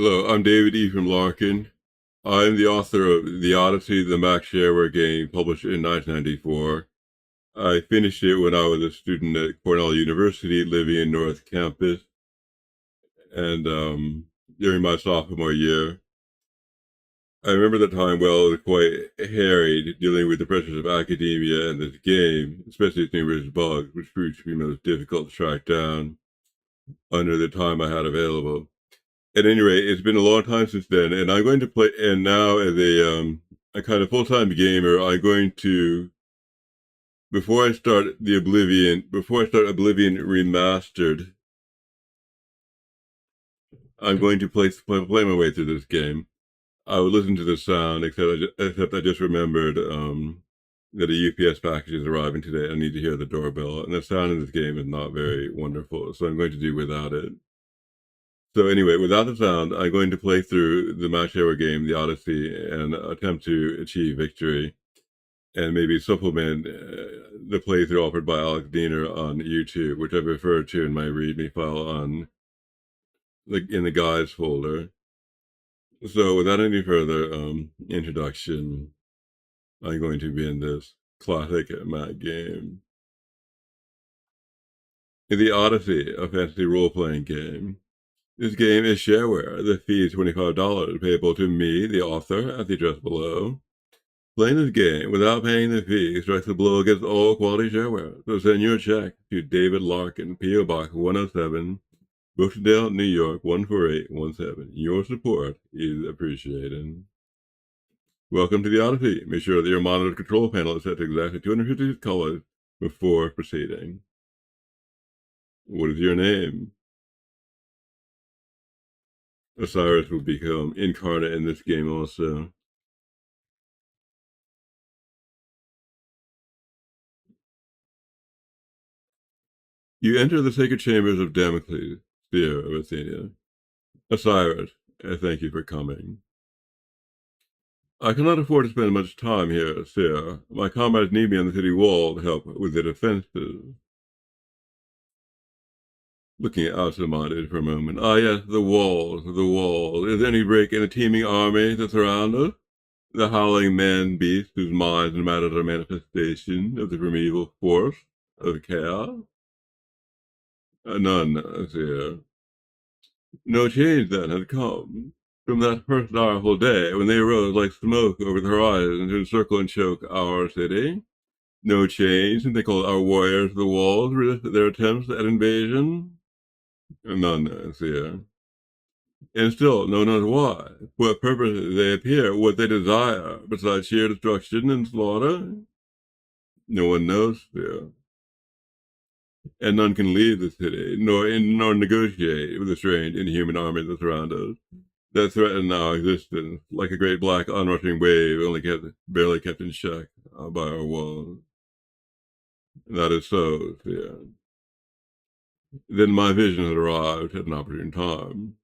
Hello, I'm David Ephraim Larkin. I'm the author of the Odyssey, the Mac shareware game published in 1994. I finished it when I was a student at Cornell University living in North Campus and during my sophomore year. I remember the time well. It was quite harried dealing with the pressures of academia and this game, especially its numerous bugs, which proved to be most difficult to track down under the time I had available. At any rate, it's been a long time since then, and I'm going to play. And now, as a kind of full time gamer, I'm going to before I start Oblivion Remastered, I'm going to play my way through this game. I would listen to the sound, except I just remembered that a UPS package is arriving today. I need to hear the doorbell, and the sound in this game is not very wonderful, so I'm going to do without it. So anyway, without the sound, I'm going to play through the match-hour game, the Odyssey, and attempt to achieve victory, and maybe supplement the playthrough offered by Alex Diener on YouTube, which I've referred to in my README file in the guides folder. So without any further introduction, I'm going to begin this classic Mac game. The Odyssey, a fantasy role-playing game. This game is shareware. The fee is $25, payable to me, the author, at the address below. Playing this game without paying the fee strikes a blow against all quality shareware. So send your check to David Larkin, P.O. Box 107, Brooksdale, New York 14817. Your support is appreciated. Welcome to the Odyssey. Make sure that your monitor control panel is set to exactly 256 colors before proceeding. What is your name? Osiris will become incarnate in this game also. You enter the sacred chambers of Damocles, sphere of Athena. Osiris, I thank you for coming. I cannot afford to spend much time here, sir. My comrades need me on the city wall to help with the defenses. Looking absent-minded for a moment. Ah, yes, the walls, the walls. Is there any break in the teeming army that surround us? The howling man-beasts whose minds and matters are manifestation of the primeval force of chaos? None, sir. No change, then, had come. From that first direful day, when they arose like smoke over the horizon to encircle and choke our city. No change since they called our warriors to the walls, resisted their attempts at invasion? None, sir. And still, no one knows why. For what purpose they appear, what they desire, besides sheer destruction and slaughter? No one knows, sir. And none can leave the city, nor negotiate with the strange, inhuman armies that surround us, that threaten our existence, like a great black onrushing wave, barely kept in check by our walls. That is so, sir. Then my vision had arrived at an opportune time.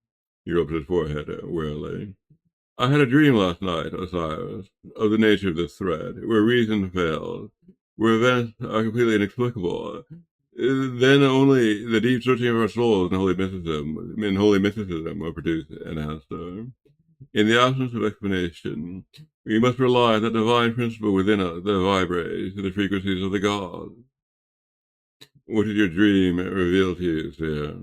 He rubbed his forehead wearily. I had a dream last night, Osiris, of the nature of this threat, where reason fails, where events are completely inexplicable. Then only the deep searching of our souls and holy mysticism will produce an answer. In the absence of explanation, we must rely on that divine principle within us that vibrates to the frequencies of the gods. What did your dream reveal to you, sir?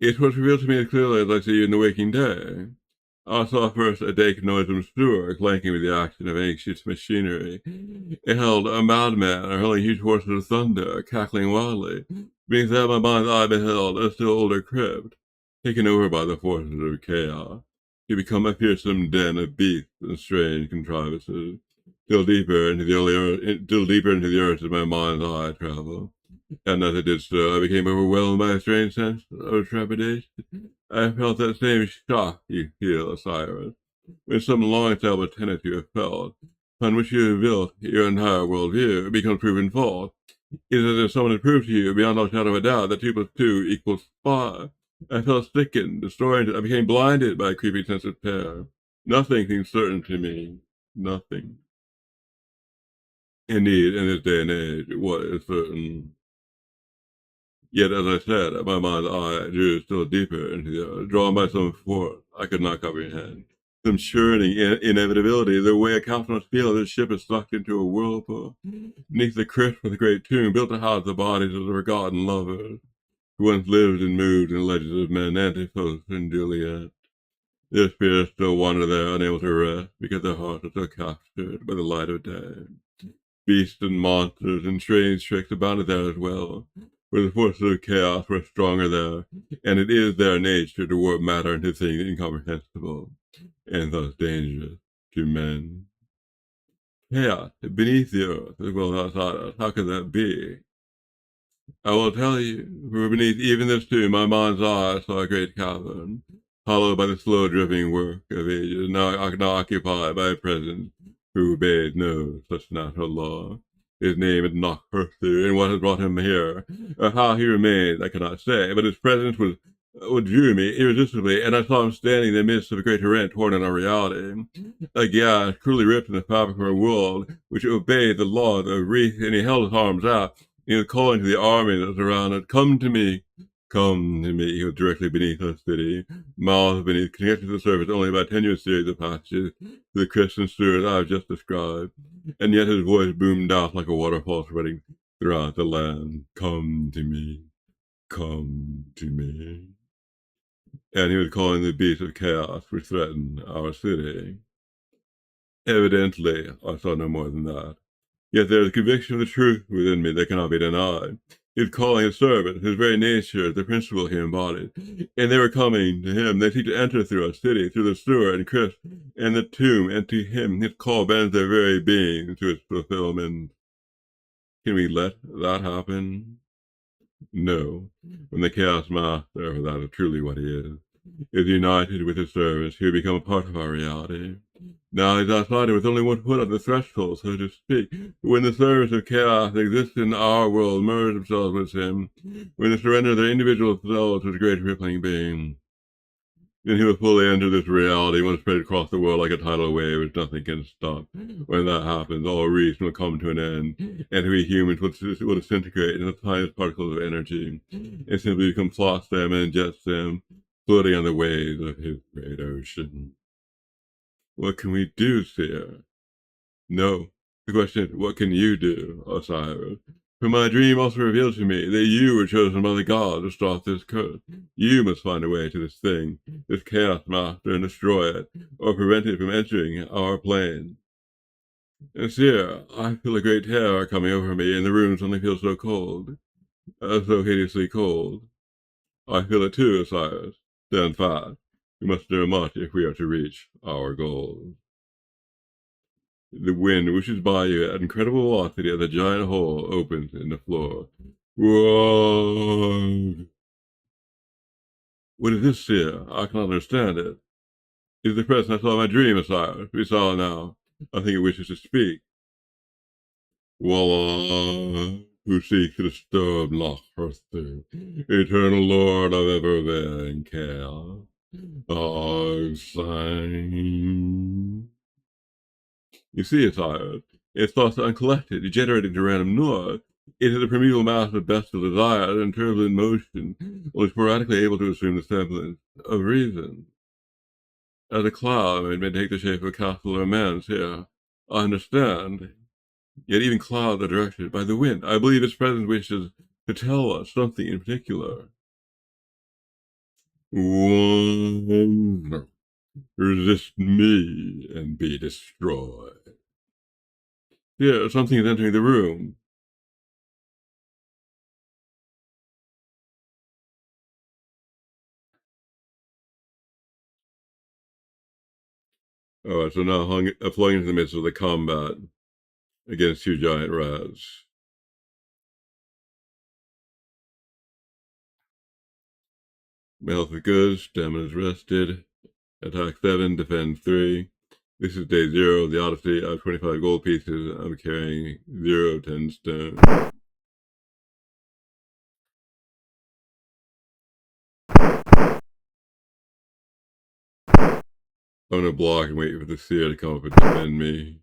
It was revealed to me as clearly as I see you in the waking day. I saw first a dank noisome sewer clanking with the action of anxious machinery. It held a madman hurling huge forces of thunder, cackling wildly. Beneath that, my mind's eye beheld a still older crypt, taken over by the forces of chaos, to become a fearsome den of beasts and strange contrivances. Still deeper into the earth did my mind's eye travel. And as it did so, I became overwhelmed by a strange sense of trepidation. I felt that same shock you feel, Osiris, when some long-established tenet you have felt, upon which you have built your entire worldview, becomes proven false. It is as if someone had proved to you, beyond all shadow of a doubt, that 2 plus 2 equals 5. I felt sickened, disoriented. I became blinded by a creeping sense of terror. Nothing seemed certain to me. Nothing. Indeed, in this day and age, what is certain? Yet, as I said, my mind's eye drew still deeper into the earth, drawn by some force I could not comprehend. Some churning inevitability, the way a captain must feel as his ship is sucked into a whirlpool. Beneath the crypt of the great tomb, built to house the bodies of the forgotten lovers, who once lived and moved in the legends of men, Antiphus and Juliet. Their spirits still wander there, unable to rest, because their hearts are still captured by the light of day. Beasts and monsters and strange tricks abounded there as well, where the forces of chaos were stronger there, and it is their nature to warp matter into things incomprehensible, and thus dangerous to men. Chaos beneath the earth as well as outside us, how could that be? I will tell you, for beneath even this tomb, my mind's eye saw a great cavern, hollowed by the slow dripping work of ages, now occupied by a presence who obeyed no such natural law. His name is Nocturthu, and what has brought him here, or how he remained, I cannot say, but his presence was what drew me irresistibly, and I saw him standing in the midst of a great rent torn in our reality, a gash cruelly ripped in the fabric of our world, which obeyed the law of the wreath, and he held his arms out. He was calling to the army that surrounded, "Come to me, come to me." He was directly beneath our city, miles beneath, connected to the surface only by a tenuous series of passages to the Christian sewers I have just described. And yet his voice boomed out like a waterfall spreading throughout the land. "Come to me, come to me." And he was calling the beasts of chaos which threatened our city. Evidently, I saw no more than that. Yet there is conviction of the truth within me that cannot be denied. He is calling his servant, whose very nature is the principle he embodied. And they were coming to him. They seek to enter through our city, through the sewer and crypt and the tomb, and to him his call bends their very being to its fulfillment. Can we let that happen? No. When the Chaos Master, for that is truly what he is united with his servants, he will become a part of our reality. Now he's outside with only one foot on the threshold, so to speak. When the servants of chaos exist in our world, merge themselves with him, when they surrender their individual selves to the great rippling being, then he will fully enter this reality, will spread across the world like a tidal wave which nothing can stop. When that happens, all reason will come to an end, and we humans will disintegrate into the tiniest particles of energy, and simply become floss them and jet them, floating on the waves of his great ocean. What can we do, Seer? No. The question is, what can you do, Osiris? For my dream also revealed to me that you were chosen by the gods to stop this curse. You must find a way to this thing, this chaos master, and destroy it, or prevent it from entering our plane. And Seer, I feel a great terror coming over me, and the room suddenly feels so cold, so hideously cold. I feel it too, Osiris. Stand fast. We must do much if we are to reach our goals. The wind whooshes by you at incredible velocity as a giant hole opens in the floor. Whoa! What is this, Seer? I cannot understand it. It is the presence I saw in my dream, Osiris. We saw it now. I think it wishes to speak. Voila! Who seeks to disturb Nocturthu, eternal lord of ever-varying chaos. Sign. You see, Osiris, its thoughts are uncollected, degenerating to random noise. It is a primeval mass of bestial desires and turbulent motion, only sporadically able to assume the semblance of reason. As a cloud, it may take the shape of a castle or a man's here. I understand. Yet even clouds are directed by the wind. I believe its presence wishes to tell us something in particular. One, resist me and be destroyed. Here, something is entering the room. Alright, so now flung into the midst of the combat against two giant rats. My health is good, stamina is rested. Attack 7, defend 3. This is day 0 of the Odyssey. I have 25 gold pieces. I'm carrying 0 10 stone. I'm gonna block and wait for the seer to come up and defend me.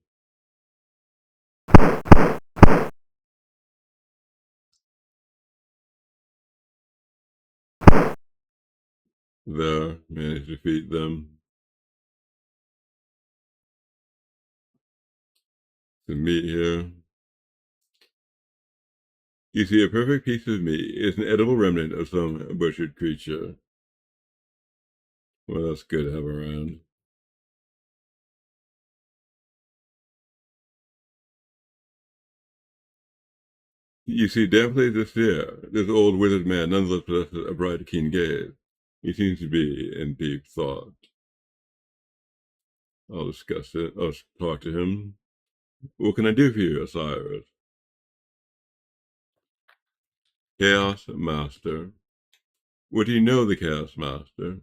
there, managed to defeat them. The meat here. You see, a perfect piece of meat is an edible remnant of some butchered creature. Well, that's good to have around. You see, definitely this old wizard man nonetheless possesses a bright, keen gaze. He seems to be in deep thought. I'll discuss it. I'll talk to him. What can I do for you, Osiris? Chaos Master. What do you know of the Chaos Master?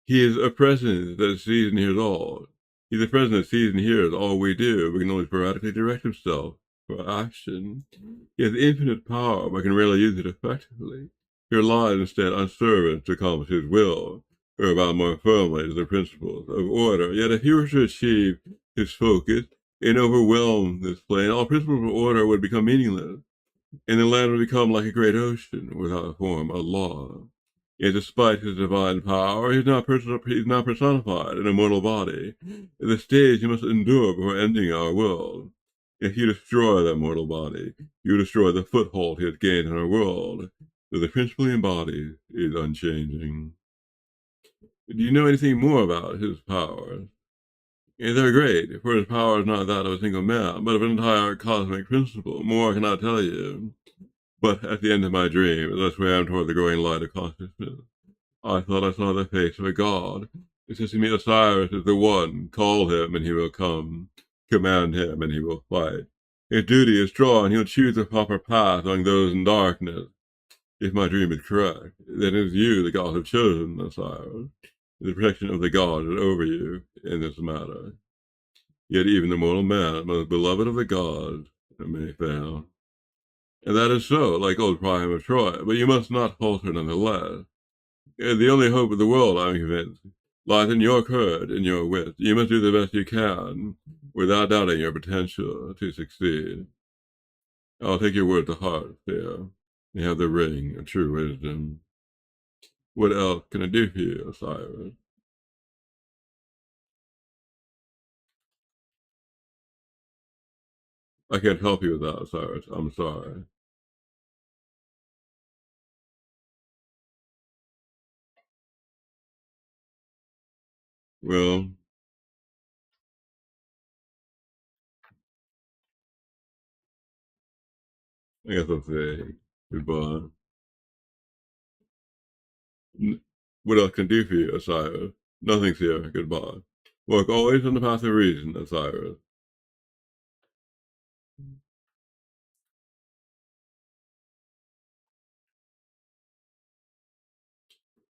He is a presence that sees and hears all. He's a presence that sees and hears all we do, but can only sporadically direct himself for action. He has infinite power, but can rarely use it effectively. He relies instead on servants to accomplish his will, or bound more firmly to the principles of order. Yet if he were to achieve his focus and overwhelm this plane, all principles of order would become meaningless, and the land would become like a great ocean without a form of law. Yet despite his divine power, he's not personified in a mortal body. The stage he must endure before ending our world. If you destroy that mortal body, you destroy the foothold he has gained in our world. Though the principle he embodies is unchanging. Do you know anything more about his powers? They're great, for his power is not that of a single man, but of an entire cosmic principle. More I cannot tell you. But at the end of my dream, as I swam toward the growing light of consciousness, I thought I saw the face of a god. It says to me, Osiris is the one. Call him, and he will come. Command him, and he will fight. His duty is strong. He'll choose the proper path among those in darkness. If my dream is correct, then it is you the gods have chosen, Osiris. The protection of the god is over you in this matter. Yet even the mortal man, most beloved of the gods, may fail. And that is so, like old Priam of Troy, but you must not falter nonetheless. The only hope of the world, I'm convinced, lies in your courage and your wit. You must do the best you can, without doubting your potential to succeed. I'll take your word to heart, Thea. You have the ring of true wisdom. What else can I do for you, Osiris? I can't help you with that, Osiris. I'm sorry. Well, I guess I'll say goodbye. What else can I do for you, Osiris? Nothing's here. Goodbye. Walk always on the path of reason, Osiris.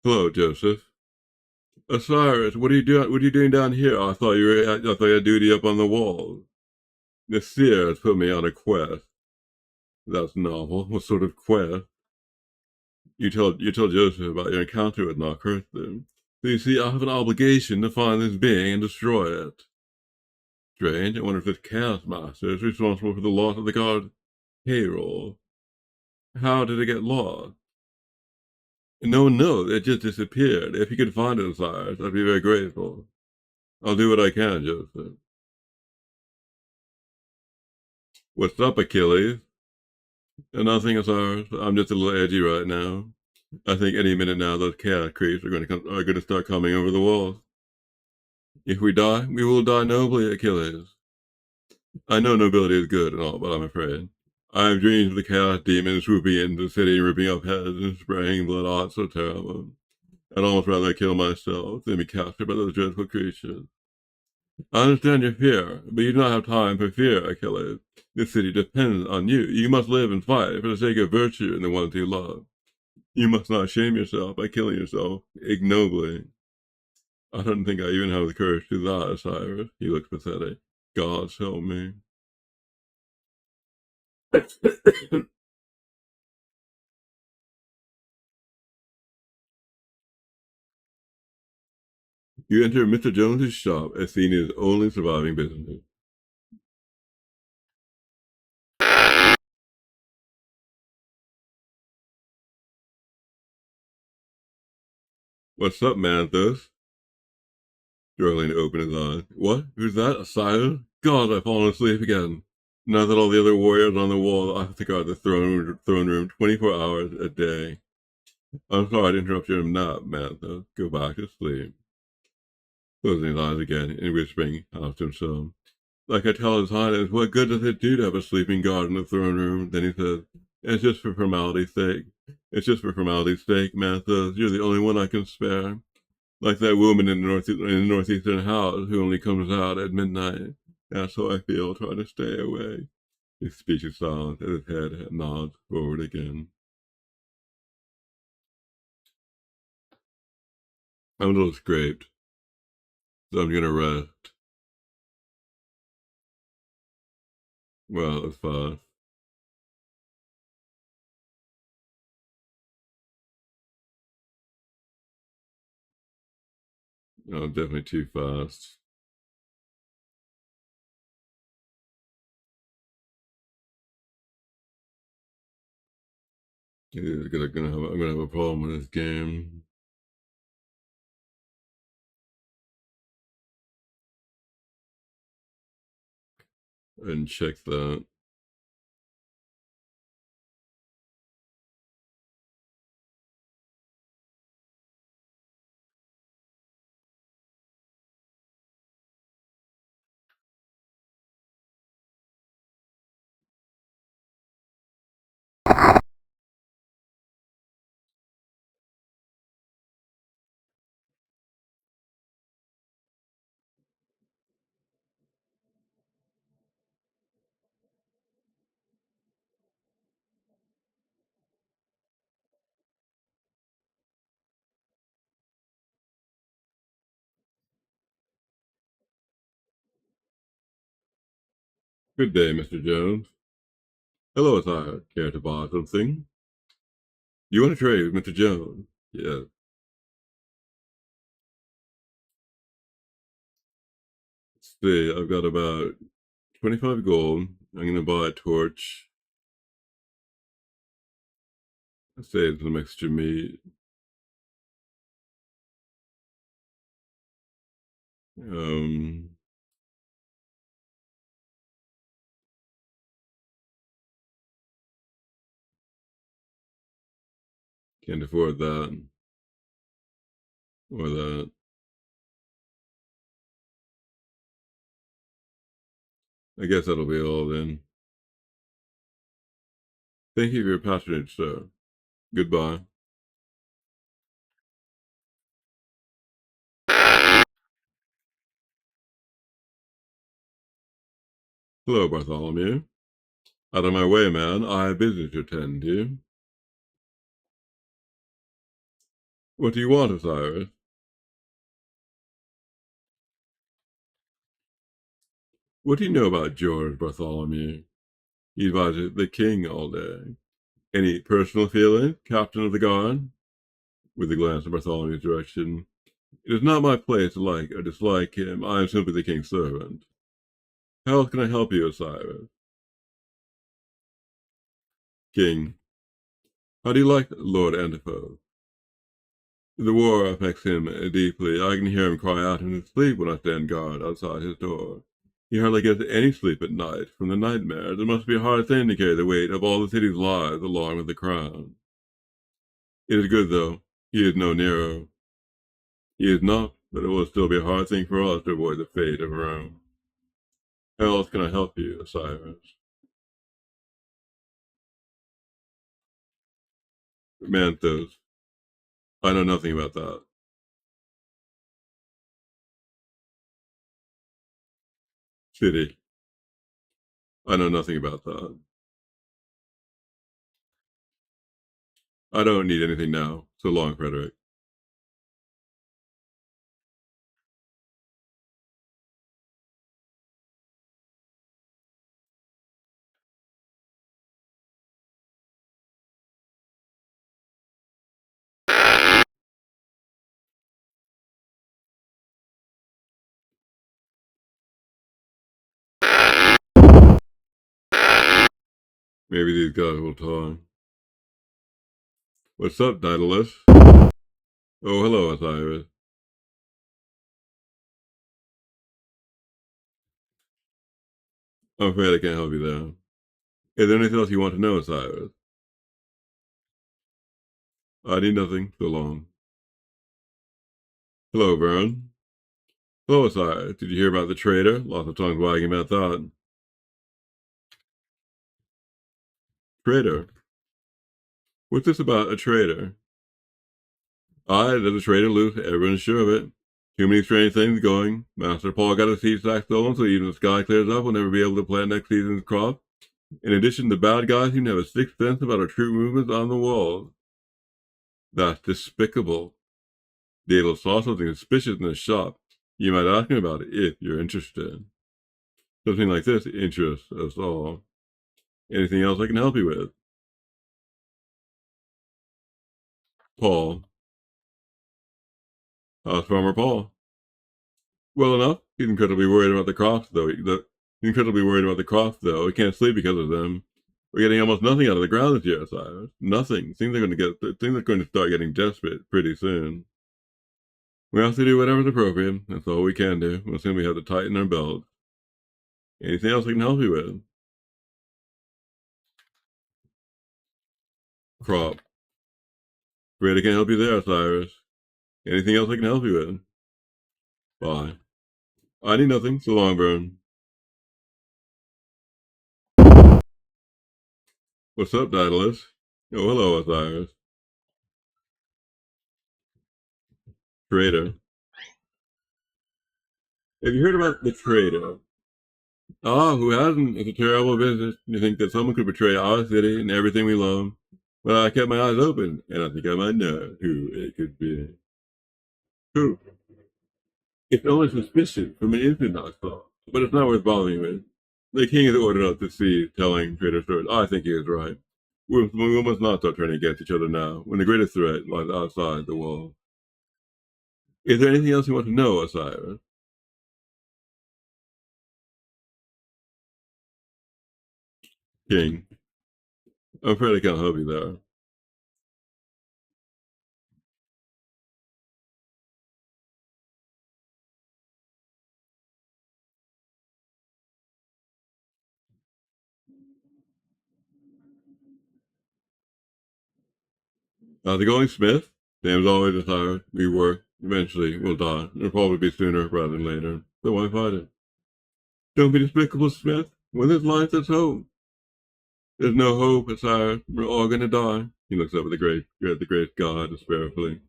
Hello, Joseph. Osiris, what are you doing? What are you doing down here? I thought you had duty up on the wall. The seer has put me on a quest. That's novel. What sort of quest? You told Joseph about your encounter with Narcurthin. So you see, I have an obligation to find this being and destroy it. Strange. I wonder if this Chaos Master is responsible for the loss of the god payroll. How did it get lost? No one knows. It just disappeared. If you could find it, Osiris, I'd be very grateful. I'll do what I can, Joseph. What's up, Achilles? Nothing, Osiris. I'm just a little edgy right now. I think any minute now those chaos creeps are going to start coming over the walls. If we die, we will die nobly, Achilles. I know nobility is good and all, but I'm afraid. I have dreams of the chaos demons swooping into the city, ripping off heads and spraying blood. Oh, it's so terrible. I'd almost rather kill myself than be captured by those dreadful creatures. I understand your fear, but you do not have time for fear, Achilles. This city depends on you. You must live and fight for the sake of virtue and the ones you love. You must not shame yourself by killing yourself ignobly. I don't think I even have the courage to do that, Osiris. He looks pathetic. Gods help me. You enter Mr. Jones's shop as seen his only surviving business. What's up, Manthos? Struggling to open his eyes. What? Who's that? Osiris? God, I've fallen asleep again. Now that all the other warriors on the wall I have to guard the throne room 24 hours a day. I'm sorry to interrupt your nap, Manthos. Go back to sleep. Closing his eyes again and whispering half to himself. Like I tell His Highness, what good does it do to have a sleeping guard in the throne room? Then he says, it's just for formality's sake. It's just for formality's sake, Manthos. You're the only one I can spare. Like that woman in the northeastern house who only comes out at midnight. That's how I feel trying to stay away. His speech is silent as his head nods forward again. I'm a little scraped, so I'm gonna rest. Well, it's fast. No, definitely too fast. I'm gonna have a problem with this game. And check that. Good day, Mr. Jones. Hello, Osiris. Care to buy something? You want to trade with Mr. Jones? Yes. Let's see, I've got about 25 gold. I'm gonna buy a torch. Save some extra meat. Um, can't afford that or that. I guess that'll be all then. Thank you for your patronage, sir. Goodbye. Hello, Bartholomew. Out of my way, man. I have business to attend to. What do you want, Osiris? What do you know about George Bartholomew? He advises the king all day. Any personal feelings, Captain of the Guard? With a glance in Bartholomew's direction. It is not my place to like or dislike him. I am simply the king's servant. How else can I help you, Osiris? King. How do you like Lord Antiphos? The war affects him deeply. I can hear him cry out in his sleep when I stand guard outside his door. He hardly gets any sleep at night from the nightmares. It must be a hard thing to carry the weight of all the city's lives along with the crown. It is good, though. He is no Nero. He is not, but it will still be a hard thing for us to avoid the fate of Rome. How else can I help you, Osiris? Manthos. I know nothing about that. City. I know nothing about that. I don't need anything now. So long, Frederick. Maybe these guys will talk. What's up, Daedalus? Oh, hello, Osiris. I'm afraid I can't help you there. Is there anything else you want to know, Osiris? I need nothing. So long. Hello, Vern. Hello, Osiris. Did you hear about the trader? Lots of tongues wagging about that. Trader? What's this about a trader? Aye, there's a trader loose. Everyone's sure of it. Too many strange things going. Master Paul got his seed sack stolen, so even if the sky clears up, we'll never be able to plant next season's crop. In addition, the bad guys seem to have a sixth sense about our troop movements on the wall. That's despicable. Dale saw something suspicious in the shop. You might ask me about it if you're interested. Something like this interests us all. Anything else I can help you with? Paul. How's Farmer Paul? Well enough. He's incredibly worried about the crops, though. He can't sleep because of them. We're getting almost nothing out of the ground this year, Cyrus. Nothing. Things are going to start getting desperate pretty soon. We have to do whatever's appropriate. That's all we can do. We'll soon we have to tighten our belt. Anything else I can help you with? Crop. Afraid I can't help you there, Cyrus. Anything else I can help you with? Bye. I need nothing. So long, Vern. What's up, Daedalus? Oh, hello, Osiris. Trader. Have you heard about the trader? Ah, who hasn't? It's a terrible business. You think that someone could betray our city and everything we love? Well, I kept my eyes open, and I think I might know who it could be. Who? It's only suspicion from an instant I saw, but it's not worth bothering with. The king has ordered us to cease telling traitor stories. I think he is right. We must not start turning against each other now, when the greatest threat lies outside the wall. Is there anything else you want to know, Osiris? King. I'm afraid I can't help you there. How's it going, Smith? Sam's always retired. We work. Eventually, we'll die. It'll probably be sooner rather than later. So why fight it? Don't be despicable, Smith. When there's life, there's hope. There's no hope, Osiris. We're all gonna die. He looks up at the great God despairfully.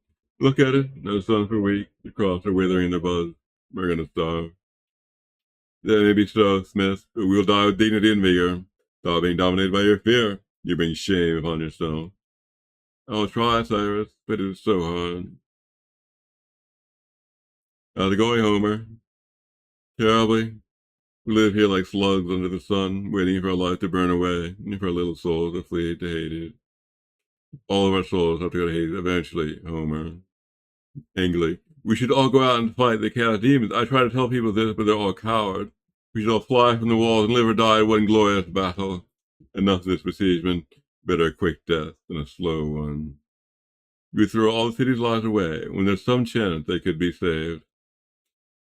Look at it. No sun for weeks. The crops are withering their buds. We're gonna starve. That may be so, Smith, but we'll die with dignity and vigor. Stop being dominated by your fear. You bring shame upon yourself. I'll try, Cyrus, but it is so hard. How's it going, Homer? Terribly. We live here like slugs under the sun, waiting for our life to burn away, and for our little souls to flee to Hades. All of our souls have to go to Hades eventually, Homer. Angrily. We should all go out and fight the chaos demons. I try to tell people this, but they're all cowards. We should all fly from the walls and live or die in one glorious battle. Enough of this besiegement. Better a quick death than a slow one. We throw all the city's lives away when there's some chance they could be saved.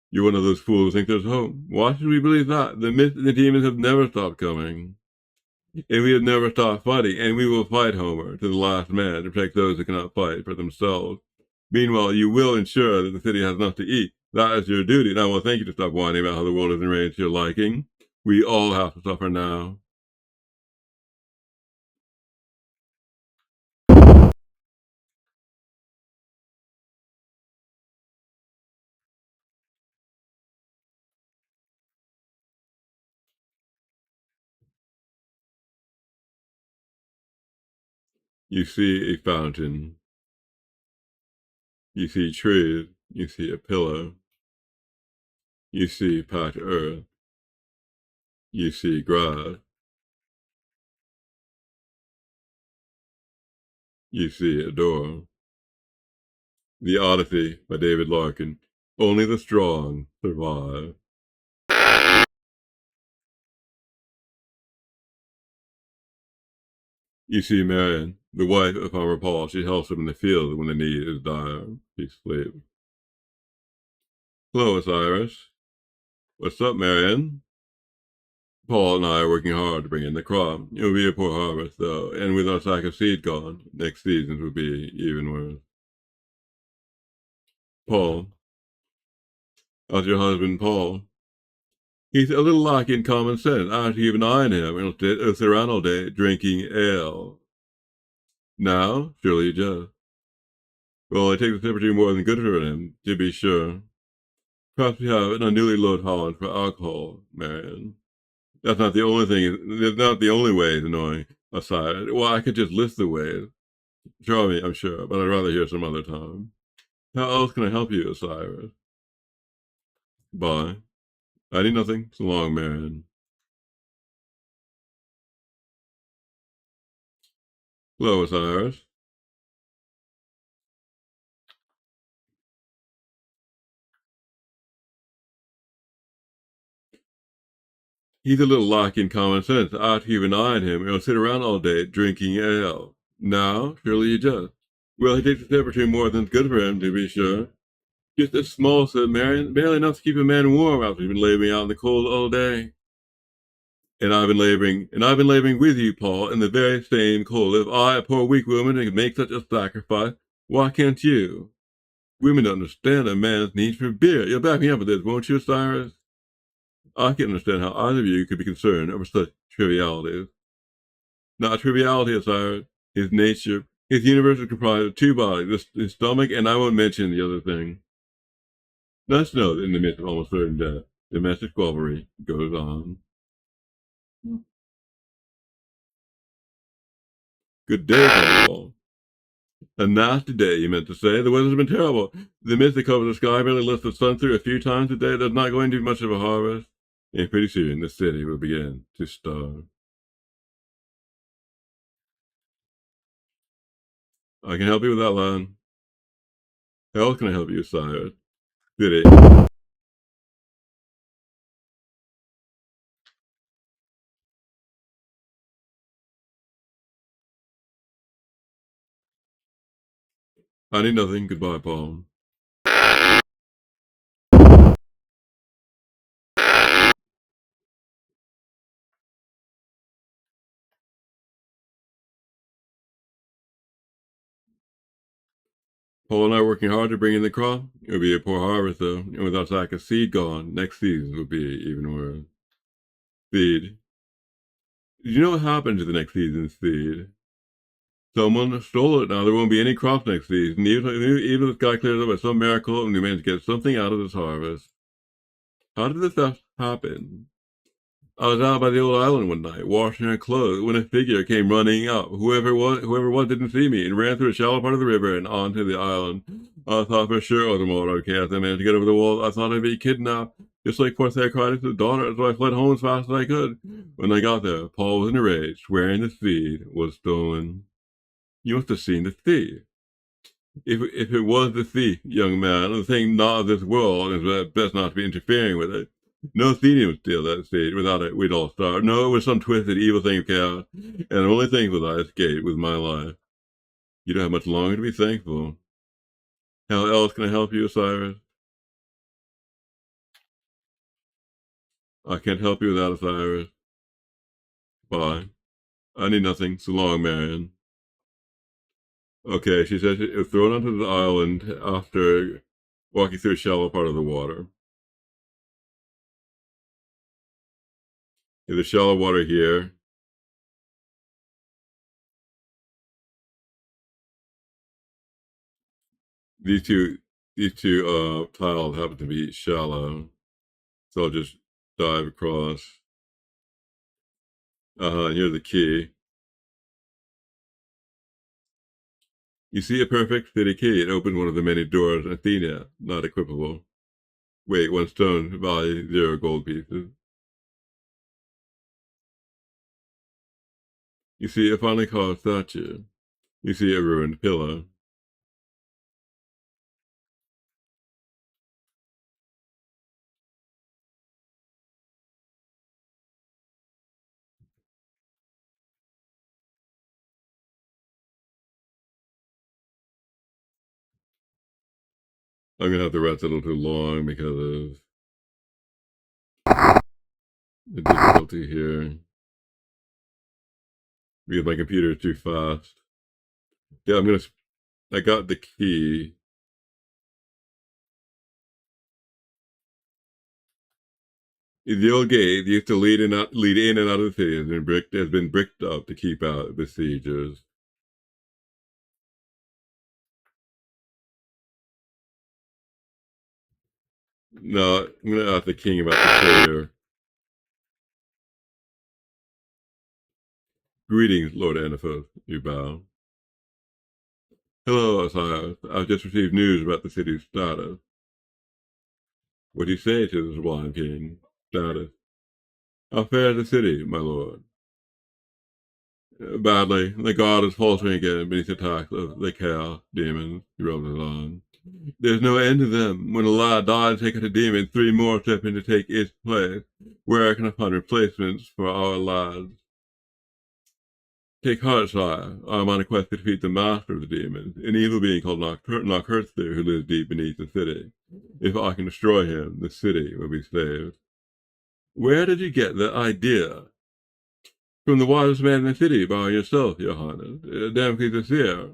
You're one of those fools who think there's hope. Why should we believe that? The myths and the demons have never stopped coming. And we have never stopped fighting, and we will fight, Homer, to the last man to protect those who cannot fight for themselves. Meanwhile, you will ensure that the city has enough to eat. That is your duty, and I will thank you to stop whining about how the world is arranged to your liking. We all have to suffer now. You see a fountain. You see trees. You see a pillar. You see patch earth. You see grass. You see a door. The Odyssey by David Larkin. Only the strong survive. You see Marion, the wife of Farmer Paul. She helps him in the field when the need is dire. She sleeps. Hello, Osiris. What's up, Marion? Paul and I are working hard to bring in the crop. It will be a poor harvest, though, and with our sack of seed gone, next season's will be even worse. Paul. How's your husband, Paul? He's a little lacking common sense. I have to keep an eye on him, and he'll sit around all day drinking ale. Now, surely you just. Well, I take the temperature more than good for him, to be sure. Perhaps we have an unduly low tolerance for alcohol, Marion. That's not the only thing. That's not the only way it's annoying. Aside, well, I could just list the ways. Show me, I'm sure, but I'd rather hear some other time. How else can I help you, Osiris? Bye. I need nothing. So long, Marion. Hello, Osiris. He's a little lacking common sense. I ought to keep an eye on him, or he'll sit around all day drinking ale. Now, surely you just. Well, he takes the temperature more than's good for him, to be sure. Just a small, said Marion, barely enough to keep a man warm after he's been laboring out in the cold all day. And I've been laboring with you, Paul, in the very same cold. If I, a poor weak woman, can make such a sacrifice, why can't you? Women don't understand a man's need for beer. You'll back me up with this, won't you, Cyrus? I can understand how either of you could be concerned over such trivialities. Not a triviality, Osiris. His nature, his universe is comprised of two bodies, his stomach, and I won't mention the other thing. Let's note that in the midst of almost certain death, domestic squabblery goes on. Good day, Paul. A nasty day, you meant to say. The weather's been terrible. The mist that covers the sky barely lets the sun through a few times a day. There's not going to be much of a harvest. And pretty soon, the city will begin to starve. I can help you with that, lad. How else can I help you, sire? City. I need nothing. Goodbye, Paul. Paul and I are working hard to bring in the crop. It'll be a poor harvest, though, and with our sack of seed gone, next season will be even worse. Seed. Did you know what happened to the next season's seed? Someone stole it. Now there won't be any crops next season. Even if the sky clears up by some miracle and we manage to get something out of this harvest. How did this theft happen? I was out by the old island one night, washing her clothes, when a figure came running up. Whoever it was didn't see me, and ran through a shallow part of the river and onto the island. I thought for sure it was a mortal case. I managed to get over the wall. I thought I'd be kidnapped, just like poor Cockatrice's daughter, so I fled home as fast as I could. When I got there, Paul was in a rage, swearing the seed was stolen. You must have seen the thief. If it was the thief, young man, the thing not of this world, it's best not to be interfering with it. No Athenian would steal that seed. Without it, we'd all starve. No, it was some twisted, evil thing of chaos. And the only thing was I escaped with my life. You don't have much longer to be thankful. How else can I help you, Osiris? I can't help you without Osiris. Bye. I need nothing. So long, Marion. Okay, she said she was thrown onto the island after walking through a shallow part of the water. There's shallow water here. These two tiles happen to be shallow, so I'll just dive across. Here's the key. You see a perfect fitting key. It opens one of the many doors in Athena, not equipable. Wait, 1 stone, value 0 gold pieces. You see a finely carved statue. You see a ruined pillar. I'm going to have to rest a little too long because of the difficulty here. Because my computer is too fast. Yeah, I got the key. The old gate used to lead in and out of the city has been bricked up to keep out besiegers. No, I'm gonna ask the king about the traitor. Greetings, Lord Anaphos, you bow. Hello, Osiris. I've just received news about the city's status. What do you say to the sublime king? Status. How fares the city, my lord? Badly. The god is faltering again beneath the attacks of the chaos demons. He rumbles on. There's no end to them. When a lad dies, take out a demon, 3 more step in to take its place. Where can I find replacements for our lads? Take heart, sire. I am on a quest to defeat the master of the demons, an evil being called Cockatrice who lives deep beneath the city. If I can destroy him, the city will be saved. Where did you get that idea? From the wisest man in the city, by yourself, your highness. Damocles the seer.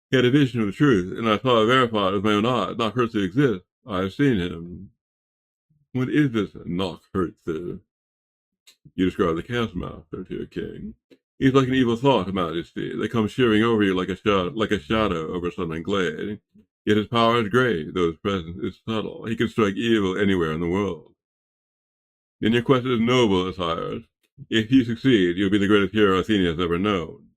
He had a vision of the truth, and I saw it verified with my own eyes. Cockatrice exists. I have seen him. What is this Cockatrice? You describe the Chaos Master to your king. He's like an evil thought, Majesty. They come shearing over you like a shadow over sun and glade. Yet his power is great, though his presence is subtle. He can strike evil anywhere in the world. Then your quest is noble, Osiris. If you succeed, you'll be the greatest hero Athena has ever known.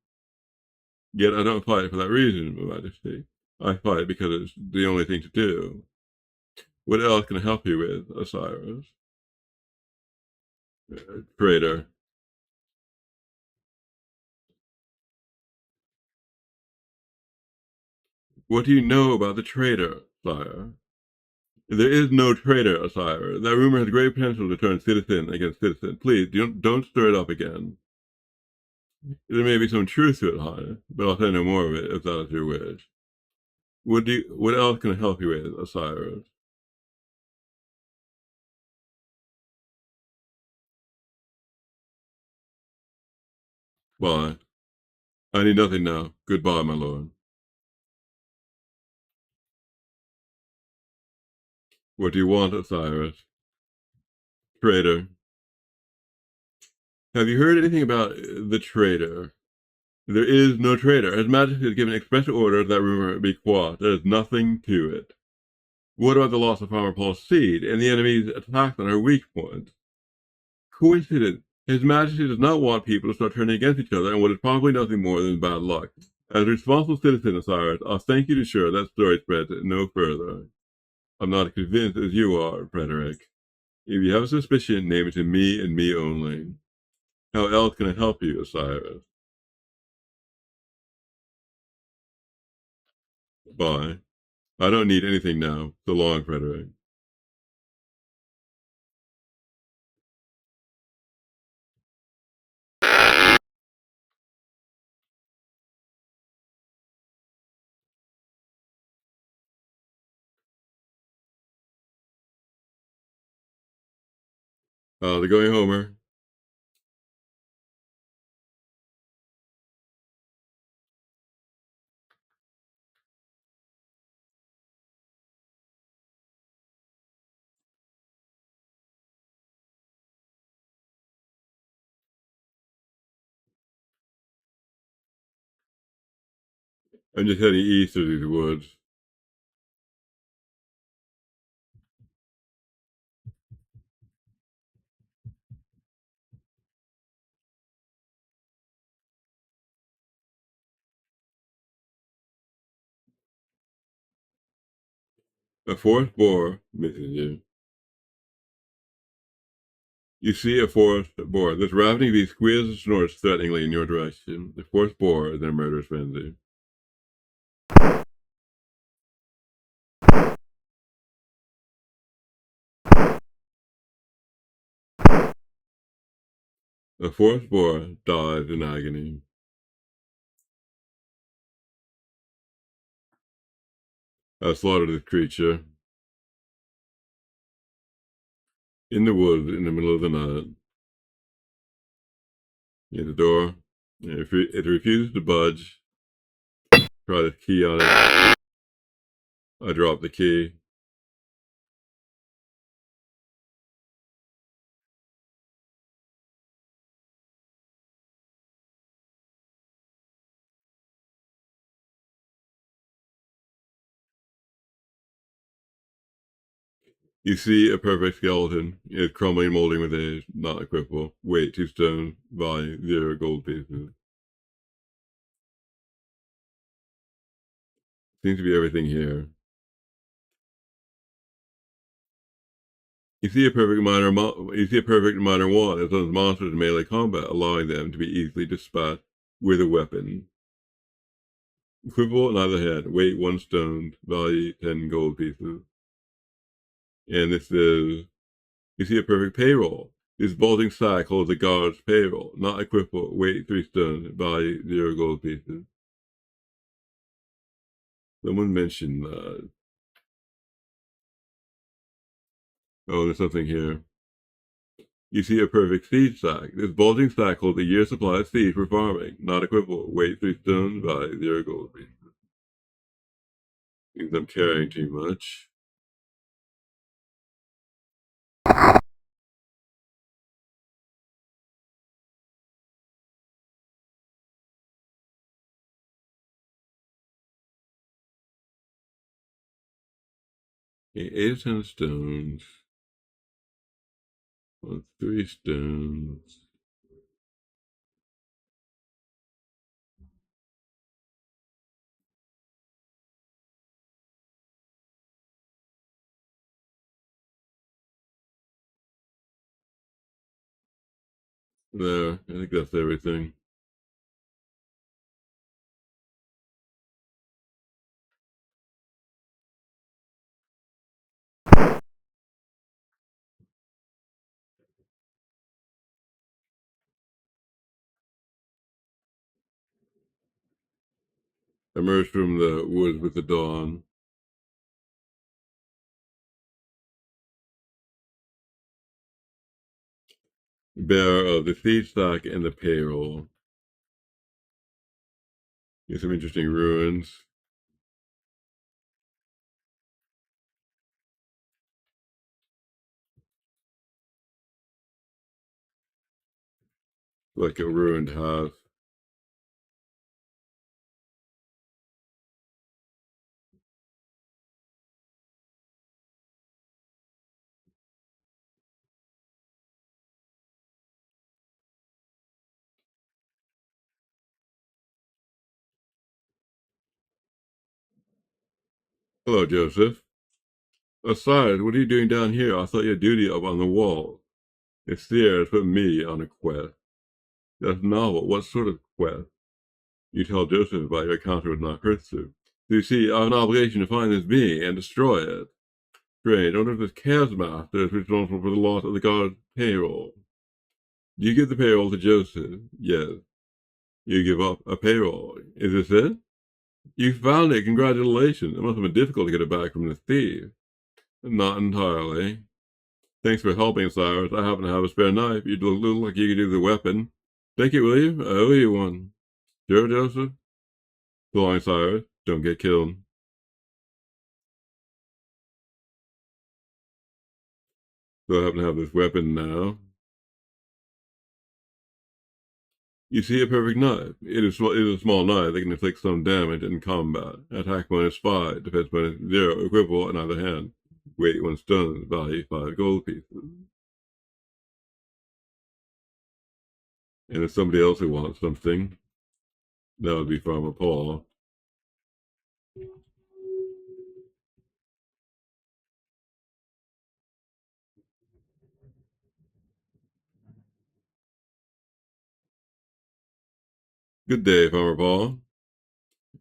Yet I don't fight for that reason, Your Majesty. I fight because it's the only thing to do. What else can I help you with, Osiris? Traitor. What do you know about the traitor, sire? There is no traitor, Osiris. That rumor has great potential to turn citizen against citizen. Please, don't stir it up again. There may be some truth to it, Highness, but I'll say no more of it if that is your wish. What else can I help you with, Osiris? Bye. I need nothing now. Goodbye, my lord. What do you want, Osiris? Traitor. Have you heard anything about the traitor? There is no traitor. His Majesty has given express orders that rumor be quashed. There is nothing to it. What about the loss of Farmer Paul's seed and the enemy's attack on her weak points? Coincidence. His Majesty does not want people to start turning against each other and what is probably nothing more than bad luck. As a responsible citizen, Osiris, I'll thank you to ensure that story spreads no further. I'm not as convinced as you are, Frederick. If you have a suspicion, name it to me and me only. How else can I help you, Osiris? Bye. I don't need anything now. So long, Frederick. They're going Homer. I'm just heading east through these woods. A forest boar misses you. You see a forest boar. This ravening beast squeals and snorts threateningly in your direction. The forest boar is in a murderous frenzy. The forest boar dies in agony. I slaughtered this creature. in the woods in the middle of the night. Near the door. It refuses to budge. Try the key on it. I drop the key. You see a perfect skeleton. It's crumbling, molding with age, not equipable. Weight 2 stones, value 0 gold pieces. Seems to be everything here. You see a perfect minor one as those monsters in melee combat, allowing them to be easily dispatched with a weapon. Equipable in either hand, weight 1 stone, value 10 gold pieces. And this is, you see a perfect payroll. This bulging sack holds a guard's payroll, not equipable, weight 3 stones, value 0 gold pieces. Someone mentioned that. Oh, there's something here. You see a perfect seed sack. This bulging sack holds a year's supply of seed for farming, not equipable, weight 3 stones, value 0 gold pieces. Means I'm carrying too much. Okay, 8 or 10 stones. 3 stones. There, I think that's everything. Emerged from the woods with the dawn. Bearer of the seed sack and the payroll. Here's some interesting ruins. Like a ruined house. Hello, Joseph. Osiris, what are you doing down here? I thought you had duty up on the wall. The seer has put me on a quest. That's novel. What sort of quest? You tell Joseph about your encounter with Nakritsu. So you see, I have an obligation to find this being and destroy it. Strange. I wonder if this chaos master is responsible for the loss of the god's payroll. Do you give the payroll to Joseph? Yes. You give up a payroll. Is this it? You found it. Congratulations. It must have been difficult to get it back from the thief. Not entirely. Thanks for helping, Cyrus. I happen to have a spare knife. You look like you could use the weapon. Take it, will you? I owe you one. Sure, Joseph? So long, Cyrus. Don't get killed. So I happen to have this weapon now. You see a perfect knife. It is a small knife that can inflict some damage in combat. Attack bonus 5, defense bonus 0, equipable in either hand. Weight 1 stone, value 5 gold pieces. And if somebody else who wants something, that would be Farmer Paul. Good day, Farmer Paul.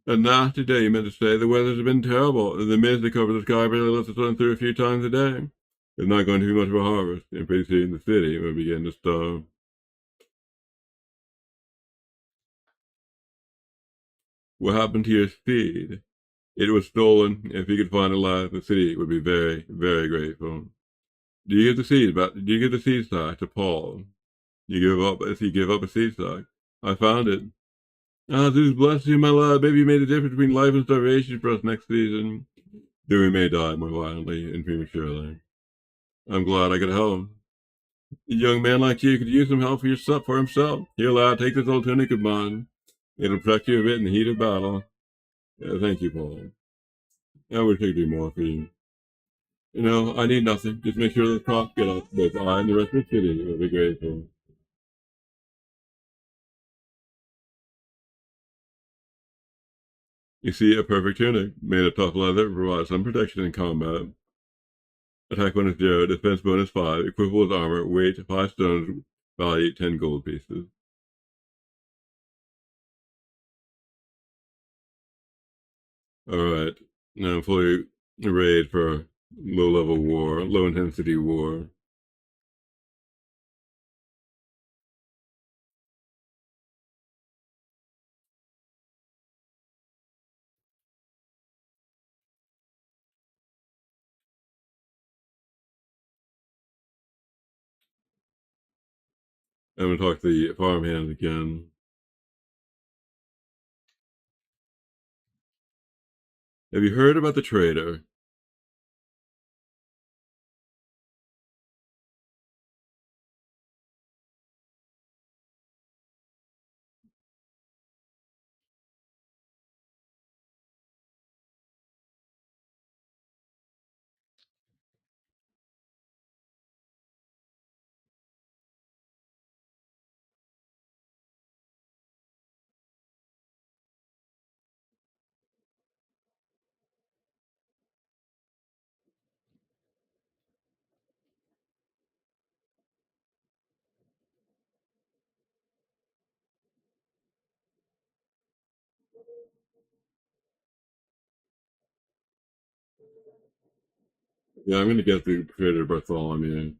A nasty day, you meant to say. The weather's been terrible. The mist that covers the sky barely lets the sun through a few times a day. There's not going to be much of a harvest, and pretty soon the city will begin to starve. What happened to your seed? It was stolen. If you could find it alive, the city would be very, very grateful. Do you give the seed? Do you give the seed stock to Paul? You give up if you give up a seed stock. I found it. Ah, Zeus bless you, my love. Maybe you made a difference between life and starvation for us next season. Though we may die more violently and prematurely. I'm glad I could help. A young man like you could use some help for himself. Here, lad, take this old tunic of mine. It'll protect you a bit in the heat of battle. Thank you, Paul. I wish I could do more for you. I need nothing. Just make sure the cops get up. Both I and the rest of the city will be grateful. You see, a perfect tunic, made of tough leather, provides some protection in combat. Attack bonus 0, defense bonus 5, equippable with armor, weight 5 stones, value 10 gold pieces. Alright, now I'm fully arrayed for low-level war, low-intensity war. I'm going to talk to the farmhand again. Have you heard about the trader? Yeah, I'm going to get the trader Bartholomew.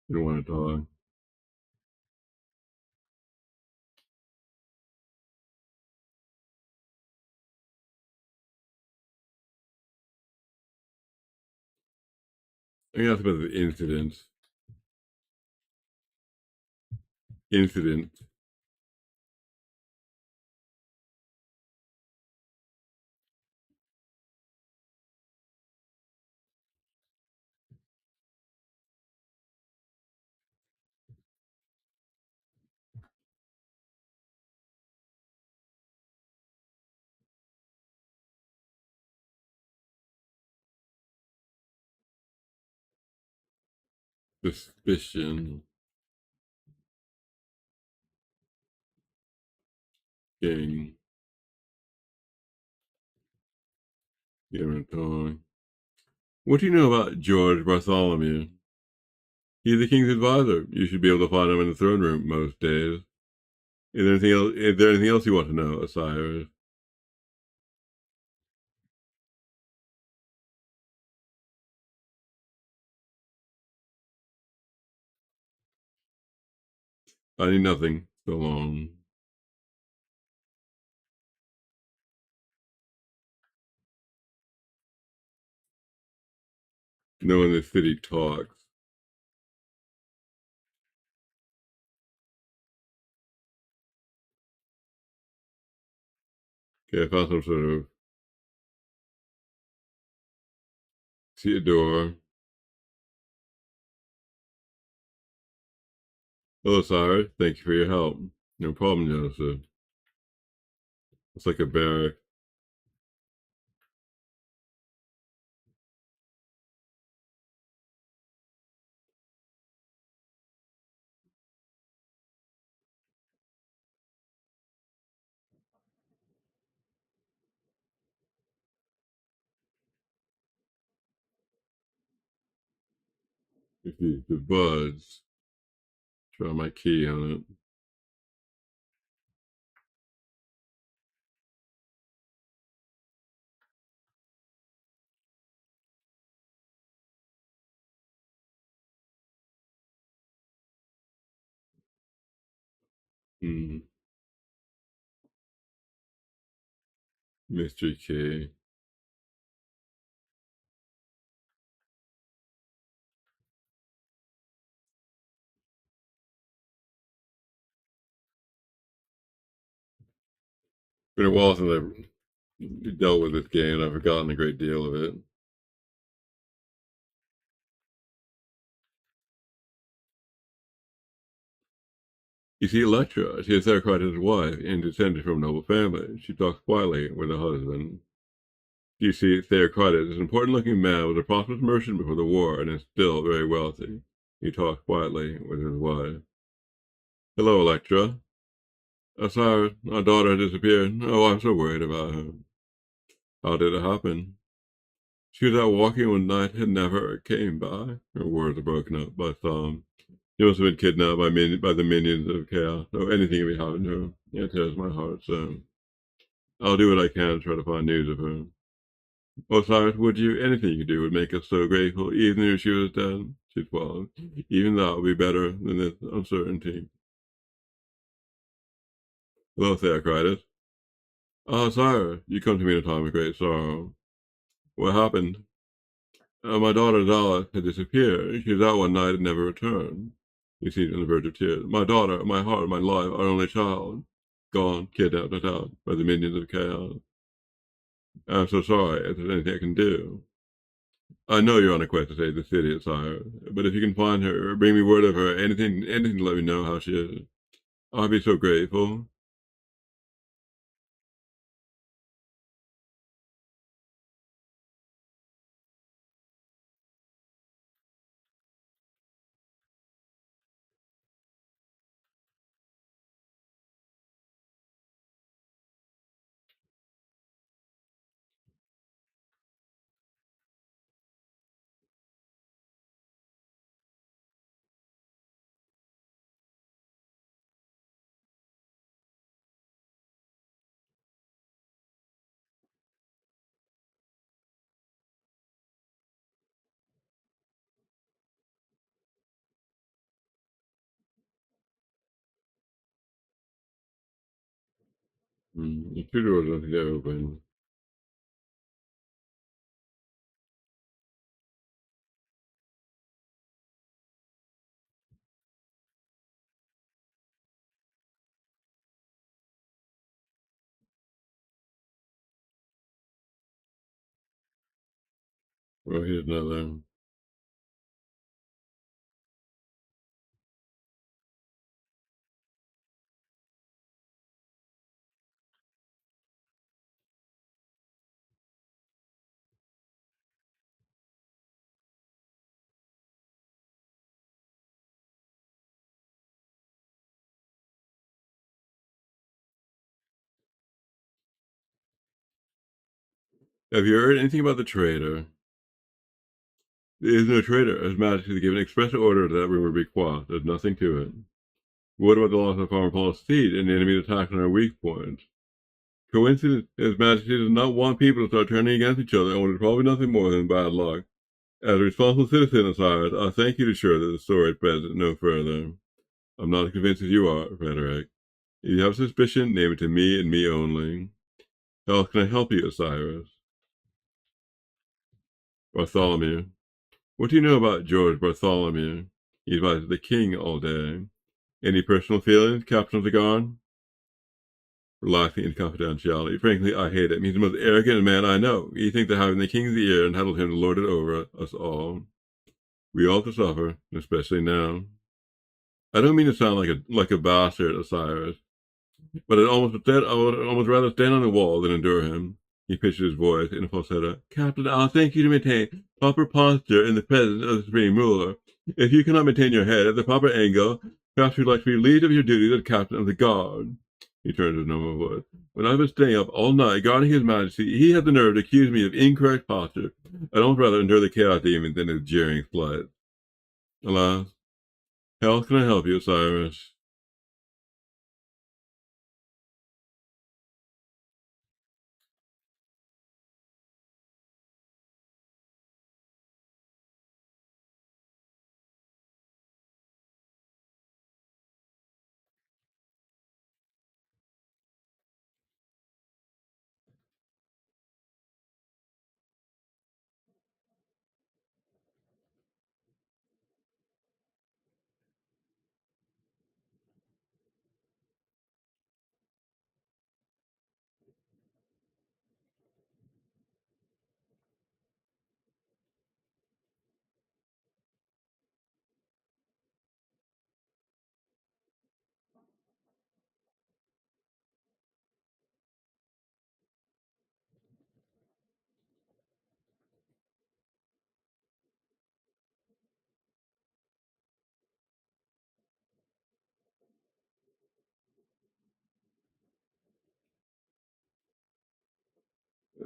You don't want to talk. I'm going to ask about the incident. Incident. Suspicion. King. Talk. What do you know about George Bartholomew? He's the king's advisor. You should be able to find him in the throne room most days. Is there anything else you want to know, Osiris? I need nothing. So long. No one in the city talks. Okay, I found some sort of see a door. Hello, Osiris. Thank you for your help. No problem, Joseph. It's like a barrack. If you the buds, try my key on it. Mystery key. been a while since I've dealt with this game, and I've forgotten a great deal of it. You see, Electra, she is Theocritus' wife and descended from a noble family. She talks quietly with her husband. You see, Theocritus is an important-looking man, was a prosperous merchant before the war, and is still very wealthy. He talks quietly with his wife. Hello, Electra. Osiris, our daughter has disappeared. Oh, I'm so worried about her. How did it happen? She was out walking one night and never came by. Her words are broken up by Psalm. She must have been kidnapped by the minions of chaos. Oh, anything can be happened to her. It tears my heart so. I'll do what I can to try to find news of her. Osiris, would you? Anything you could do would make us so grateful, even if she was dead. She swallowed. Even that would be better than this uncertainty. Hello, Theocritus. Ah, Osiris, you come to me in a time of great sorrow. What happened? My daughter Zala had disappeared. She was out one night and never returned. He seemed on the verge of tears. My daughter, my heart, my life, our only child. Gone, kidnapped, out by the minions of chaos. I'm so sorry if there's anything I can do. I know you're on a quest to save the city, sire, but if you can find her, or bring me word of her, anything to let me know how she is. I'll be so grateful. The two doors don't get open. Well, here's another. Have you heard anything about the traitor? There is no traitor. His Majesty has given express order that rumor be quashed. There's nothing to it. What about the loss of Farmer Paul's seed and the enemy's attack on our weak points? Coincidence? His Majesty does not want people to start turning against each other, and what is probably nothing more than bad luck. As a responsible citizen, Osiris, I thank you to assure that the story spreads no further. I'm not as convinced as you are, Frederick. If you have suspicion, name it to me and me only. How can I help you, Osiris? Bartholomew. What do you know about George Bartholomew? He advises the king all day. Any personal feelings, Captain of the Guard? Relaxing in confidentiality. Frankly, I hate him. He's the most arrogant man I know. He thinks that having the king's ear entitled him to lord it over us all. We all have to suffer, especially now. I don't mean to sound like a bastard, Osiris, but I would almost rather stand on the wall than endure him. He pitched his voice in a falsetto. Captain, I'll thank you to maintain proper posture in the presence of the supreme ruler. If you cannot maintain your head at the proper angle, perhaps you'd like to be relieved of your duties as captain of the guard. He turned to his normal voice. When I've been staying up all night guarding his majesty, he has the nerve to accuse me of incorrect posture. I'd almost rather endure the chaos demon than his jeering flight. Alas, how can I help you, Cyrus?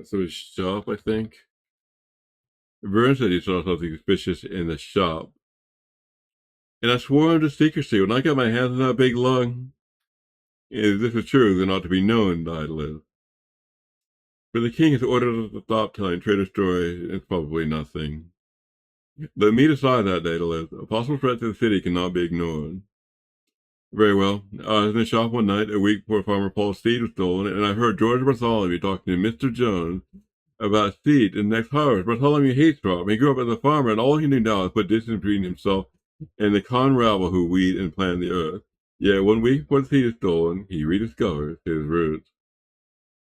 So his shop, I think. Vern said he saw something suspicious in the shop. And I swore under secrecy when I got my hands on that big lung. If this is true, then ought to be known, Daedalus. But the king has ordered us to stop telling traitor stories. It's probably nothing. Let me decide that, Daedalus. A possible threat to the city cannot be ignored. Very well. I was in the shop one night, a week before Farmer Paul's seed was stolen, and I heard George Bartholomew talking to Mr. Jones about seed in the next harvest. Bartholomew hates crop. He grew up as a farmer, and all he can do now is put distance between himself and the con rabble who weed and plant the earth. Yet 1 week before the seed is stolen, he rediscovers his roots.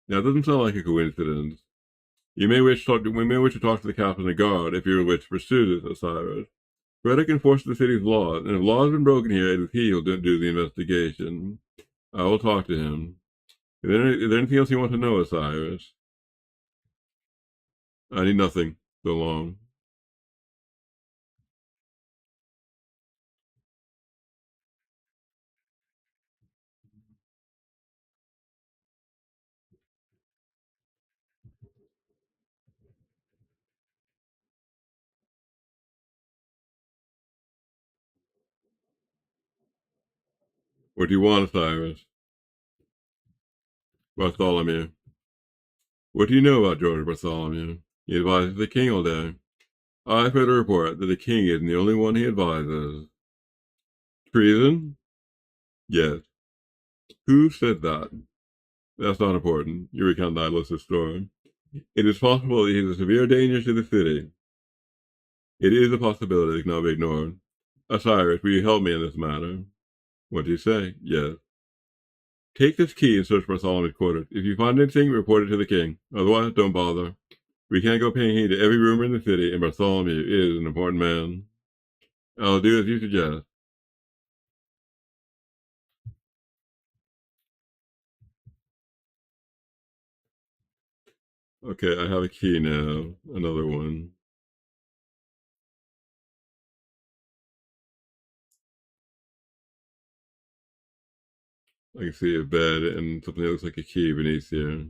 Now, it doesn't sound like a coincidence. We may wish to talk to the captain of the guard if you wish to pursue this, Osiris. Frederick enforces the city's laws, and if laws have been broken here, it is he who will do the investigation. I will talk to him. Is there anything else you want to know, Osiris? I need nothing. So long. What do you want, Osiris? Bartholomew. What do you know about George Bartholomew? He advises the king all day. I've heard a report that the king isn't the only one he advises. Treason? Yes. Who said that? That's not important. You recount Daedalus' story. It is possible that he is a severe danger to the city. It is a possibility that cannot be ignored. Osiris, will you help me in this matter? What do you say? Yes. Take this key and search Bartholomew's quarters. If you find anything, report it to the king. Otherwise, don't bother. We can't go paying heed to every rumor in the city, and Bartholomew is an important man. I'll do as you suggest. Okay, I have a key now. Another one. I can see a bed and something that looks like a key beneath here.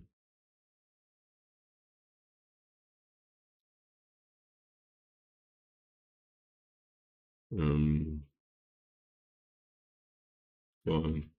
Fine.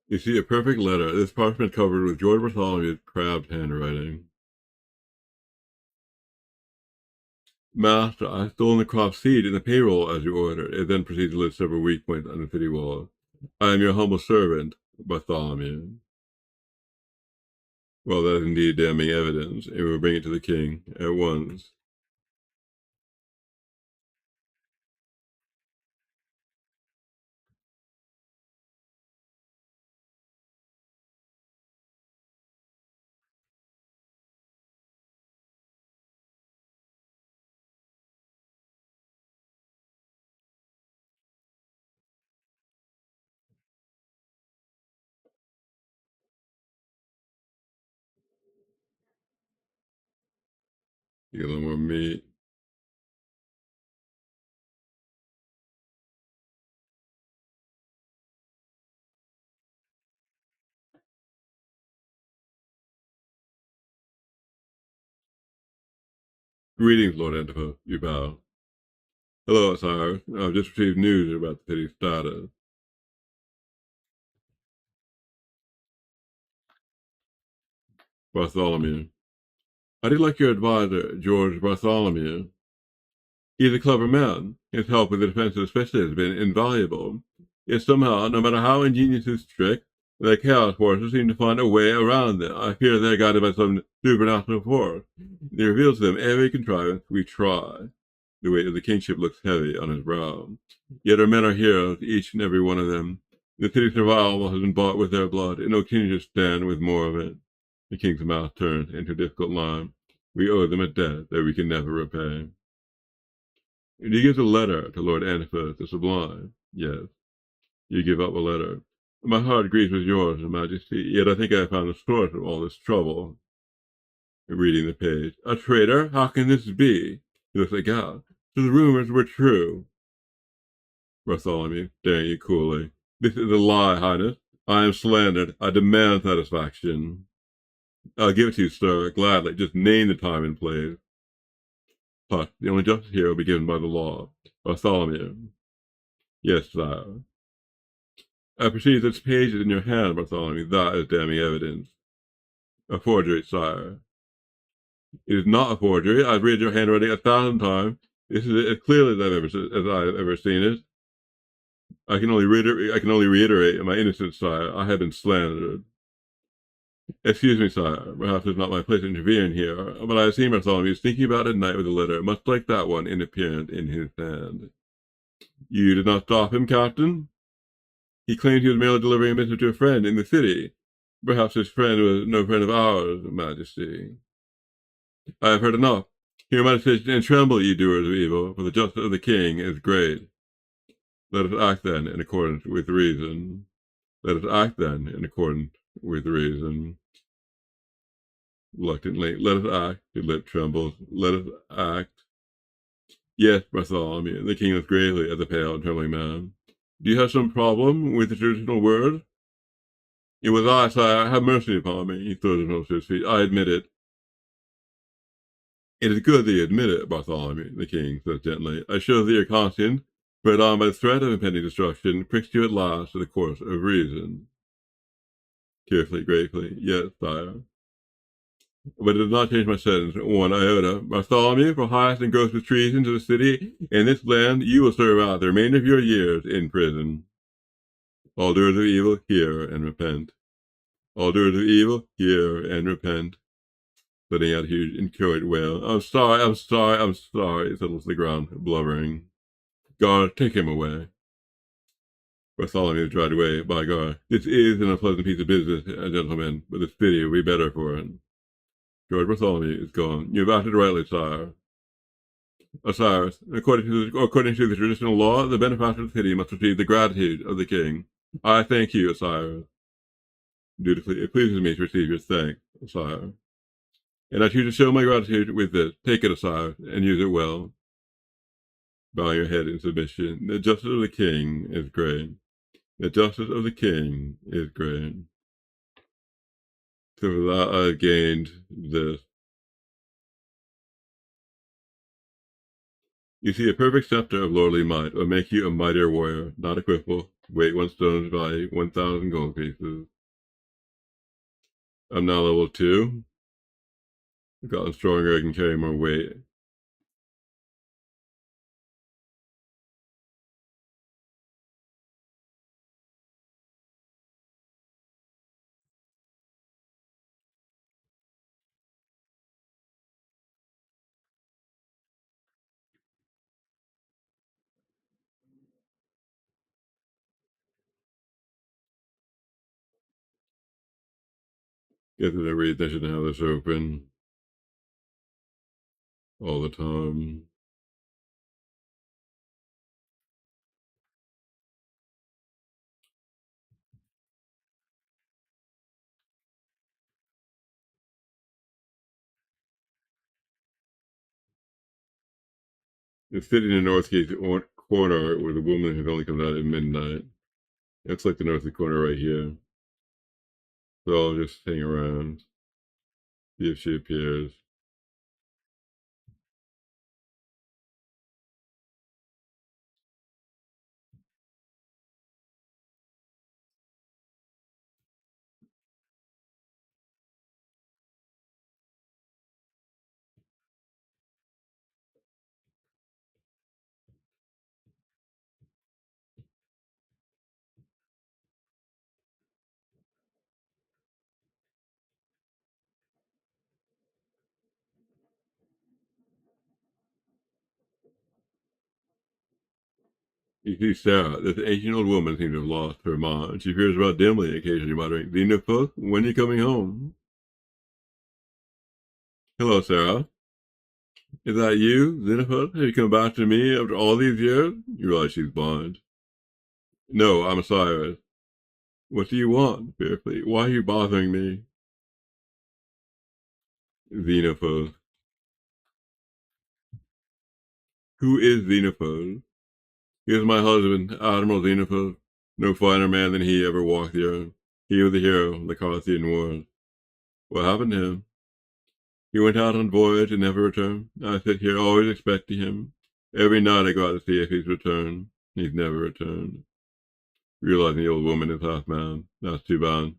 You see a perfect letter. This parchment covered with George Bartholomew's crabbed handwriting. Master, I have stolen the crop seed in the payroll as you ordered. It then proceeds to list several weak points on the city wall. I am your humble servant, Bartholomew. Well, that is indeed damning evidence, and we will bring it to the king at once. You get a little more meat. Greetings, Lord Antifa. You bow. Hello, Osiris. I've just received news about the city's status. Bartholomew. How do you like your advisor, George Bartholomew? He's a clever man. His help with the defense especially has been invaluable. Yet somehow, no matter how ingenious his trick, the chaos forces seem to find a way around them. I fear they're guided by some supernatural force. They reveal to them every contrivance we try. The weight of the kingship looks heavy on his brow. Yet our men are heroes, each and every one of them. The city's survival has been bought with their blood, and no king should stand with more of it. The king's mouth turns into a difficult line. We owe them a debt that we can never repay. You give a letter to Lord Antiphus the Sublime. Yes, you give up a letter. My heart agrees with yours, Your Majesty, yet I think I have found the source of all this trouble. Reading the page. A traitor? How can this be? He looks aghast. So the rumors were true. Bartholomew, staring you coolly. This is a lie, Highness. I am slandered. I demand satisfaction. I'll give it to you, sir, gladly. Just name the time and place. Plus, the only justice here will be given by the law. Bartholomew. Yes, sire. I perceive this page is in your hand, Bartholomew. That is damning evidence. A forgery, sire. It is not a forgery. I've read your handwriting 1,000 times. This is as clearly as I've ever seen it. I can only reiterate my innocence, sire. I have been slandered. Excuse me, sire. Perhaps it's not my place to intervene here, but I have seen Bartholomew sneaking about at night with a letter, much like that one, in appearance in his hand. You did not stop him, Captain? He claimed he was merely delivering a message to a friend in the city. Perhaps his friend was no friend of ours, Majesty. I have heard enough. Hear my decision and tremble, ye doers of evil, for the justice of the king is great. Let us act, then, in accordance with reason. Let us act, then, in accordance with reason. Reluctantly, let us act. His lip trembles. Let us act. Yes, Bartholomew. The king looks gravely at the pale and trembling man. Do you have some problem with the traditional word? It was I, sire. Have mercy upon me. He throws himself to his feet. I admit it. It is good that you admit it, Bartholomew, the king says gently. I show that your conscience, bred on by the threat of impending destruction, pricks you at last to the course of reason. Carefully, gratefully. Yes, sire. But it does not change my sentence one iota. Bartholomew, for highest and grossest treason to the city and this land, you will serve out the remainder of your years in prison. All doers of evil, hear and repent. All doers of evil, hear and repent. Letting out a huge inchoate wail. I'm sorry, settles to the ground, blubbering. Guard, take him away. Bartholomew dried away. By God, this is an unpleasant piece of business, gentlemen, but the city will be better for it. George Bartholomew is gone. You have acted rightly, sire. Osiris, according to the traditional law, the benefactor of the city must receive the gratitude of the king. I thank you, Osiris. Dutifully, it pleases me to receive your thanks, Osiris. And I choose to show my gratitude with this. Take it, Osiris, and use it well. Bowing your head in submission. The justice of the king is great. The justice of the king is great. So for that, I've gained this. You see, a perfect scepter of lordly might will make you a mightier warrior, not equipable. Weight 1 stone's value, 1,000 gold pieces. I'm now level 2. I've gotten stronger, I can carry more weight. Guess that every I should have this open all the time. It's sitting in the northeast corner where the woman who only comes out at midnight. It's like the northeast corner right here. So I'll just hang around, see if she appears. You see Sarah, this ancient old woman seems to have lost her mind. She appears about dimly, occasionally muttering, "Dina Folk, when are you coming home?" Hello, Sarah. Is that you, Xenophon? Have you come back to me after all these years? You realize she's blind. No, I'm Osiris. What do you want, fearfully? Why are you bothering me? Xenophon. Who is Xenophon? He is my husband, Admiral Xenophon. No finer man than he ever walked the earth. He was the hero of the Carthaginian Wars. What happened to him? He went out on voyage and never returned. I sit here always expecting him. Every night I go out to see if he's returned. He's never returned. Realizing the old woman is half mad. That's too bad.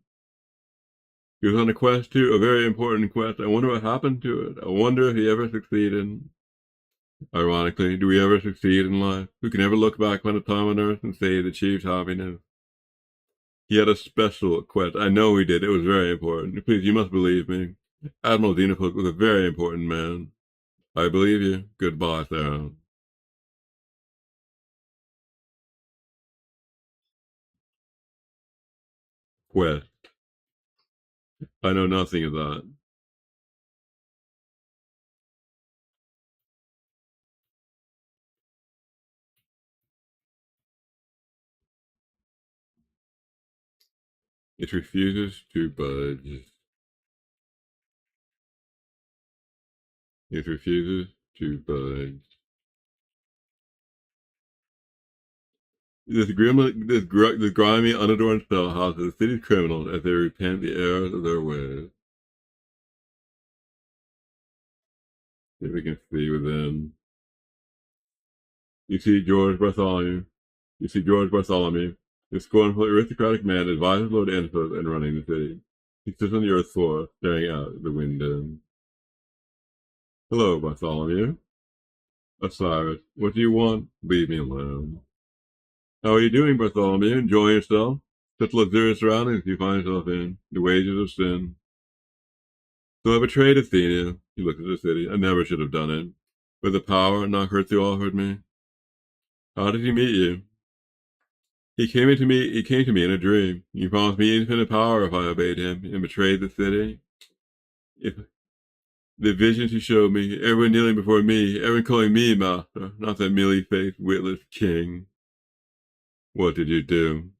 He was on a quest too, a very important quest. I wonder what happened to it. I wonder if he ever succeeded. Ironically, do we ever succeed in life? Who can ever look back on a time on earth and say he achieved happiness? He had a special quest. I know he did. It was very important. Please, you must believe me. Admiral Xenophon was a very important man. I believe you. Goodbye, Sarah. Quest. I know nothing of that. It refuses to budge. It refuses to budge. This grimy, unadorned cell houses the city's criminals as they repent the errors of their ways. If we can see within. You see George Bartholomew. You see George Bartholomew. The scornful, aristocratic man advises Lord Enfield in running the city. He sits on the earth floor, staring out the window. Hello, Bartholomew. Osiris, what do you want? Leave me alone. How are you doing, Bartholomew? Enjoying yourself? Such luxurious surroundings you find yourself in. The wages of sin. So I betrayed Athena. He looked at the city. I never should have done it. With the power Nocturne offered me. How did he meet you? He came to me in a dream. He promised me infinite power if I obeyed him and betrayed the city. If the visions he showed me, everyone kneeling before me, everyone calling me master, not that mealy-faced, witless king. What did you do?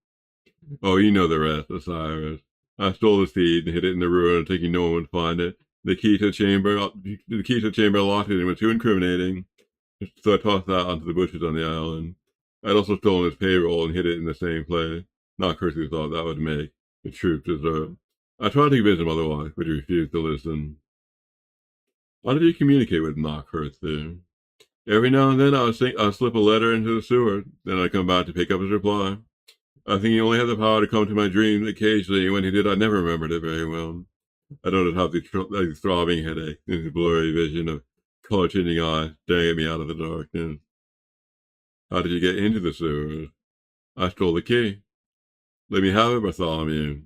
Oh, you know the rest, Osiris. I stole the seed and hid it in the ruin, thinking no one would find it. The key to the chamber locked it and was too incriminating, so I tossed that onto the bushes on the island. I'd also stolen his payroll and hid it in the same place. Not Kirsty thought that would make the truth deserve. I tried to convince him otherwise, but he refused to listen. How did you communicate with Knockhurst? Every now and then I'd slip a letter into the sewer, then I'd come back to pick up his reply. I think he only had the power to come to my dreams occasionally, and when he did, I never remembered it very well. I don't have these throbbing headache, this blurry vision of color-changing eyes staring at me out of the darkness. How did you get into the sewers? I stole the key. Let me have it, Bartholomew.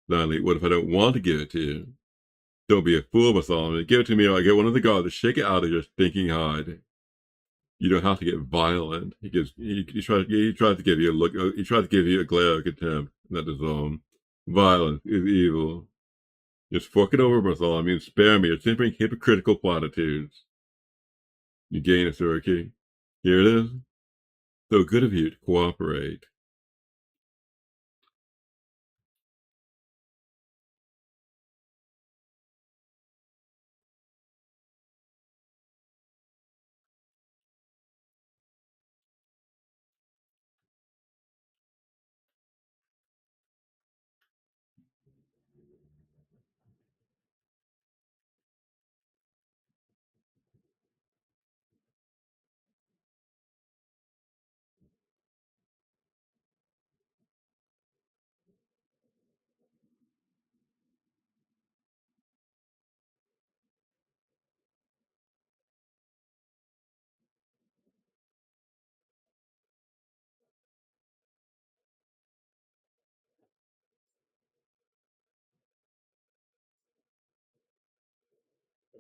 Finally, what if I don't want to give it to you? Don't be a fool, Bartholomew. Give it to me or I get one of the guards to shake it out of your stinking hide. You don't have to get violent. He tries to give you a look. He tries to give you a glare of contempt. That is all. Violence is evil. Just fork it over, Bartholomew, and spare me your simpering hypocritical platitudes. You gain a sewer key. Here it is. So good of you to cooperate.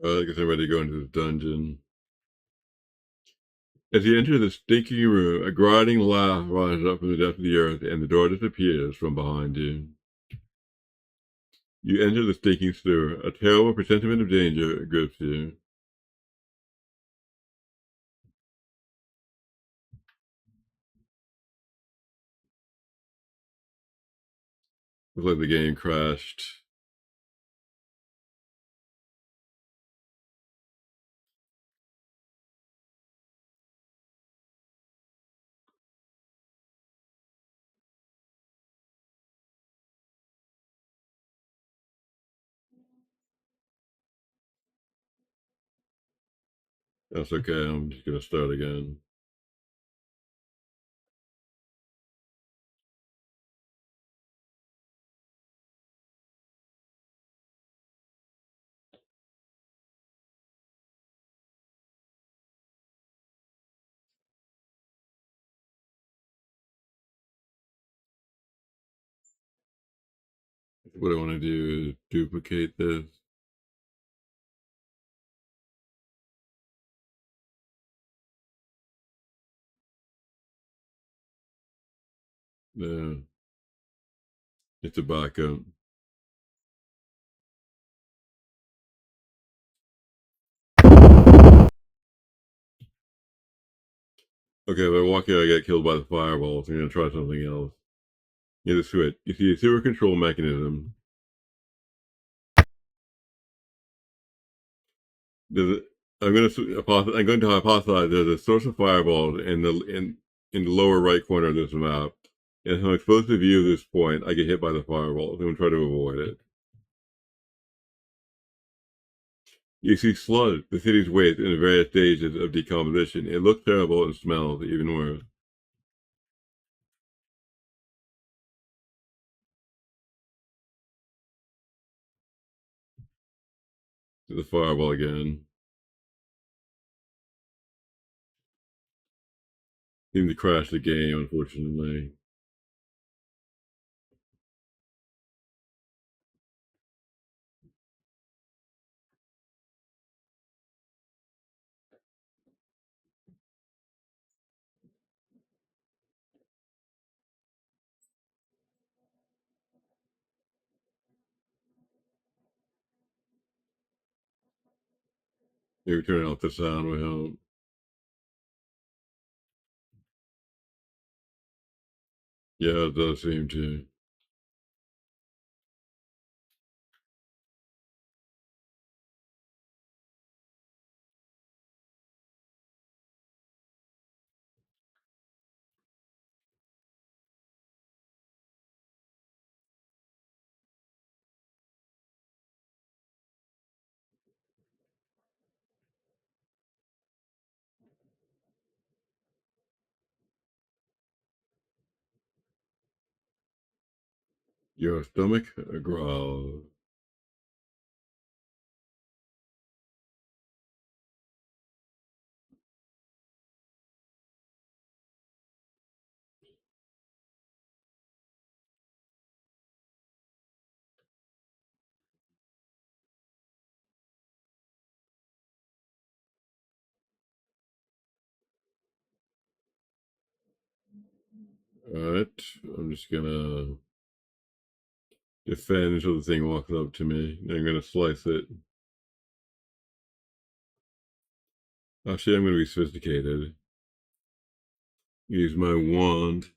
I guess I'm ready to go into the dungeon. As you enter the stinking room, a grinding laugh rises up from the depths of the earth, and the door disappears from behind you. You enter the stinking sewer. A terrible presentiment of danger grips you. Looks like the game crashed. That's okay. I'm just gonna start again. What I want to do is duplicate this. Yeah, it's a backup. Okay, by walking, I get killed by the fireballs. I'm gonna try something else. Yeah, the switch. You see a sewer control mechanism. There's I'm going to hypothesize there's a source of fireballs in the lower right corner of this map. And if I'm exposed to view of this point, I get hit by the fireballs. I'm going to try to avoid it. You see sludge, the city's waste, in the various stages of decomposition. It looks terrible and smells even worse. The fireball again. Seemed to crash the game, unfortunately. Maybe turning off the sound will help. Yeah, it does seem to. Your stomach growls. Alright, I'm just gonna defend until the thing walks up to me. I'm gonna slice it. Actually, I'm gonna be sophisticated. Use my wand.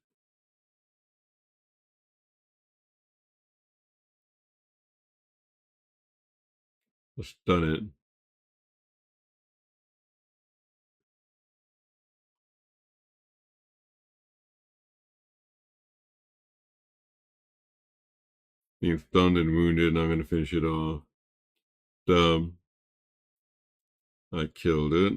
I'll stun it. Being stunned and wounded, and I'm gonna finish it off. I killed it.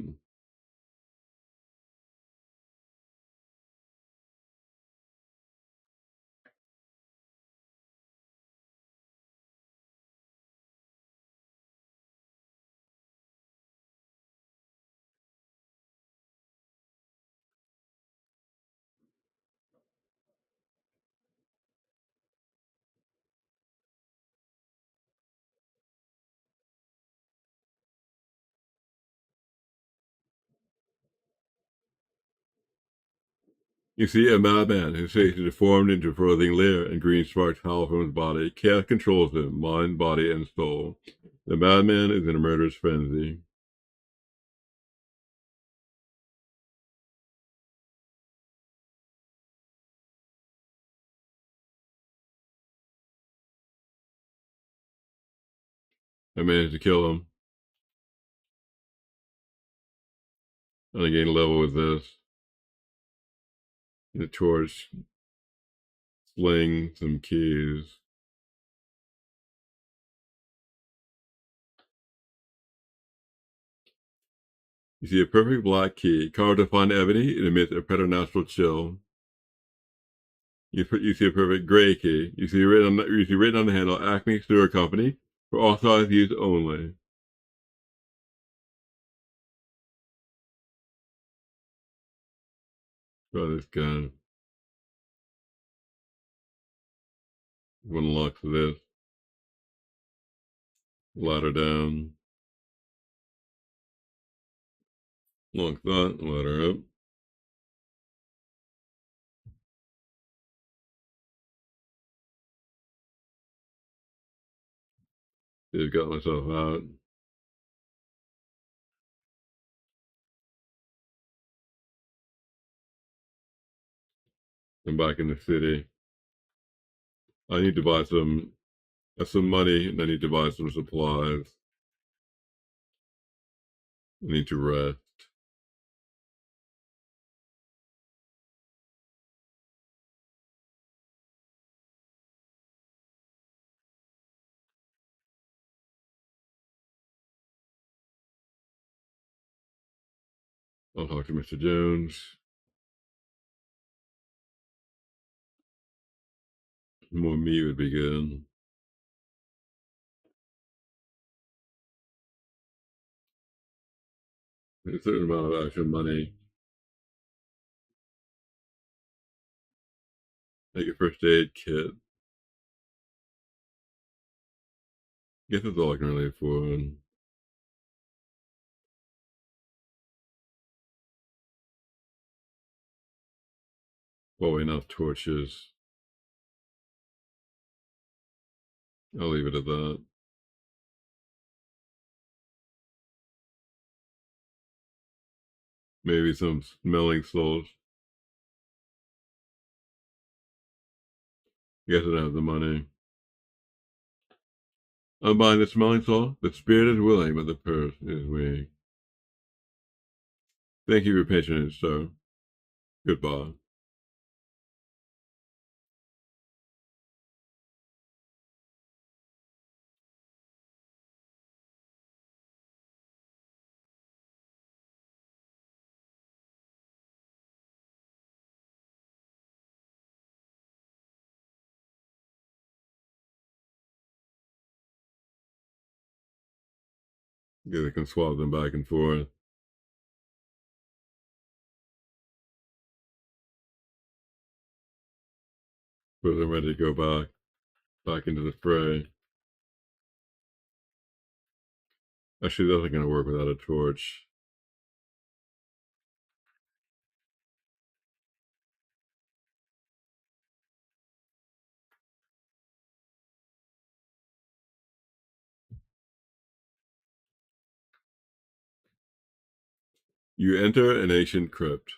You see a madman whose face is deformed into a frothing lair, and green sparks howl from his body. Chaos controls him, mind, body, and soul. The madman is in a murderous frenzy. I managed to kill him. And I gained a level with this. The torch, sling, some keys. You see a perfect black key carved upon ebony. It emits a preternatural chill. You see a perfect gray key. You see written on the handle, Acme Sewer Company, for authorized use only. Oh, this gun. Unlocks this. Ladder down. Lock that. Ladder up. Just got myself out. I'm back in the city. I need to buy some money, and I need to buy some supplies. I need to rest. I'll talk to Mr. Jones. More meat would be good. A certain amount of actual money. Make a first aid kit. Guess that's all I can really afford. Well, enough torches. I'll leave it at that. Maybe some smelling salts. Guess I don't have the money. I'm buying the smelling salt. The spirit is willing, but the purse is weak. Thank you for your patronage, sir. Goodbye. Yeah, I can swap them back and forth. But I'm ready to go back into the fray. Actually, that's not going to work without a torch. You enter an ancient crypt.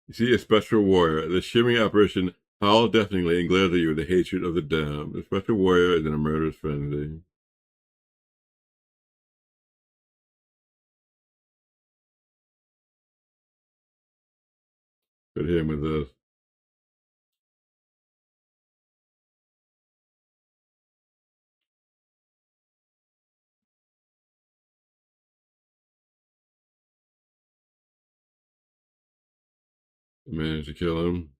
You see a spectral warrior. The shimmering apparition howls deafeningly and glares at you with the hatred of the damned. The spectral warrior is in a murderous frenzy. Could hit him with this. I managed to kill him.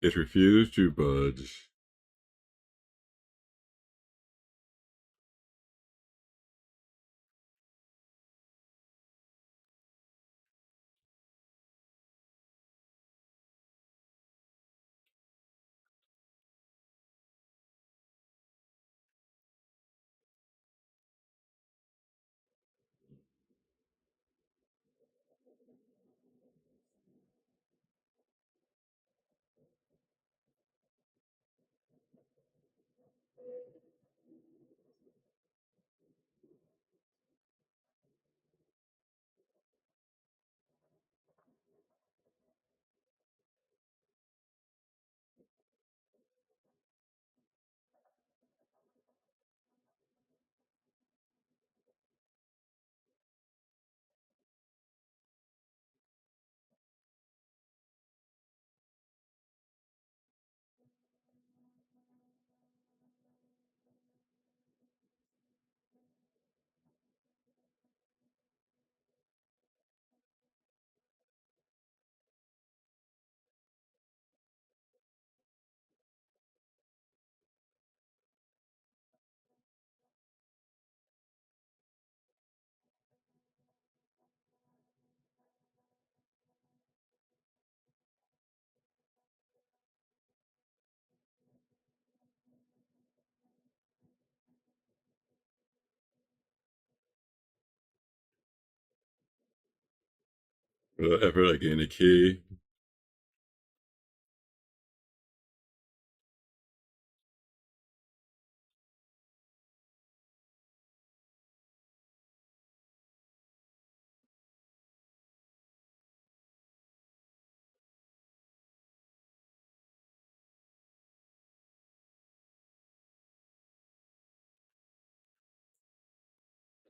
It refused to budge. Without effort, I gain a key.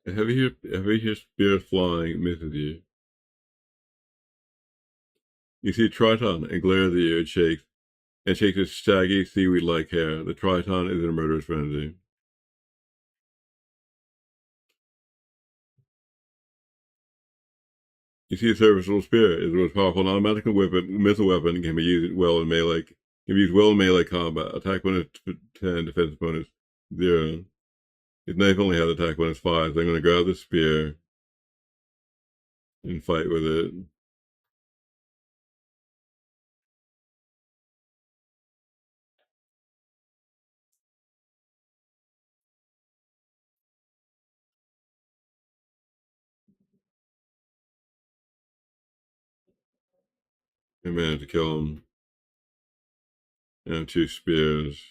A heavy spear flying misses you. You see Triton and glare at you and shakes its shaggy seaweed-like hair. The Triton is in a murderous frenzy. You see a serviceable spear is the most powerful non-magical missile weapon can be used well in melee combat. Attack bonus 10, defense bonus 0. His knife only has attack bonus 5, so I'm going to grab the spear and fight with it. I managed to kill him. I have 2 spears.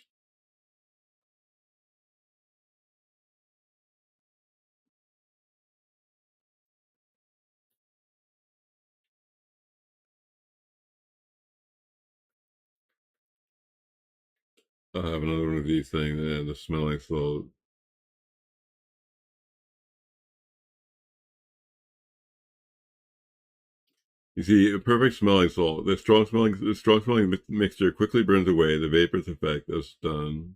I'll have another one of these things and the smelling salt. You see a perfect smelling salt. The strong smelling mixture quickly burns away the vaporous effect of stun.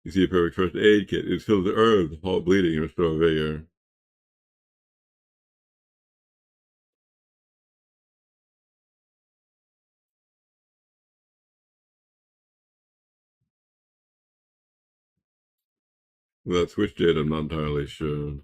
You see a perfect first aid kit. It fills the herbs, halt bleeding, and restore vigor. Well, that switch did, I'm not entirely sure.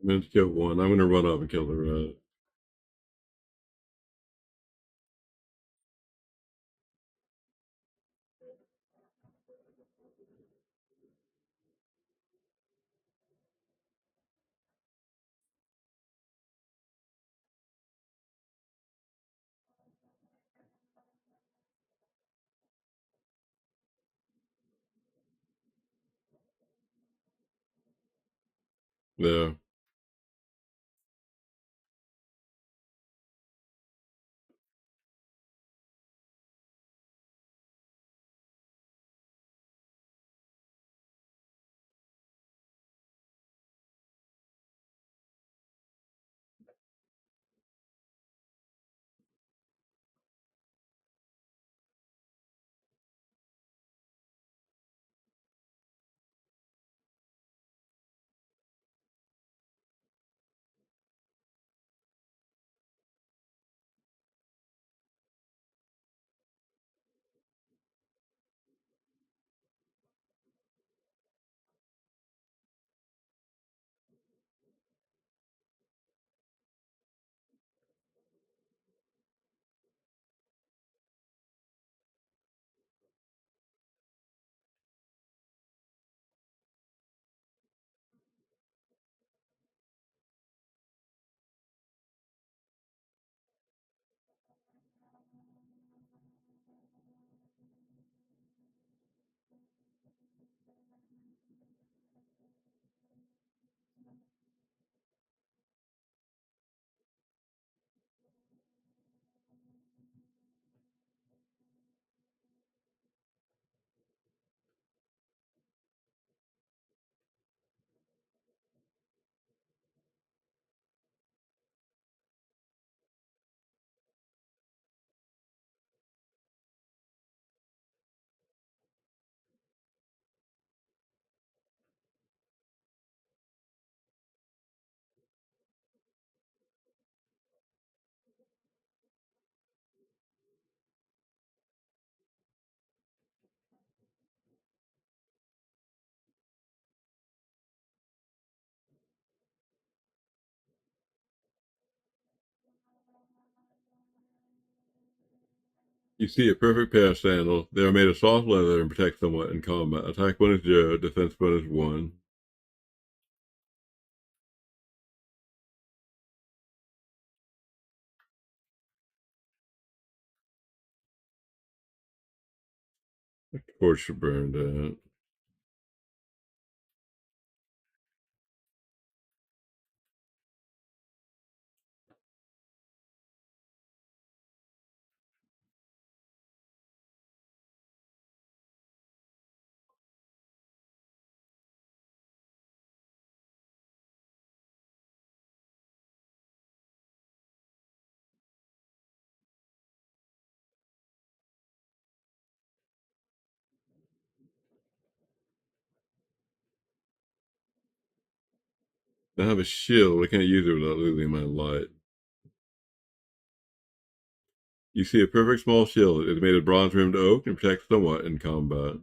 I'm going to kill one. I'm going to run off and kill the rat. There. You see a perfect pair of sandals. They are made of soft leather and protect somewhat in combat. Attack bonus 0, defense bonus 1. Torch burned out. I have a shield. I can't use it without losing my light. You see a perfect small shield. It is made of bronze-rimmed oak and protects somewhat in combat.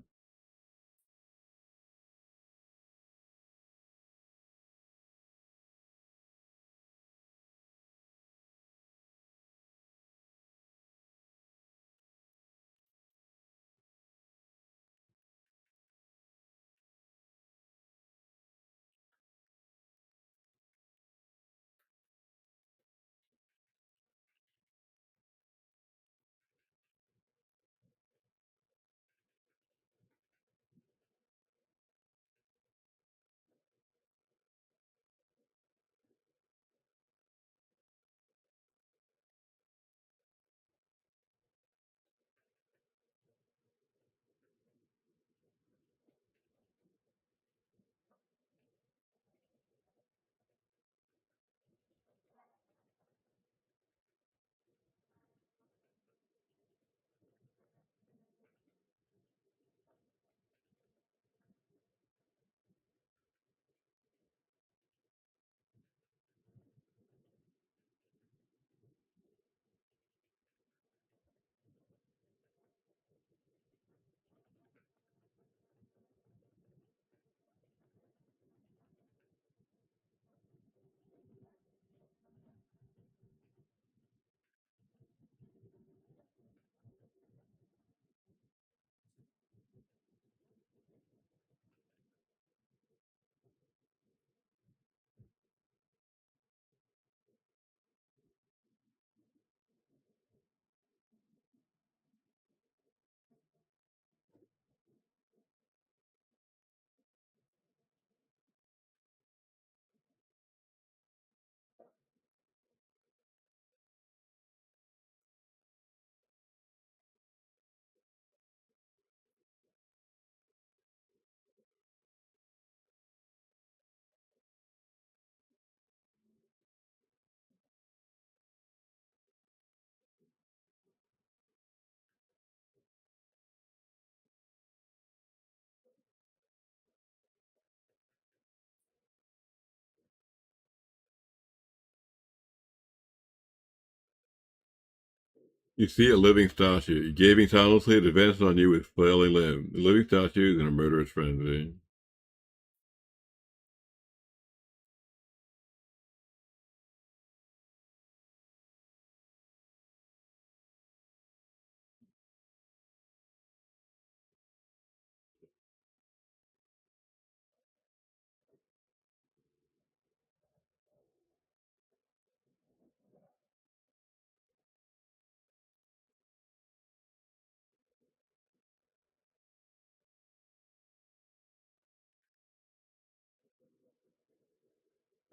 You see a living statue, gaping silently, it advances on you with flailing limbs. The living statue is in a murderous frenzy.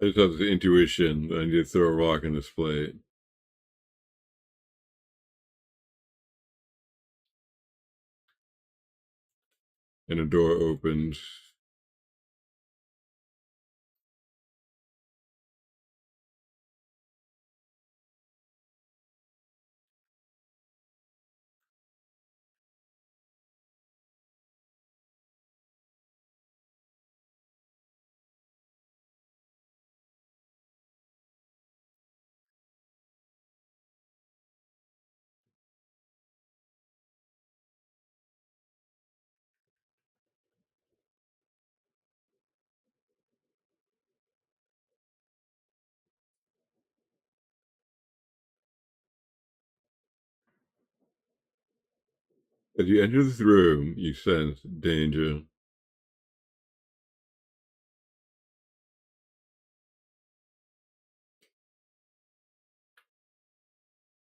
I just have this intuition. I need to throw a rock in this plate. And a door opens. As you enter this room, you sense danger.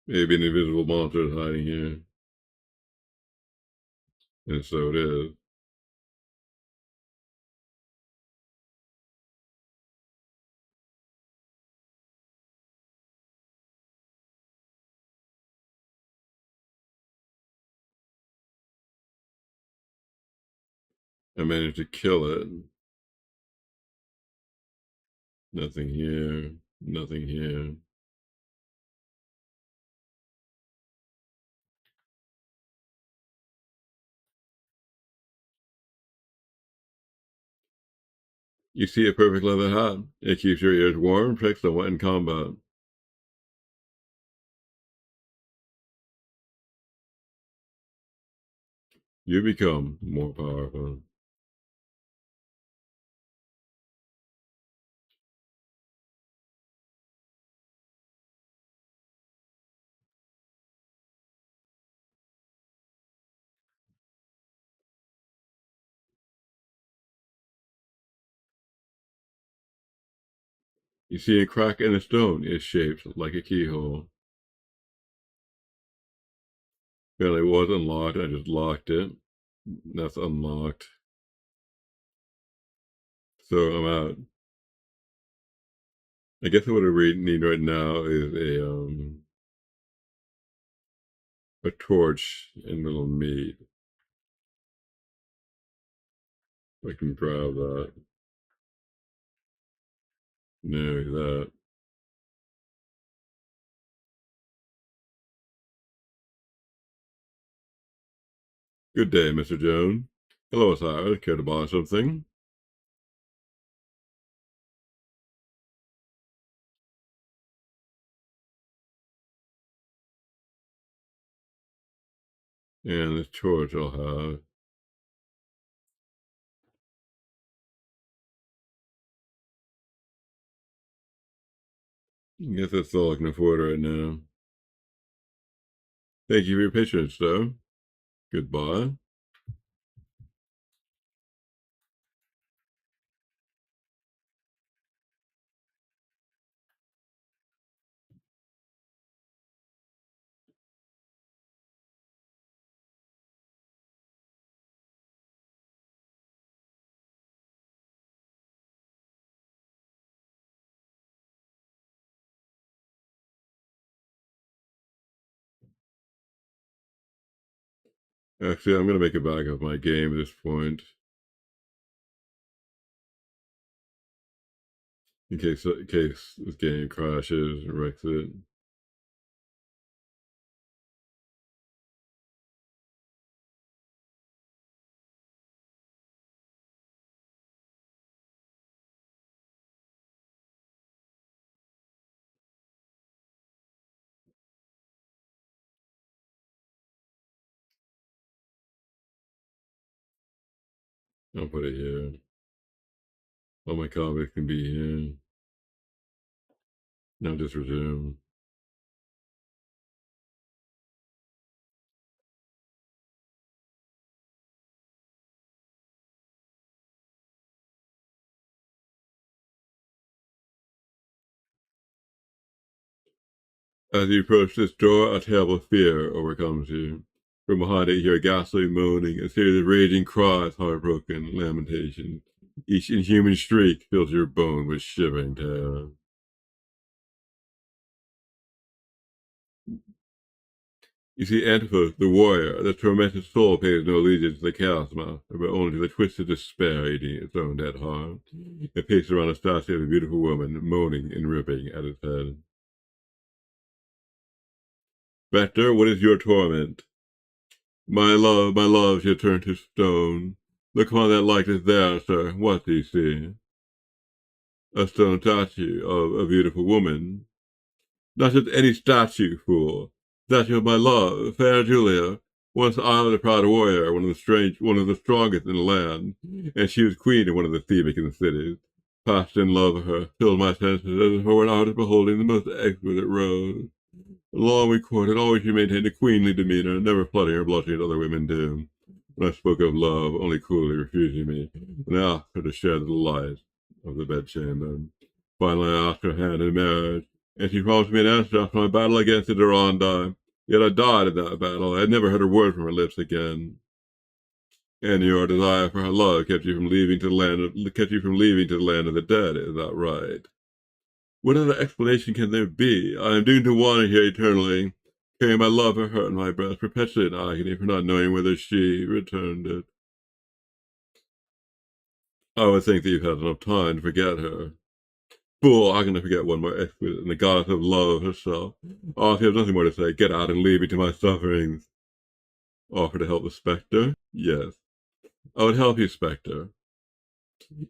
Maybe an invisible monster is hiding here. And so it is. I managed to kill it. Nothing here. Nothing here. You see a perfect leather hat. It keeps your ears warm, protects somewhat in combat. You become more powerful. You see a crack in the stone is shaped like a keyhole. Apparently it was unlocked. I just locked it. That's unlocked. So I'm out. I guess what I need right now is a torch and a little meat. I can grab that. No, that. Good day, Mr. Jones. Hello, Osiris. Care to buy something? And this torch I'll have. I guess that's all I can afford right now. Thank you for your patience, though. Goodbye. Actually, I'm going to make a backup of my game at this point. In case this game crashes or wrecks it. I'll put it here. All my comics can be here. Now just resume. As you approach this door, a terrible fear overcomes you. From behind it, you hear ghastly moaning, a series of raging cries, heartbroken lamentations. Each inhuman shriek fills your bone with shivering terror. You see Antiphus, the warrior, the tormented soul pays no allegiance to the chaos master, but only to the twisted despair eating its own dead heart. It paces around a statue of a beautiful woman, moaning and ripping at its head. Vector, what is your torment? My love, she turned to stone. Look upon that likeness there, sir. What do you see? A stone statue of a beautiful woman. Not just any statue, fool. Statue of my love, fair Julia. Once I was a proud warrior, one of the strongest in the land, and she was queen of one of the Theban cities. Passion and love of her filled my senses as if I were an artist beholding the most exquisite rose. Long we courted, always she maintained a queenly demeanor, never flirting or blushing as other women do. When I spoke of love, only coolly refusing me, and I asked her to share the delight of the bedchamber. Finally, I asked her hand in marriage, and she promised me an answer after my battle against the Durandai. Yet I died in that battle. I had never heard a word from her lips again. And your desire for her love kept you from leaving to the land of the dead. Is that right? What other explanation can there be? I am doomed to wander here eternally, carrying my love for her in my breast, perpetually in agony for not knowing whether she returned it. I would think that you've had enough time to forget her. Fool, how can I forget one more exquisite than the goddess of love herself? Oh, if you have nothing more to say, get out and leave me to my sufferings. Offer to help the spectre? Yes. I would help you, spectre.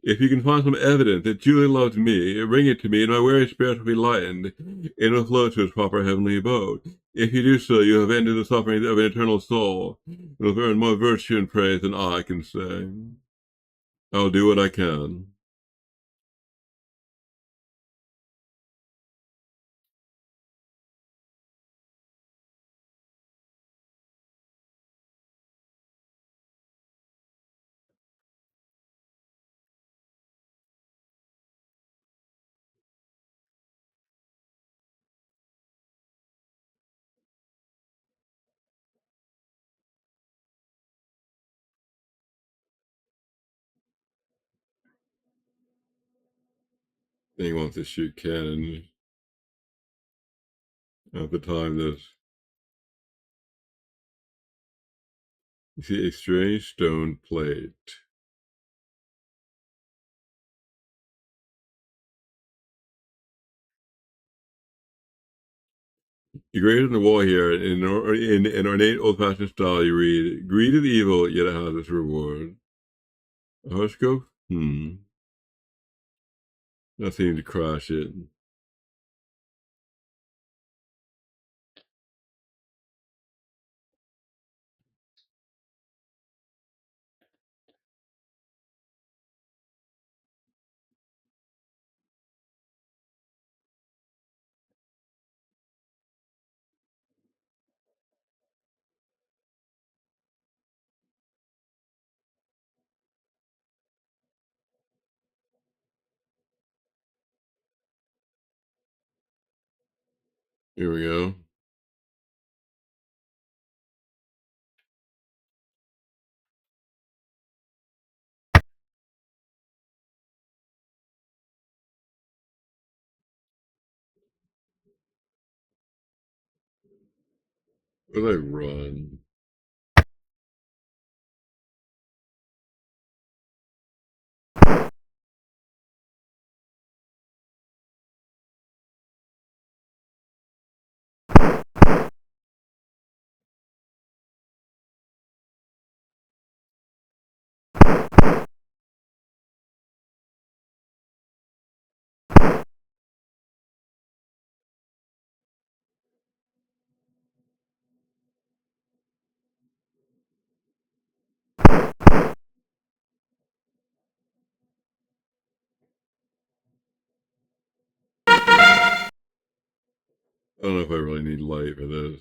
If you can find some evidence that Julie loved me, bring it to me, and my weary spirit will be lightened, and will flow to its proper heavenly abode. If you do so, you have ended the sufferings of an eternal soul, and will earn more virtue and praise than I can say. I'll do what I can. And he wants to shoot cannon. At the time, this you see a strange stone plate. Engraved on the wall here, in an ornate old-fashioned style, you read, "Greed is evil, yet it has its reward." A horoscope? That seemed to crash it. Here we go. Where did I run? I don't know if I really need light for this.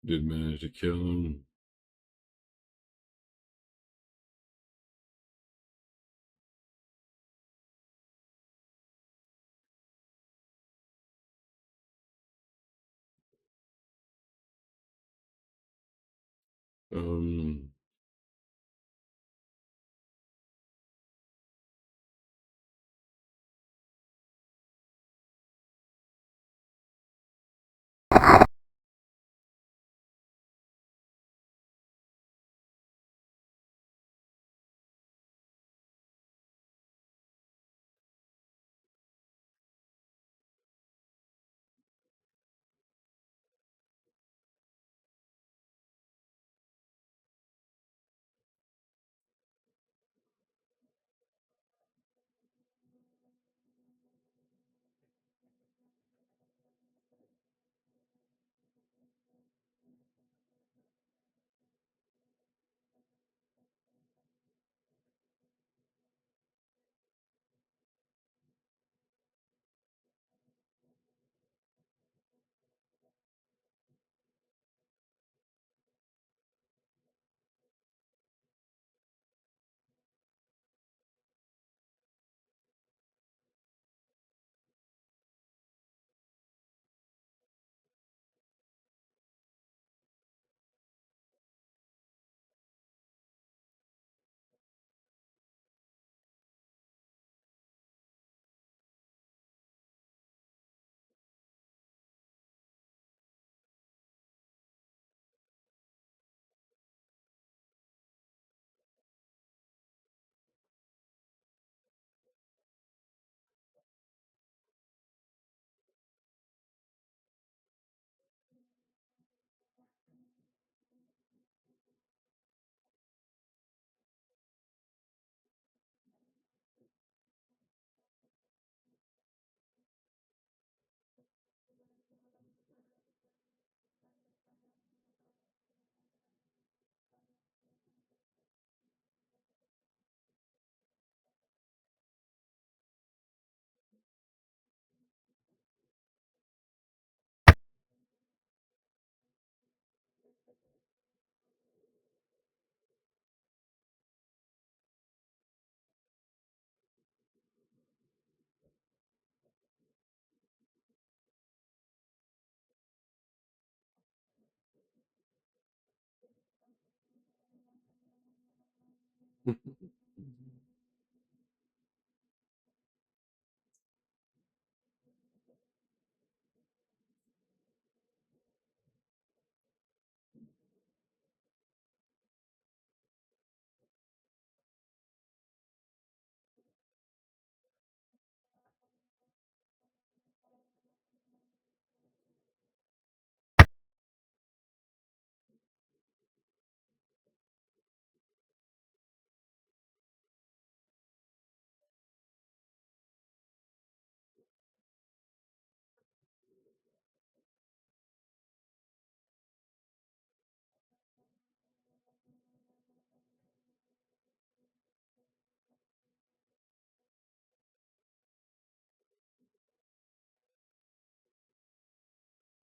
Did manage to kill him. Um,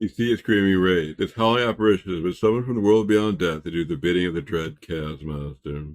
You see it screaming Ray. This hollow apparition has been summoned from the world beyond death to do the bidding of the dread Chaos Master.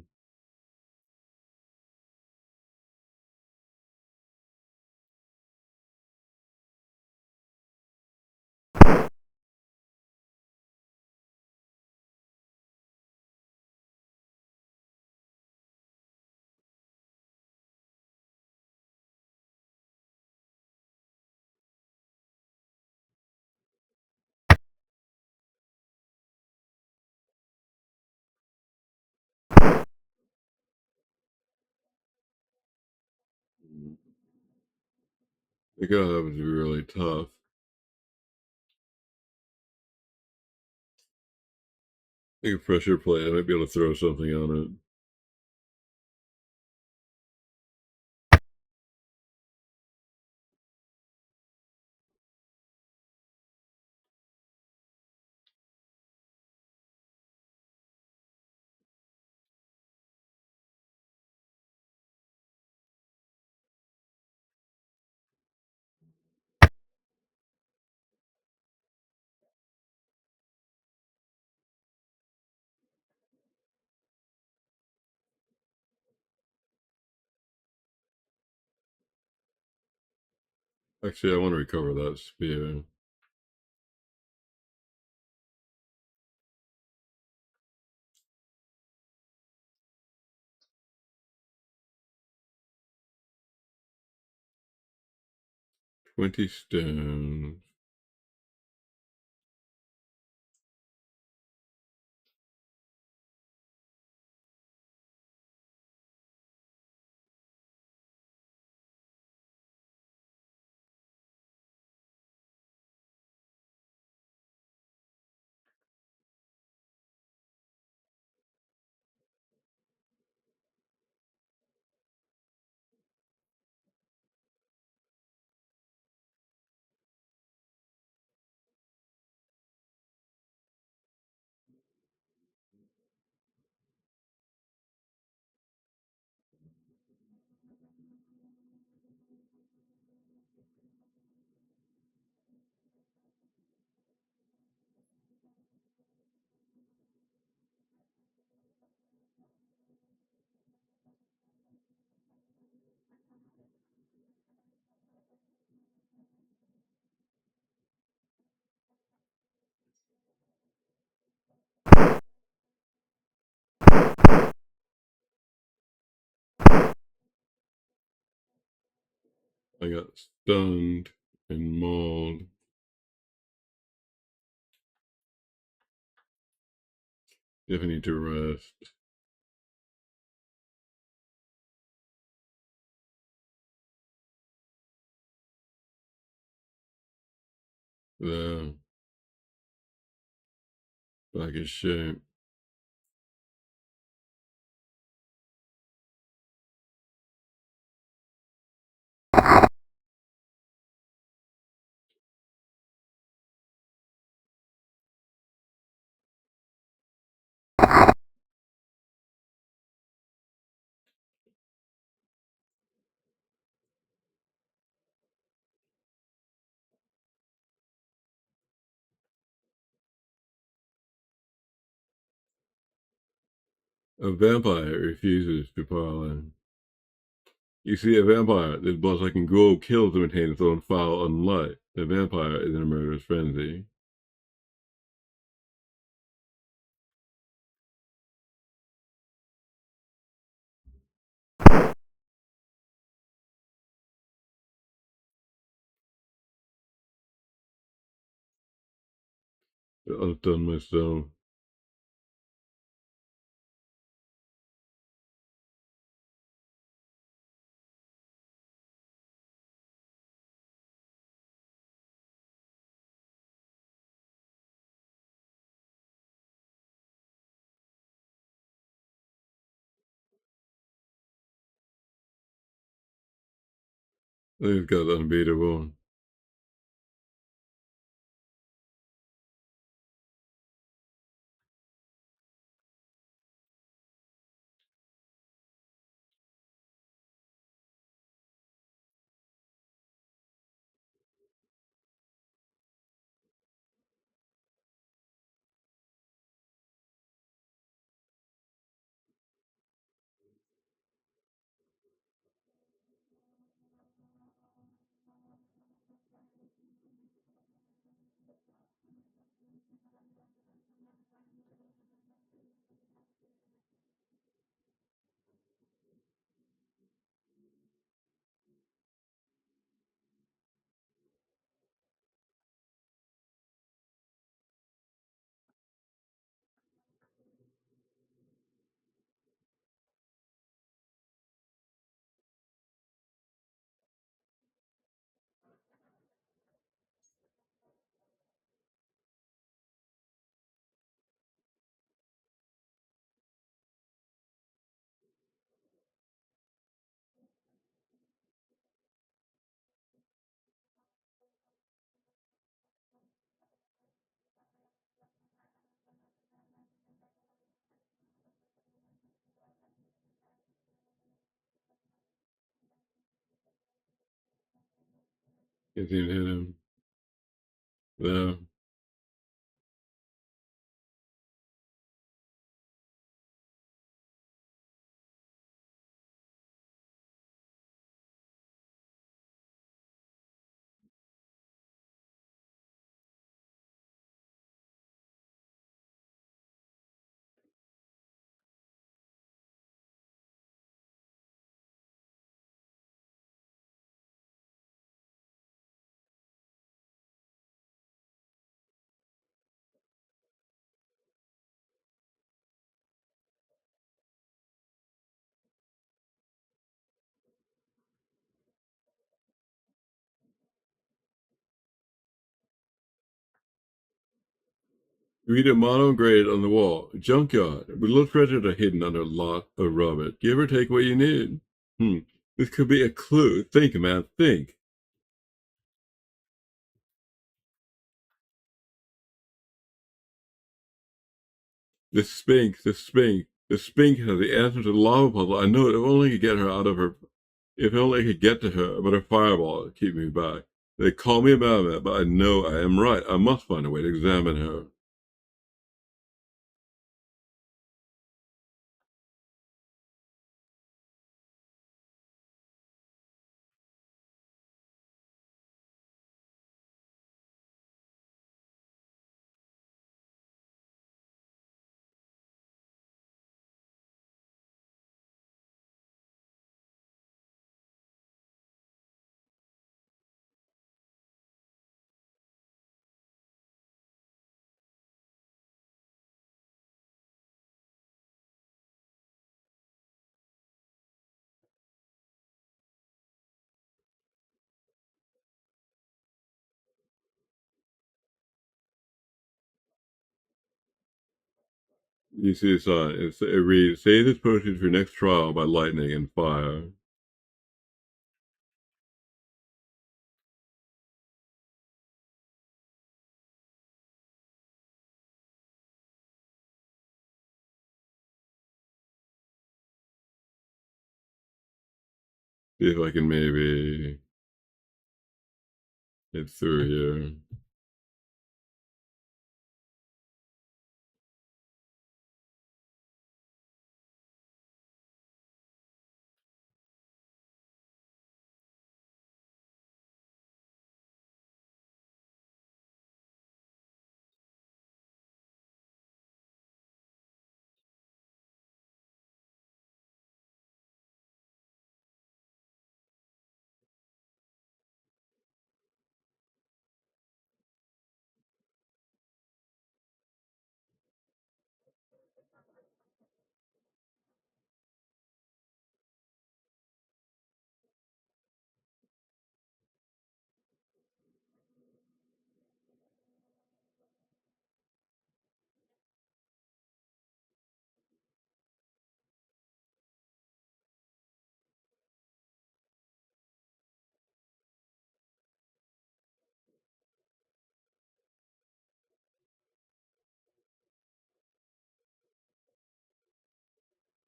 I think that would be really tough. I think a pressure plate, I might be able to throw something on it. Actually, I want to recover that spear. $20 stones. I got stunned and mauled. If I need to rest. There. Back in shape. A vampire refuses to parlay. You see, a vampire that blood like ghoul kills to maintain its own foul unlife. A vampire is in a murderous frenzy. I've done myself. They've got unbeatable. Can't seem to hit him. No. Read a mono grade on the wall. Junkyard. With little treasures are hidden under a lot of rubbish. Give or take what you need. This could be a clue. Think, man. Think. The Sphinx. The Sphinx has the answer to the lava puzzle. I know it. If only I could get her out of her. If only I could get to her, but her fireball would keep me back. They call me a madman, but I know I am right. I must find a way to examine her. You see a sign. It reads, "Save this potion for your next trial by lightning and fire." See if I can maybe get through here.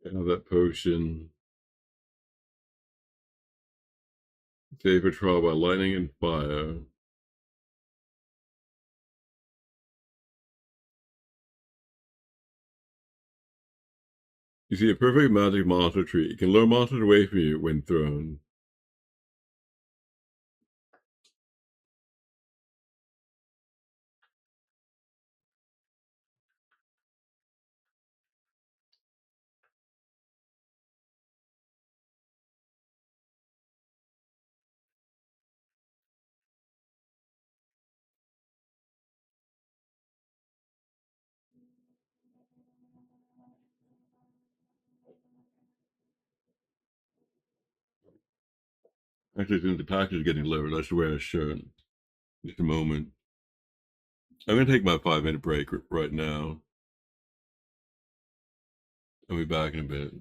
Have that potion. Save for trial by lightning and fire. You see a perfect magic monster tree. It can lure monsters away from you when thrown. Actually, since the package is getting delivered, I should wear a shirt. Just a moment. I'm going to take my 5-minute break right now. I'll be back in a bit.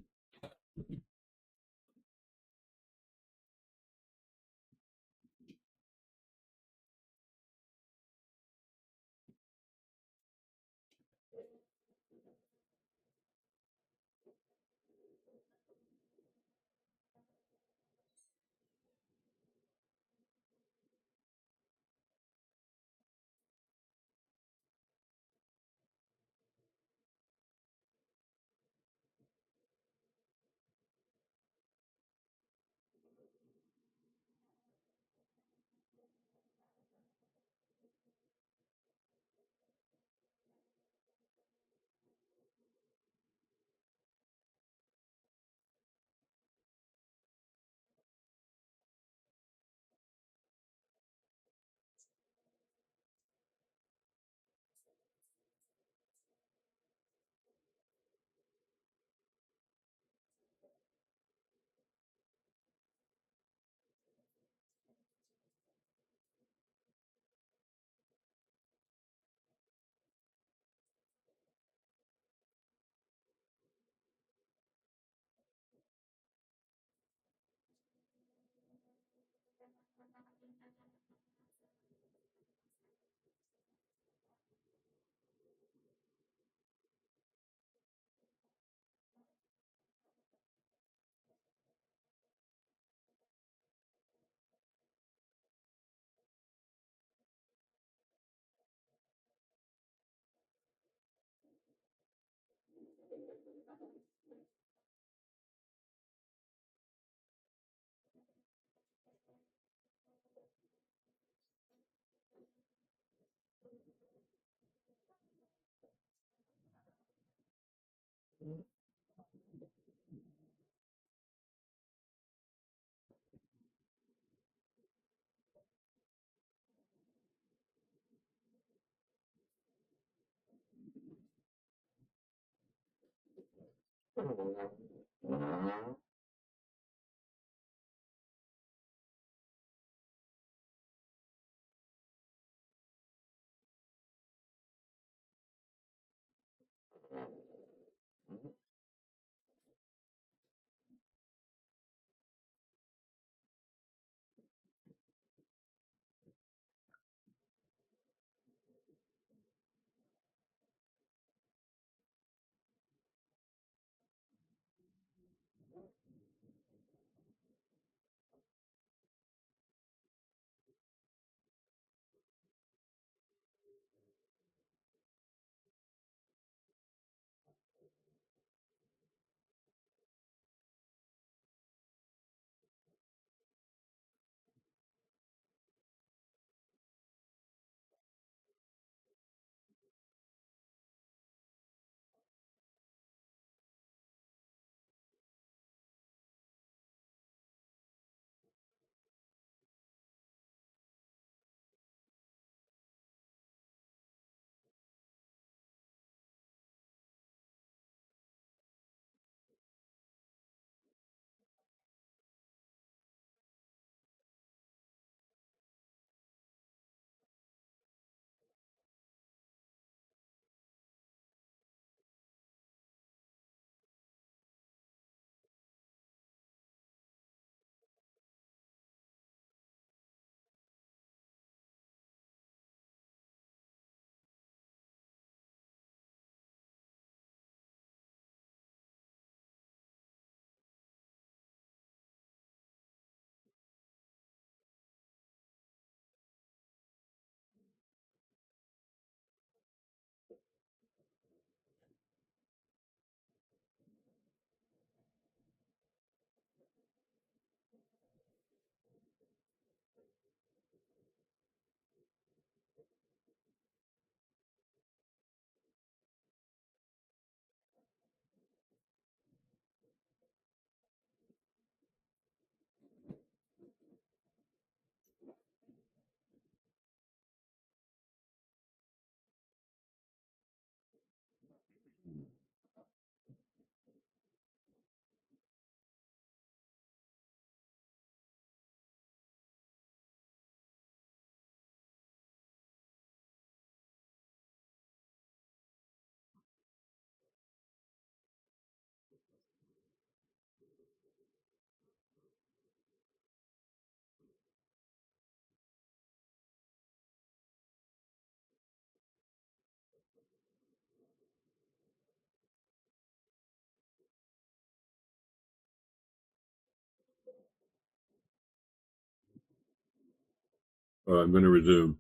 All right, I'm going to resume.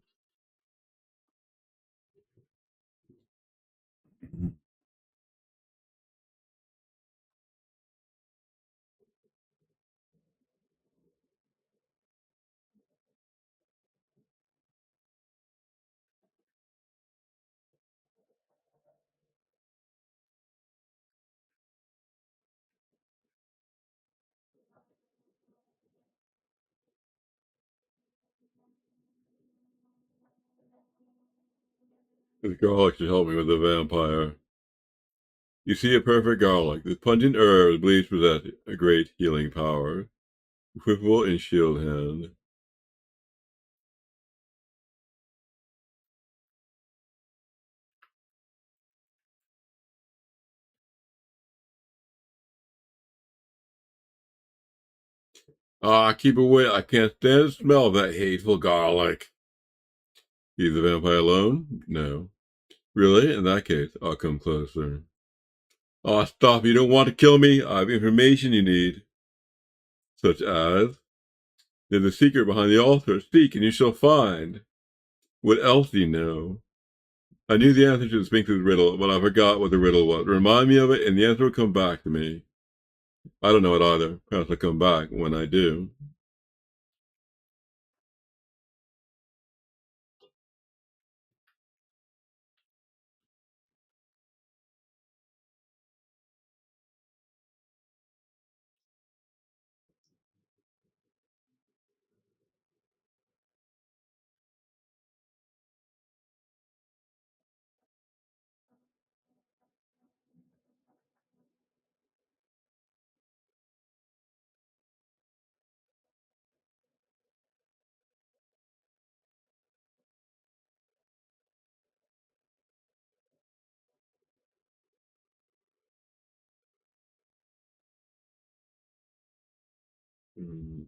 This garlic should help me with the vampire. You see a perfect garlic. This pungent herb believes possess a great healing power. Equipable in shield hand. Ah, keep away. I can't stand the smell of that hateful garlic. He's the vampire alone? No. Really? In that case, I'll come closer. Ah, stop. You don't want to kill me? I have information you need. Such as, there's a secret behind the altar. Seek and you shall find. What else do you know? I knew the answer to the Sphinx's riddle, but I forgot what the riddle was. Remind me of it, and the answer will come back to me. I don't know it either. Perhaps I'll come back when I do. Hmm.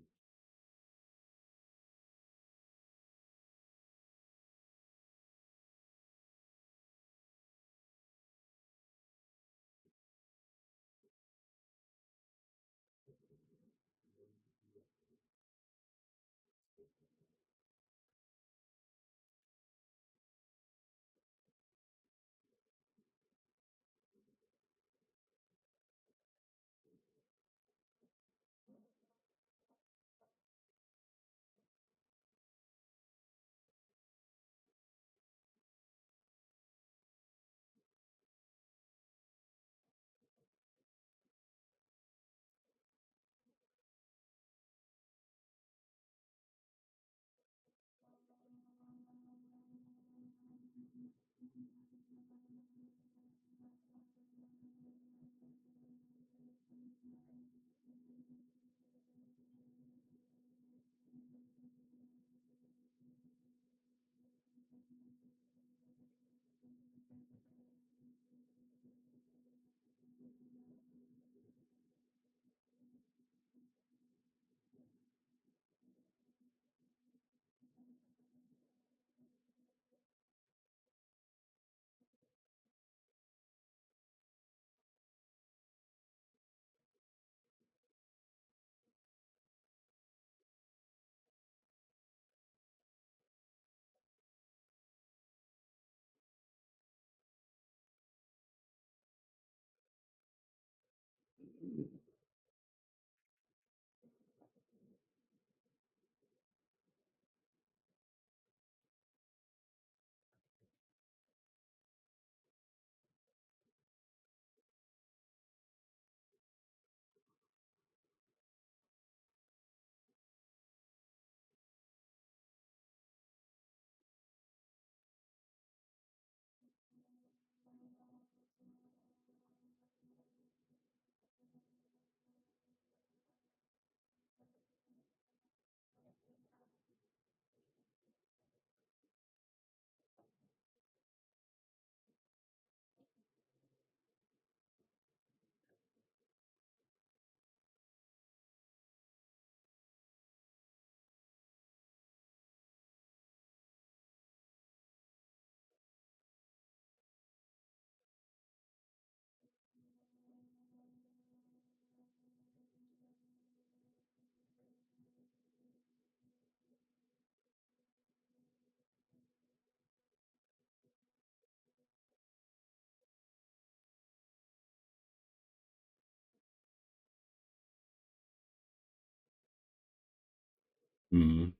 Mm.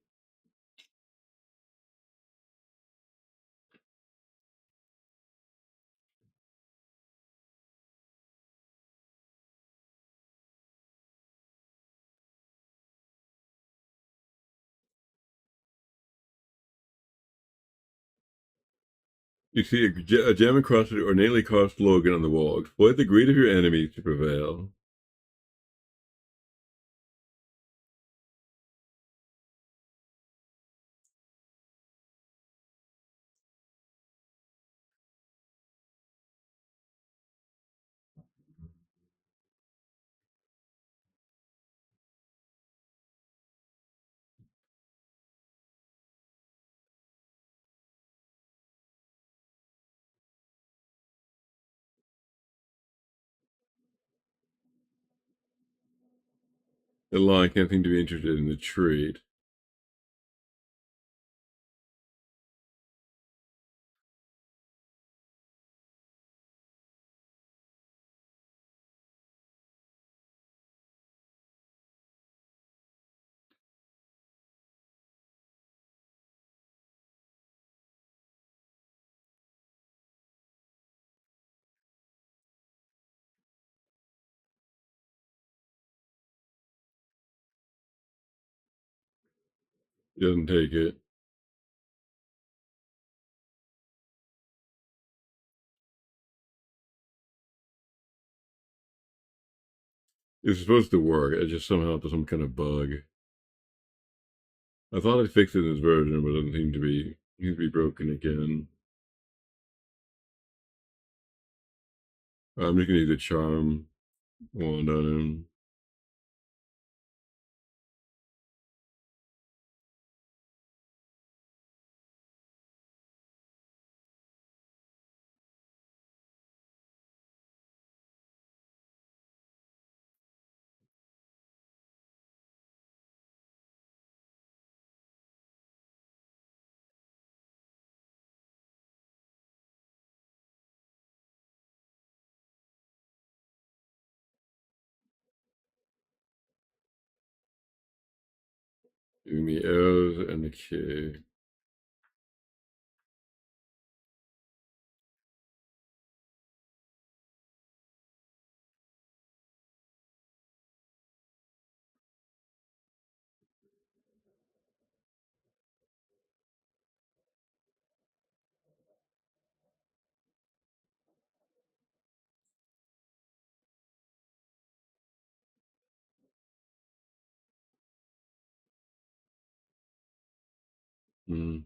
You see a gem encrusted or innately carved slogan on the wall. Exploit the greed of your enemies to prevail. The lion can't seem to be interested in the trait. He doesn't take it. It's supposed to work. It just somehow there's some kind of bug. I thought I fixed it in this version, but it doesn't seems to be broken again. I'm just gonna use a charm wand on him. Giving me arrows and a key. Hmm.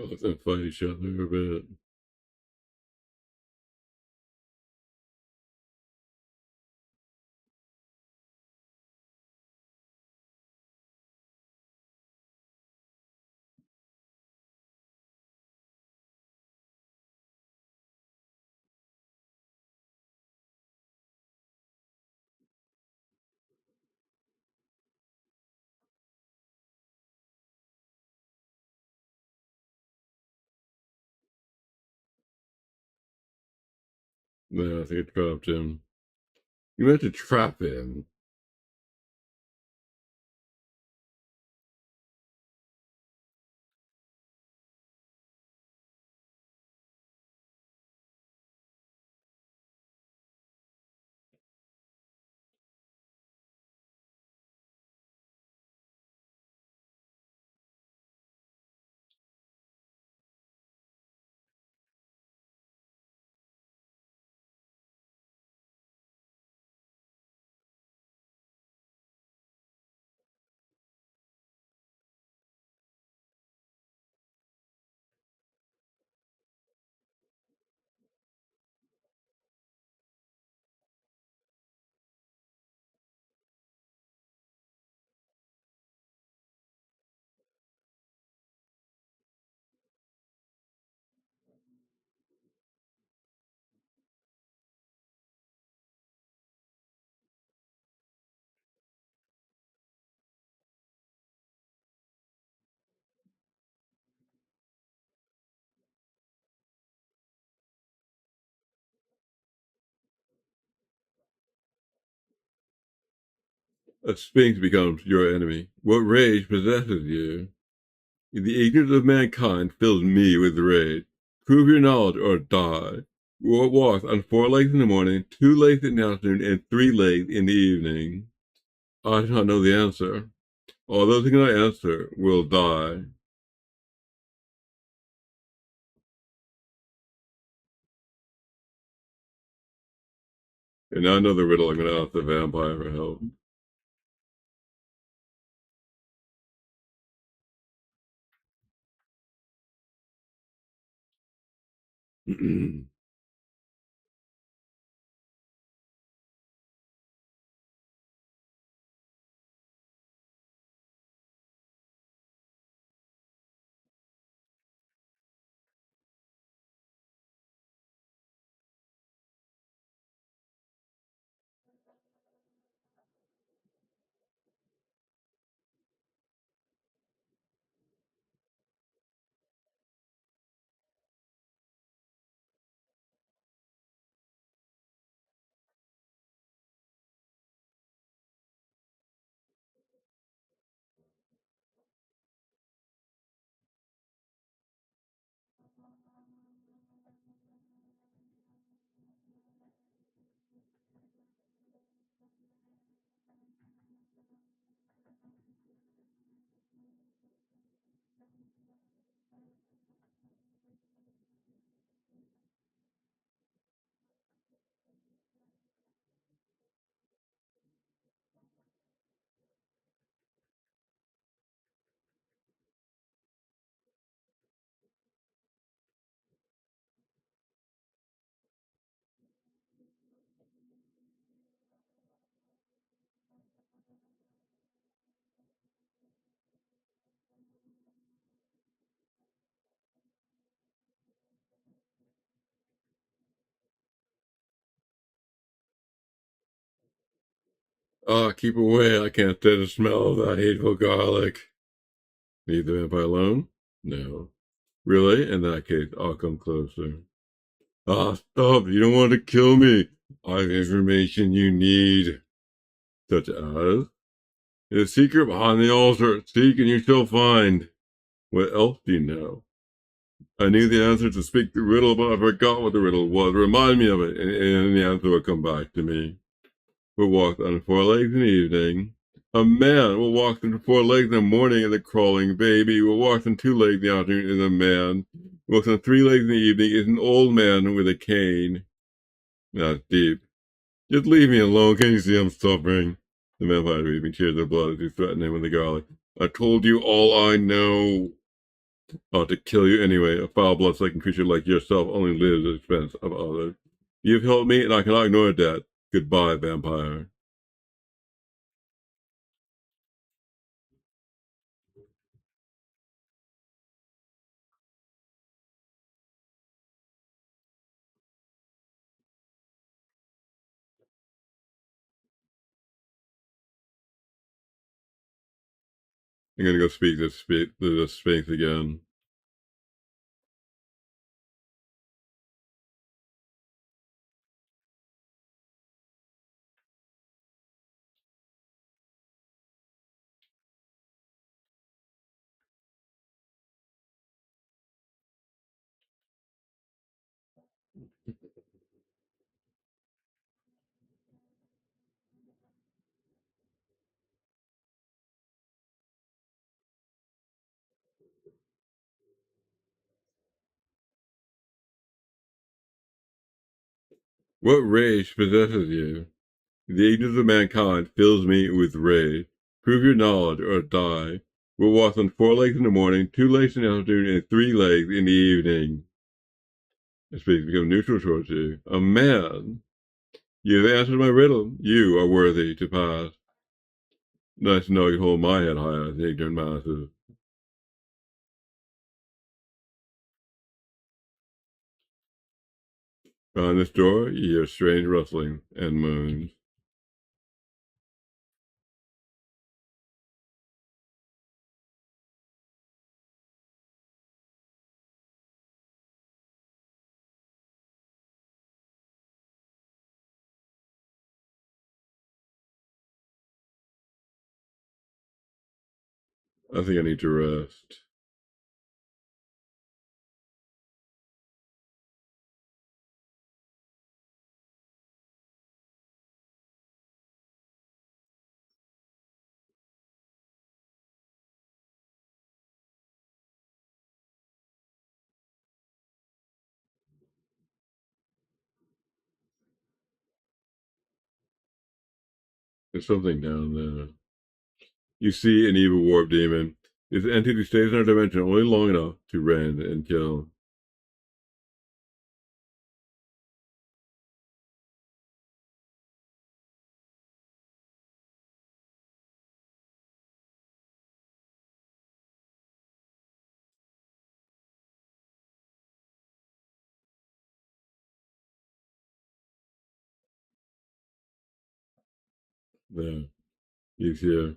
I'll let them fight each other a bit. No, I think I trapped him. You meant to trap him. A sphinx becomes your enemy. What rage possesses you? The ignorance of mankind fills me with rage. Prove your knowledge or die. What walks on 4 legs in the morning, 2 legs in the afternoon, and 3 legs in the evening? I do not know the answer. All those who cannot answer will die. And now I know the riddle. I'm going to ask the vampire for help. Keep away. I can't stand the smell of that hateful garlic. Leave the vampire alone? No. Really? In that case, I'll come closer. Stop. You don't want to kill me. I have information you need. Such as? The secret behind the altar. Seek and you shall find. What else do you know? I knew the answer to speak the riddle, but I forgot what the riddle was. Remind me of it, and the answer will come back to me. Who walks on 4 legs in the evening? A man who walks on 4 legs in the morning is a crawling baby. Who walks on 2 legs in the afternoon is a man. Who walks on 3 legs in the evening is an old man with a cane. That's deep. Just leave me alone. Can't you see I'm suffering? The vampire breathing tears of blood as he threatened him with the garlic. I told you all I know. ought to kill you anyway. A foul, blood-sucking creature like yourself only lives at the expense of others. You've helped me, and I cannot ignore that. Goodbye, vampire. I'm gonna go speak to the Sphinx again. What rage possesses you? The ignorance of mankind fills me with rage. Prove your knowledge or die. We'll walk on 4 legs in the morning, 2 legs in the afternoon, and 3 legs in the evening. This speaks become neutral towards you. A man. You have answered my riddle. You are worthy to pass. Nice to know you hold my head high as the ignorant masses. Behind this door, you hear strange rustling and moans. I think I need to rest. There's something down there. You see an evil warp demon. This entity stays in our dimension only long enough to rend and kill. There. He's here.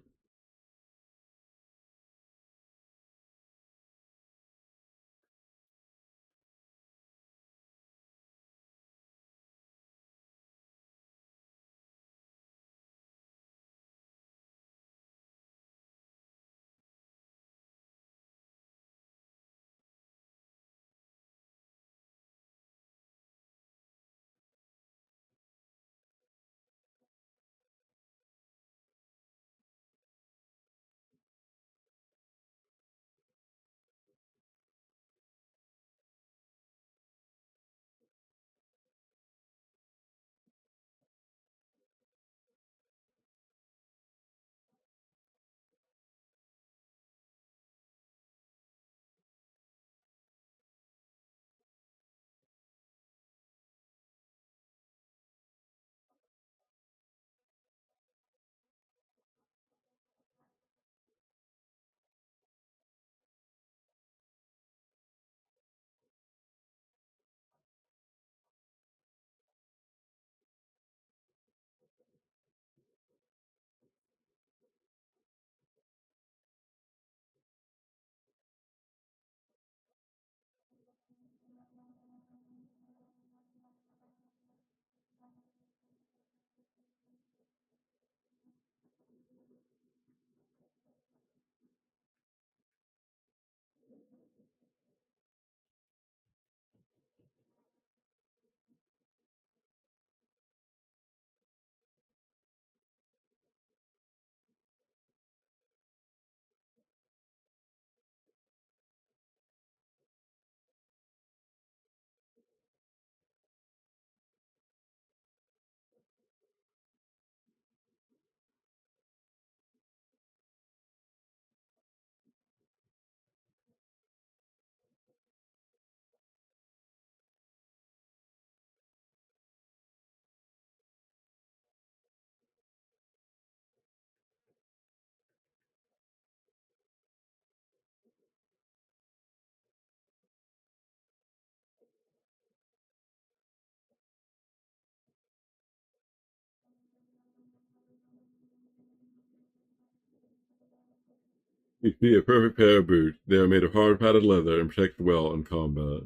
You see a perfect pair of boots. They are made of hard padded leather and protect well in combat.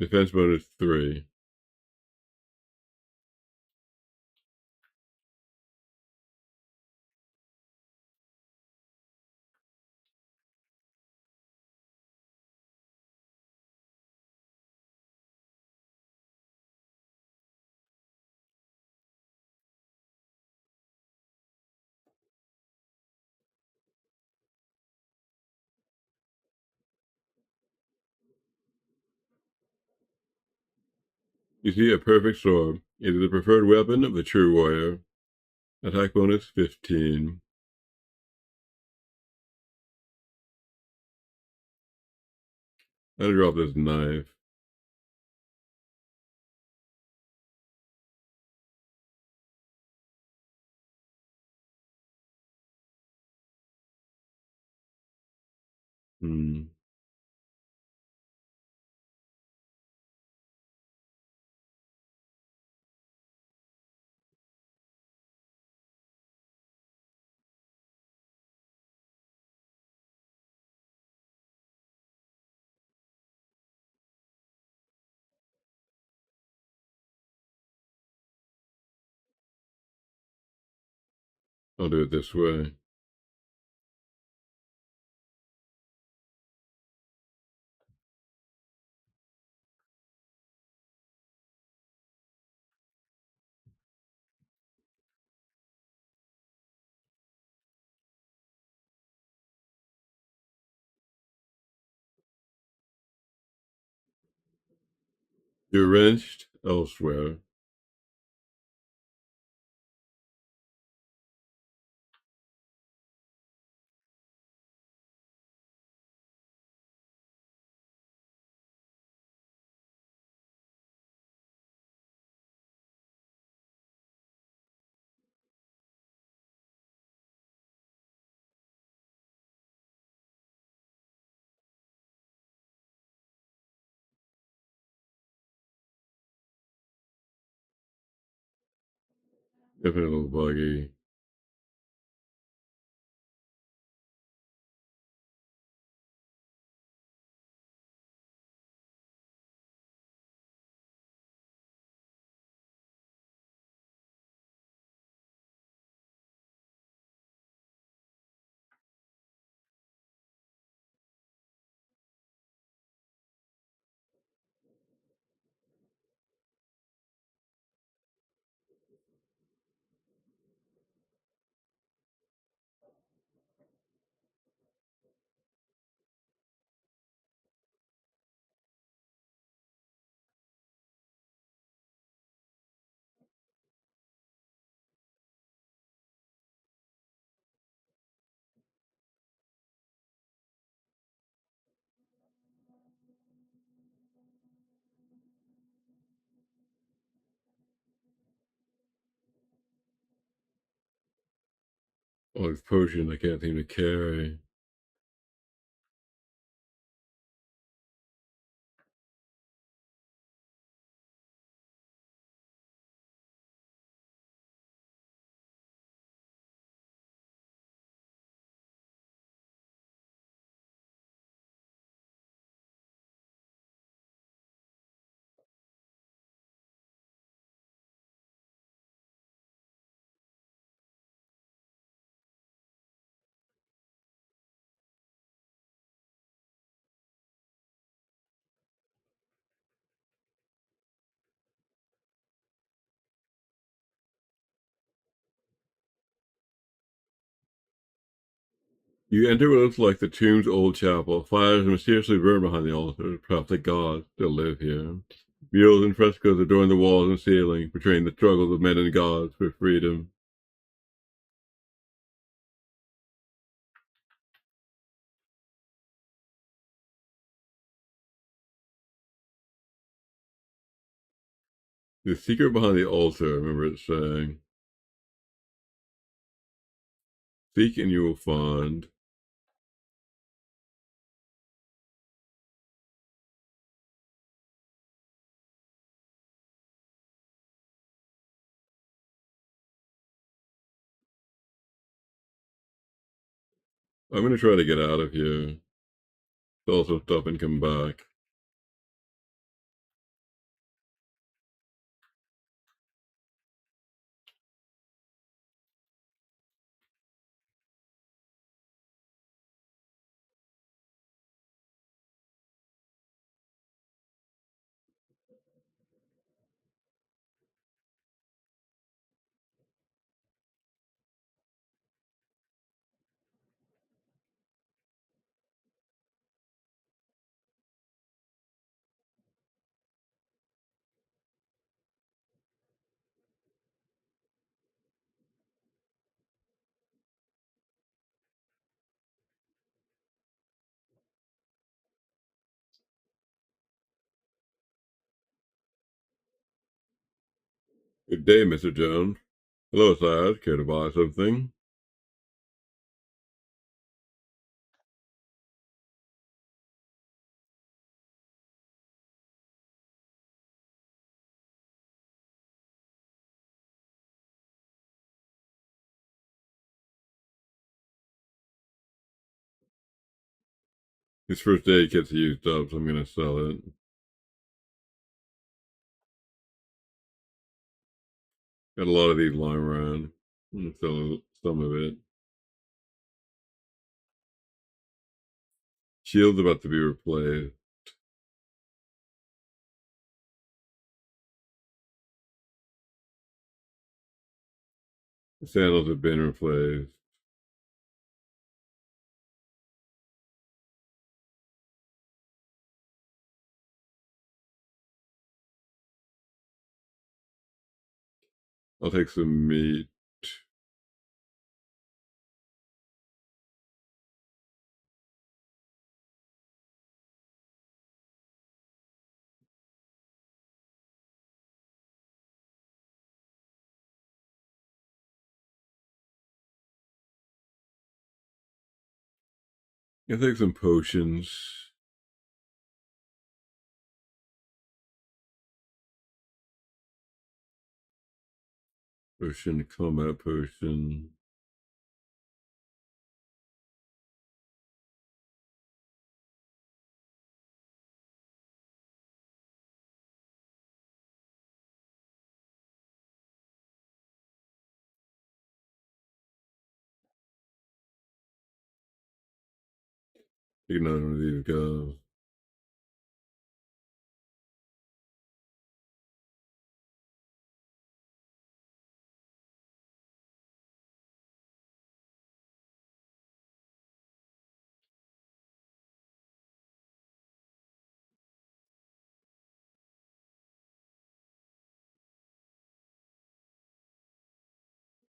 Defense bonus 3. You see a perfect sword. It is the preferred weapon of the true warrior. Attack bonus 15. I'm gonna drop this knife. Hmm. I'll do it this way. You're wrenched elsewhere. Definitely a little buggy. All these potions I can't seem to carry. You enter what looks like the tomb's old chapel. Fires mysteriously burn behind the altar, perhaps the gods still live here. Murals and frescoes adorn the walls and ceiling, portraying the struggles of men and gods for freedom. The secret behind the altar, I remember it saying. Seek and you will find. I'm going to try to get out of here. Sell some stuff and come back. Good day, Mr. Jones. Hello, sir. Care to buy something? His first aid kit's used up, so I'm going to sell it. Got a lot of these lying around. I'm going to sell some of it. Shield's about to be replaced. The sandals have been replaced. I'll take some meat. I'll take some potions. Potion, combat potion. Take another one of these guys.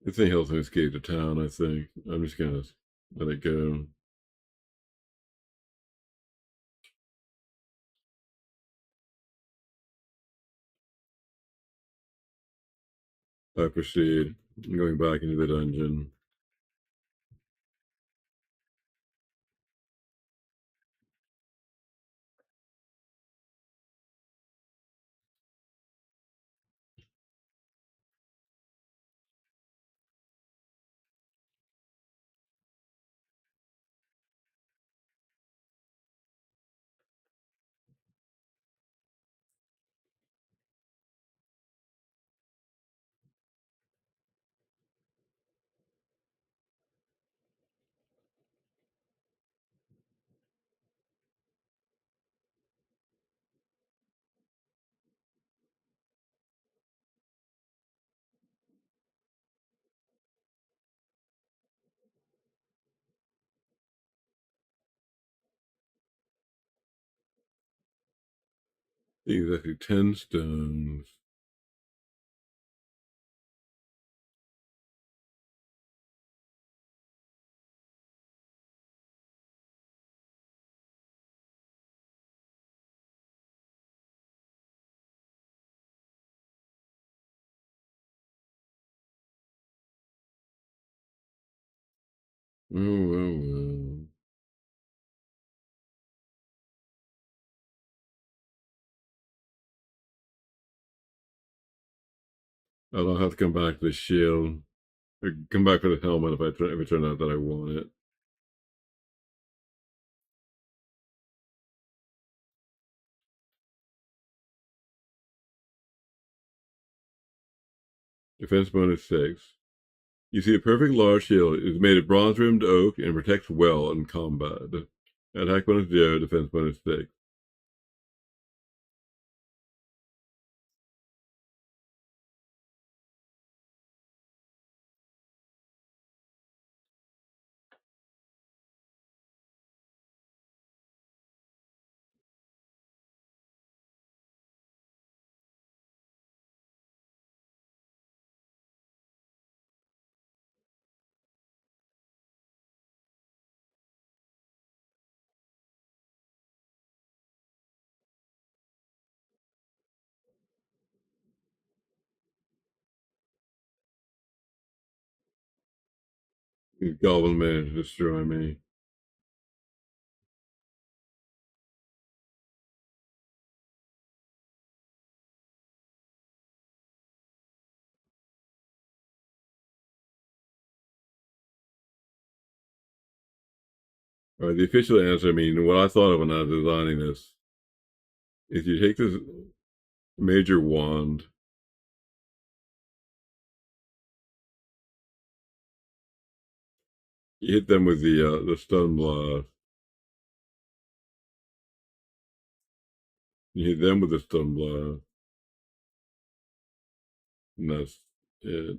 This thing helps me escape the town, I think. I'm just going to let it go. I proceed. I'm going back into the dungeon. Exactly 10 stones. Oh. I don't have to come back to the shield. Or come back for the helmet if it turns out that I want it. Defense bonus 6. You see a perfect large shield. It is made of bronze-rimmed oak and protects well in combat. Attack bonus 0, defense bonus 6. The goblin managed to destroy me. All right, the official answer, what I thought of when I was designing this, is you take this major wand, you hit them with the stun blast. You hit them with the stun blast, and that's it.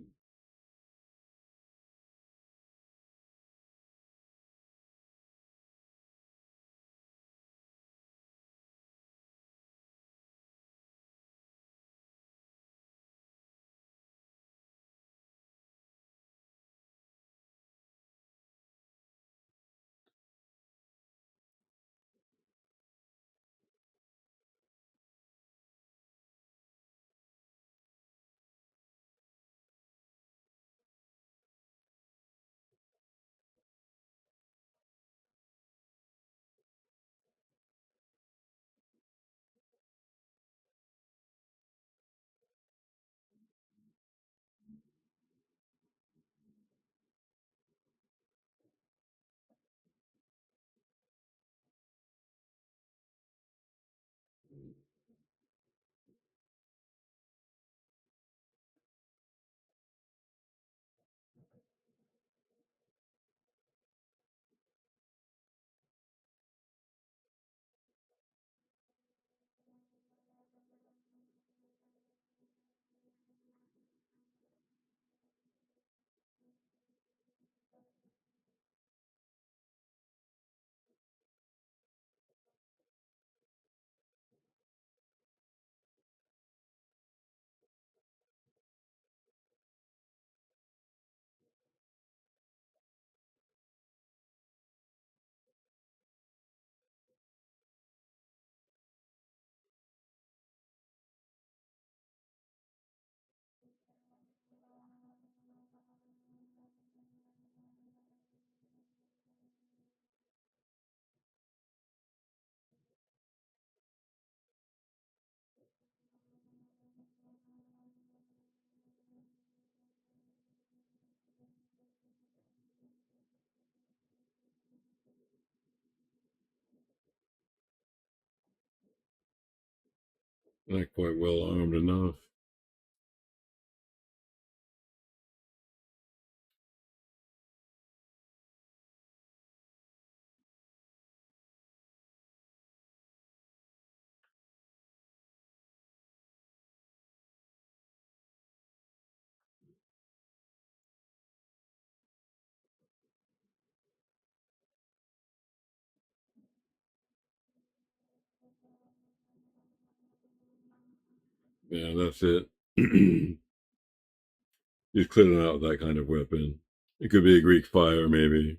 Not quite well armed enough. Yeah, that's it. He's clearing out that kind of weapon. It could be a Greek fire, maybe.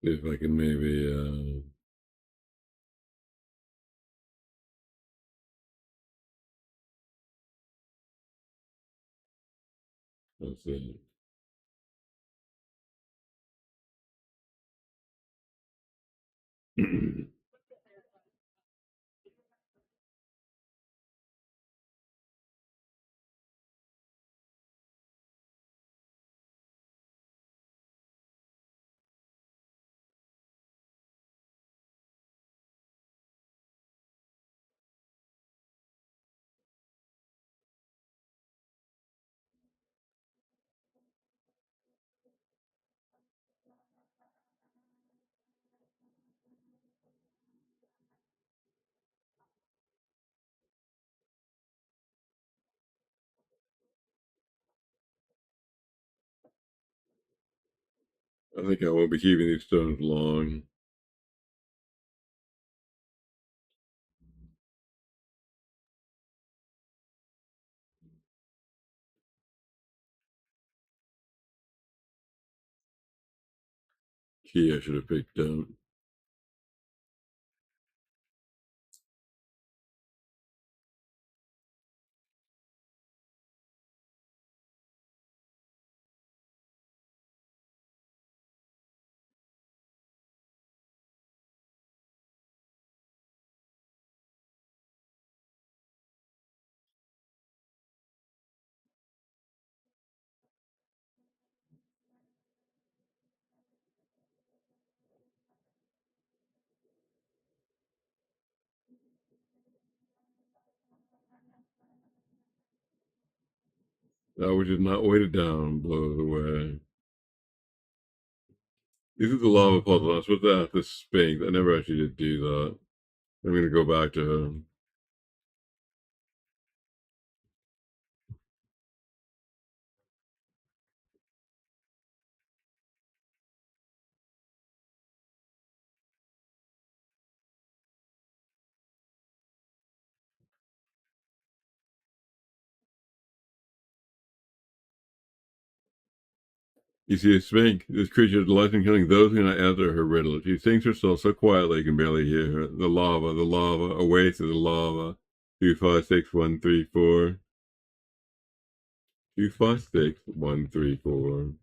If I can maybe, let's see. I think I won't be keeping these stones long. Key I should have picked up. We did not wait it down, blow it away. This is the lava puzzle. I was supposed to ask this Sphinx. I never actually did do that. I'm going to go back to her. You see a Sphinx. This creature delights in killing those who cannot answer her riddle. She sings herself so quietly you can barely hear her. The lava, away to the lava. 256 134. 256 134.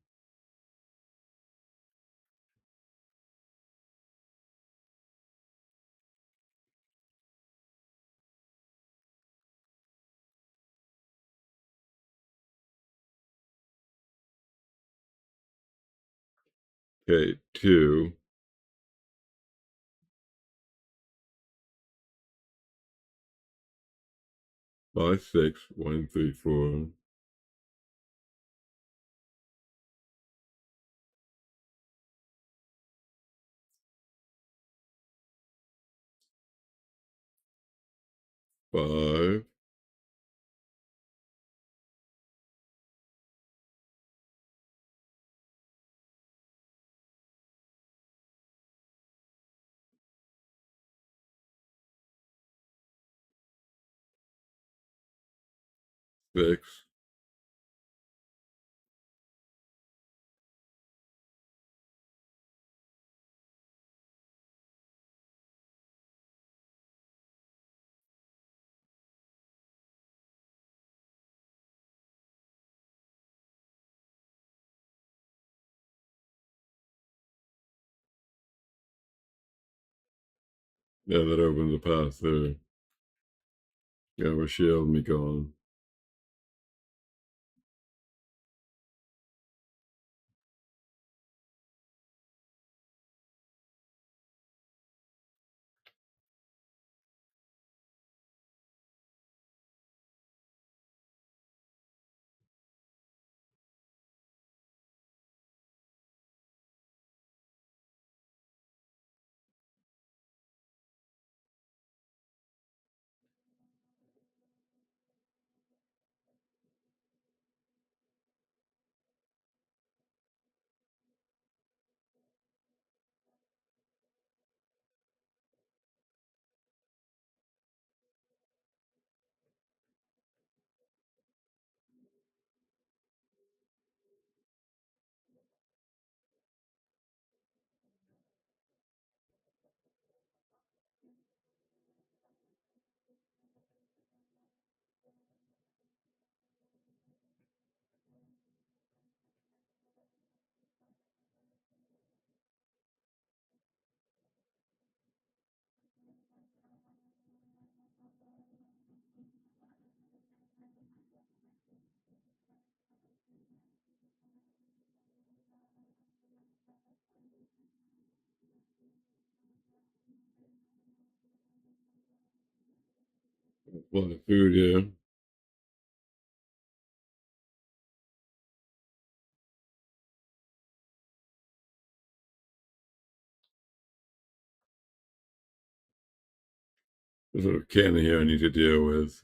Okay, 2. 56134. 5. 6. 'Yeah, that opens the path there. Yeah, we're shielding me gone. Well, food, yeah. There's a can here I need to deal with.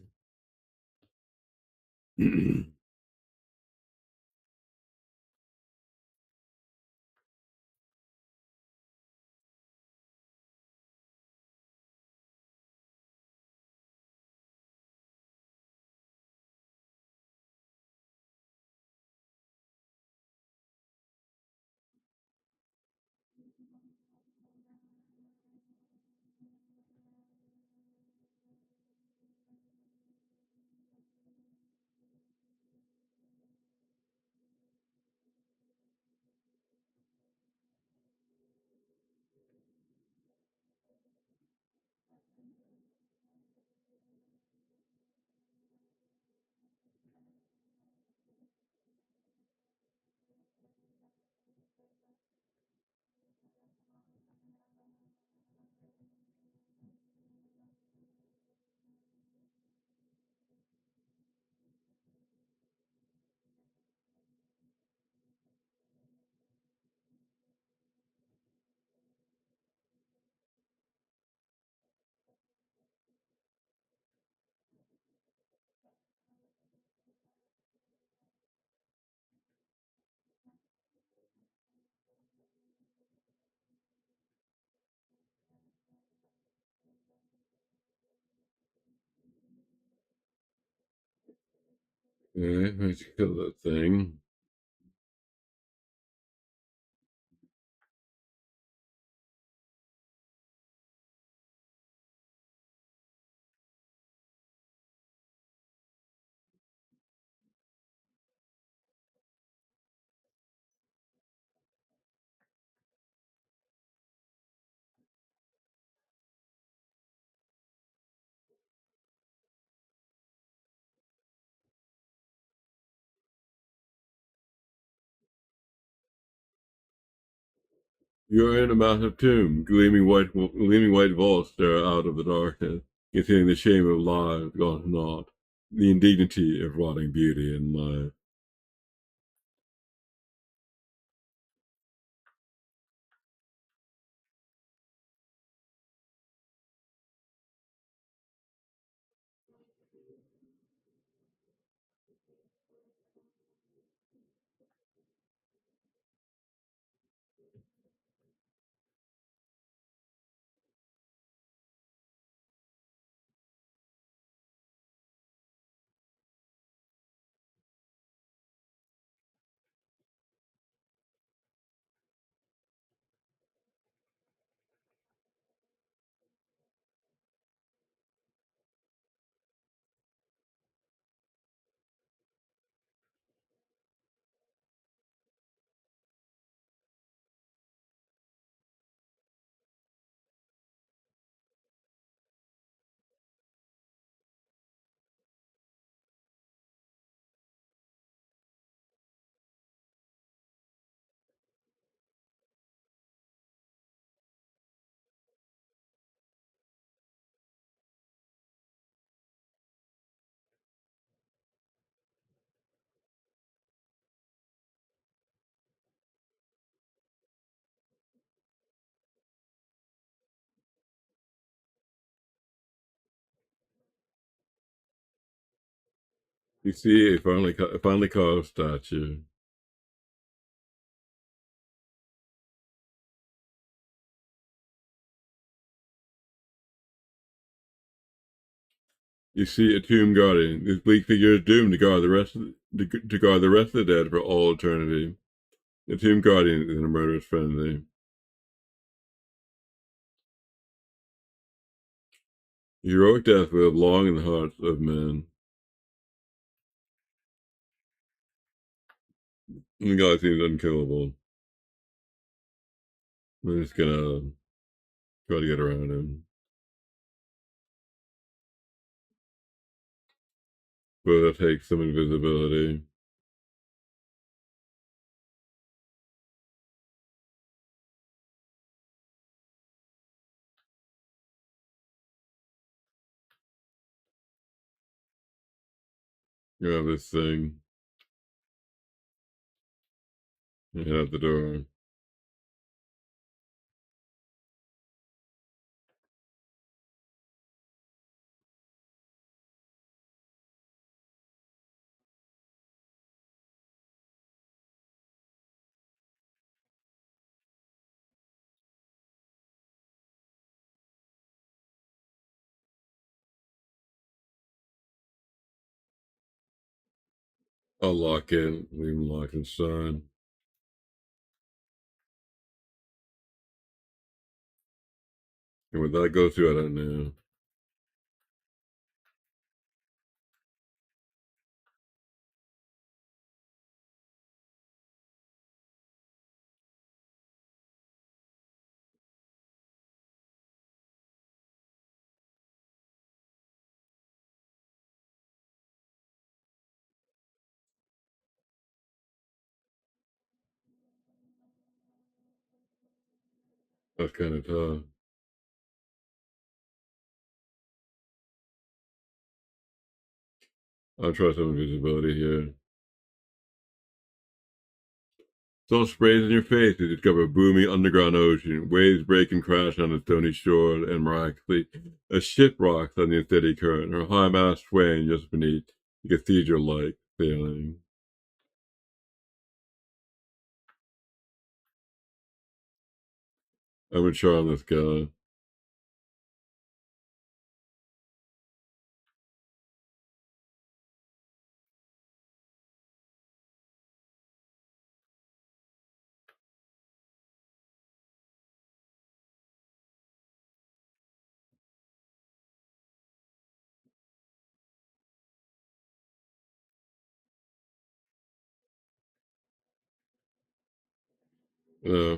Alright, let's kill that thing. You're in a massive tomb. Gleaming white vaults stare out of the darkness, containing the shame of lives gone not, the indignity of rotting beauty and life. You see a finely carved statue. You see a tomb guardian. This bleak figure is doomed to guard to guard the rest of the dead for all eternity. The tomb guardian is in a murderous frenzy. Heroic death will live long in the hearts of men. The guy seems unkillable. We're just gonna try to get around him. But that takes some invisibility. You have this thing. You head out the door. I'll lock in, leave them locked inside. And what that go through, I don't know. That's kind of tough. I'll try some invisibility here. It's all sprays in your face. You discover a booming underground ocean. Waves break and crash on the stony shore, and miraculously, a ship rocks on the unsteady current, her high mast swaying just beneath the cathedral-like ceiling. I'm gonna charm this guy. Uh,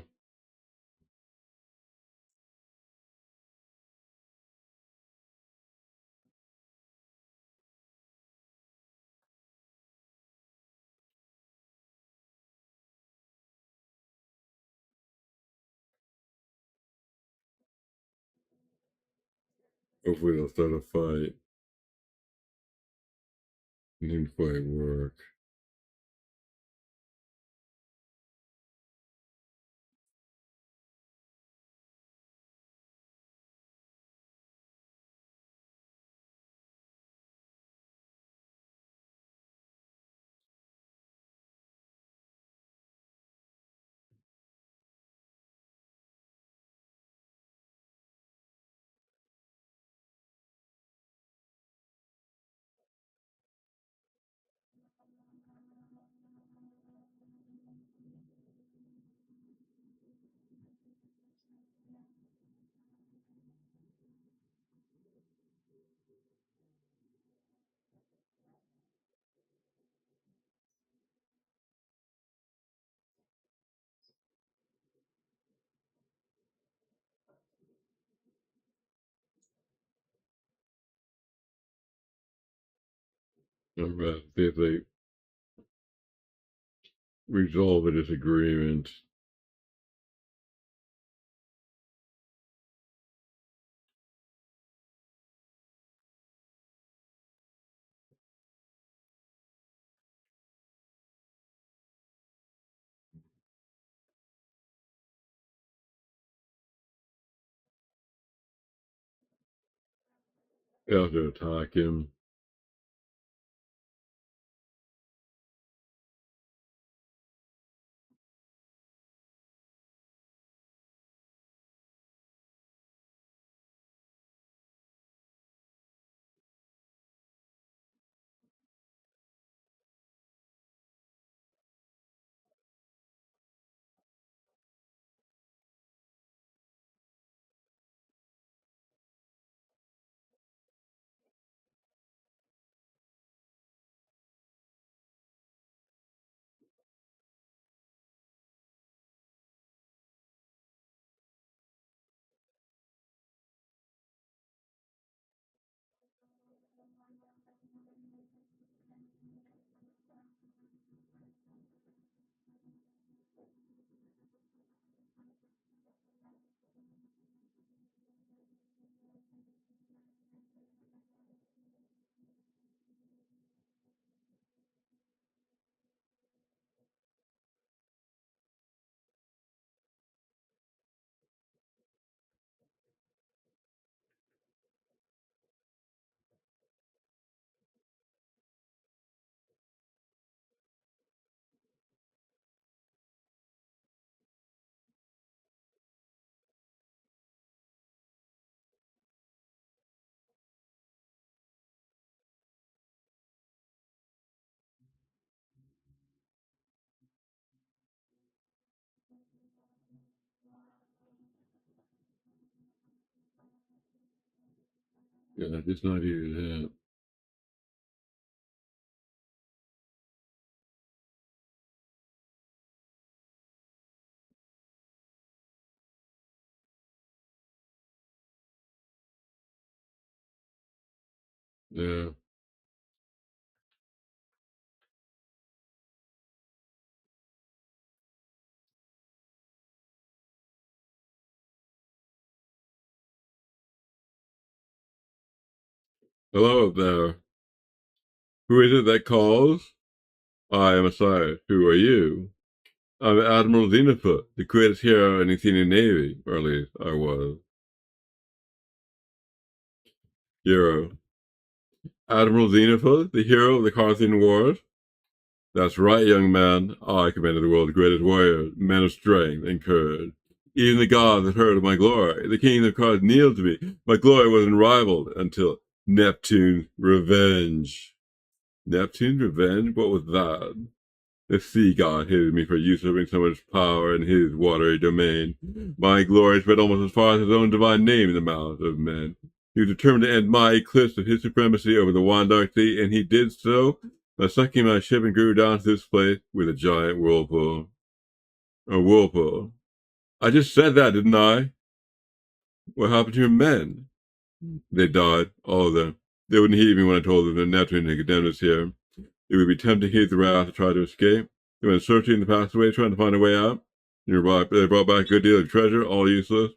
Hopefully they'll start a fight. Didn't quite work. I'm about to see if they resolve a disagreement. They have to attack him. Yeah, it's not easy to hit. Yeah. Hello up there. Who is it that calls? I am Osiris. Who are you? I'm Admiral Xenofoot, the greatest hero in the Athenian Navy, or at least I was. Hero. Admiral Xenofoot, the hero of the Carthage Wars? That's right, young man. I commanded the world's greatest warriors, men of strength and courage. Even the gods have heard of my glory. The kings of Carthage kneeled to me. My glory was unrivaled until Neptune's revenge. Neptune's revenge? What was that? The sea god hated me for usurping so much power in his watery domain. My glory spread almost as far as his own divine name in the mouths of men. He was determined to end my eclipse of his supremacy over the wide dark sea, and he did so by sucking my ship and crew down to this place with a giant whirlpool. A whirlpool. I just said that, didn't I? What happened to your men? They died, all of them. They wouldn't heed me when I told them that Neptune had condemned us here. It would be tempting to heed the wrath to try to escape. They went searching the pathway, trying to find a way out. They brought back a good deal of treasure, all useless.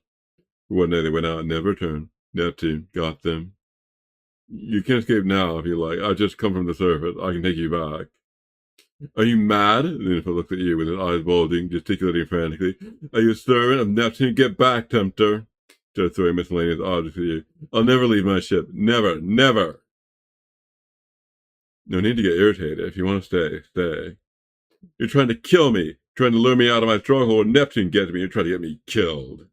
One day they went out and never returned. Neptune got them. You can escape now if you like. I've just come from the surface. I can take you back. Are you mad? Ninfa looked at you with his eyes bulging, gesticulating frantically. Are you a servant of Neptune? Get back, tempter. Just throwing miscellaneous objects at you. I'll never leave my ship. Never, never. No need to get irritated. If you want to stay, stay. You're trying to kill me. Trying to lure me out of my stronghold. Neptune gets me. You're trying to get me killed.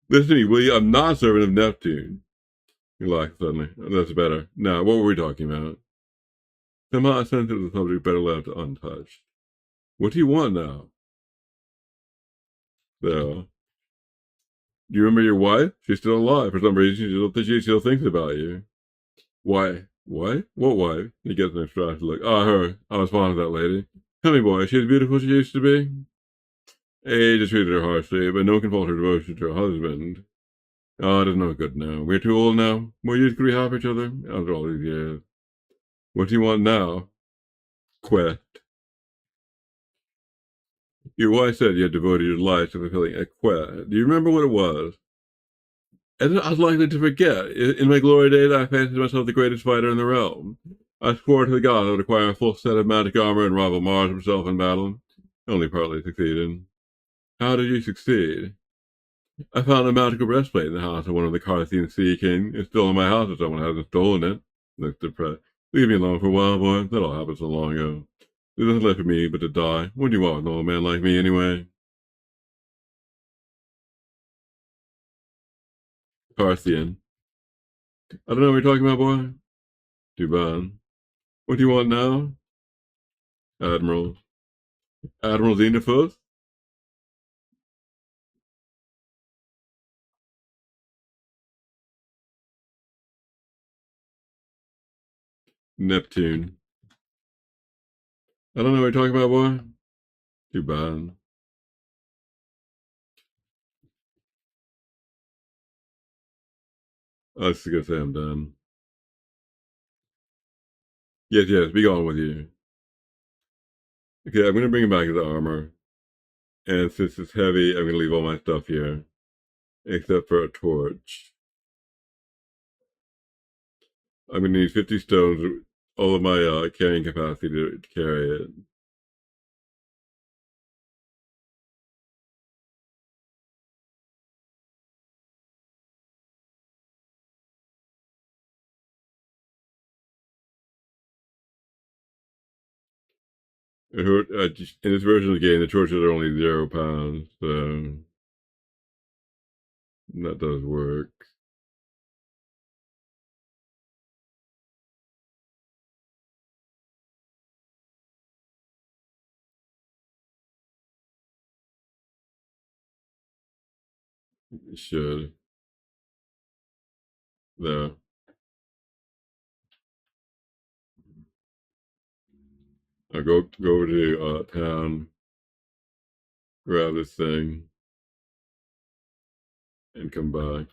Listen to me, will you? I'm not a servant of Neptune. You laughed suddenly. That's better. Now, what were we talking about? Somehow I sensed the subject better left untouched. What do you want now? So, do you remember your wife? She's still alive. For some reason, she still thinks about you. Why? What? What wife? He gets an distracted look. Ah, her. I was fond of that lady. Tell me, boy, is she as beautiful as she used to be? Age has treated her harshly, but no one can fault her devotion to her husband. Oh, it is no good now. We're too old now. What use could we have for each other after all these years? What do you want now? Quest. Your wife said you had devoted your life to fulfilling a quest. Do you remember what it was? And I was likely to forget. In my glory days, I fancied myself the greatest fighter in the realm. I swore to the gods I would acquire a full set of magic armor and rival Mars himself in battle. Only partly succeeded. How did you succeed? I found a magical breastplate in the house of one of the Carthage Sea Kings. It's still in my house if someone hasn't stolen it. Looks depressed. Leave me alone for a while, boy. That all happened so long ago. There's nothing left for me but to die. What do you want with an old man like me, anyway? Parthian. I don't know what you're talking about, boy. Too bad. What do you want now? Admiral. Admiral Xenophos? Neptune. I don't know what you're talking about, boy. Too bad. I was just gonna say I'm done. Yes, yes, be gone with you. Okay, I'm gonna bring back his armor. And since it's heavy, I'm gonna leave all my stuff here. Except for a torch. I'm gonna need 50 stones, all of my carrying capacity to carry it. In this version of the game, the torches are only £0, so that does work. It should. There. I go to town, grab this thing, and come back.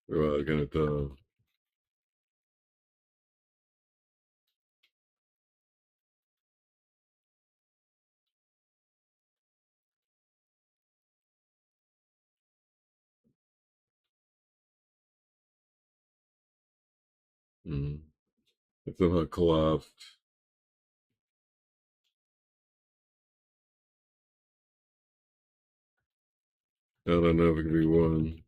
Right, kind of tough. It somehow collapsed. I don't know if it could be won.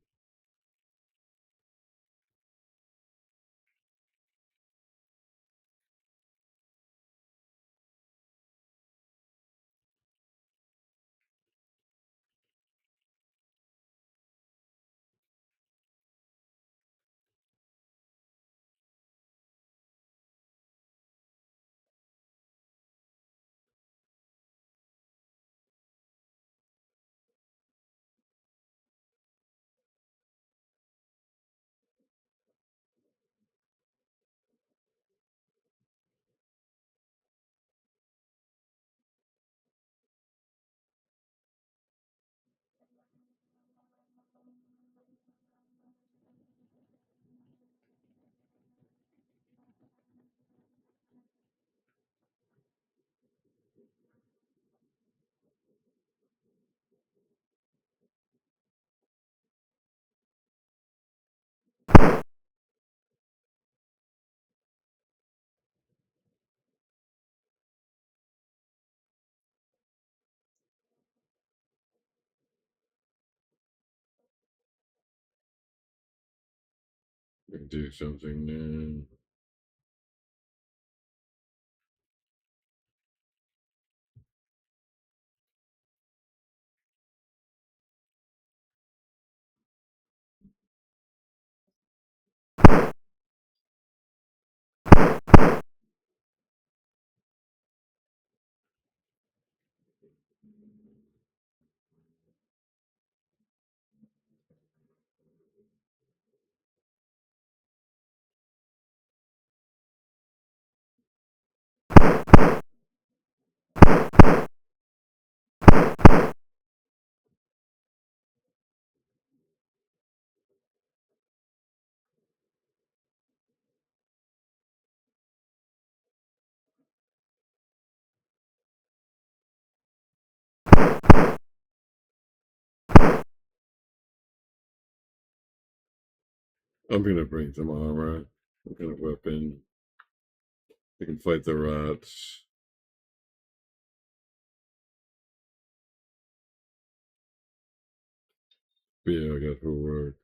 I can do something now. I'm gonna bring some armor, some kind of weapon. I can fight the rats. But yeah, I got to work.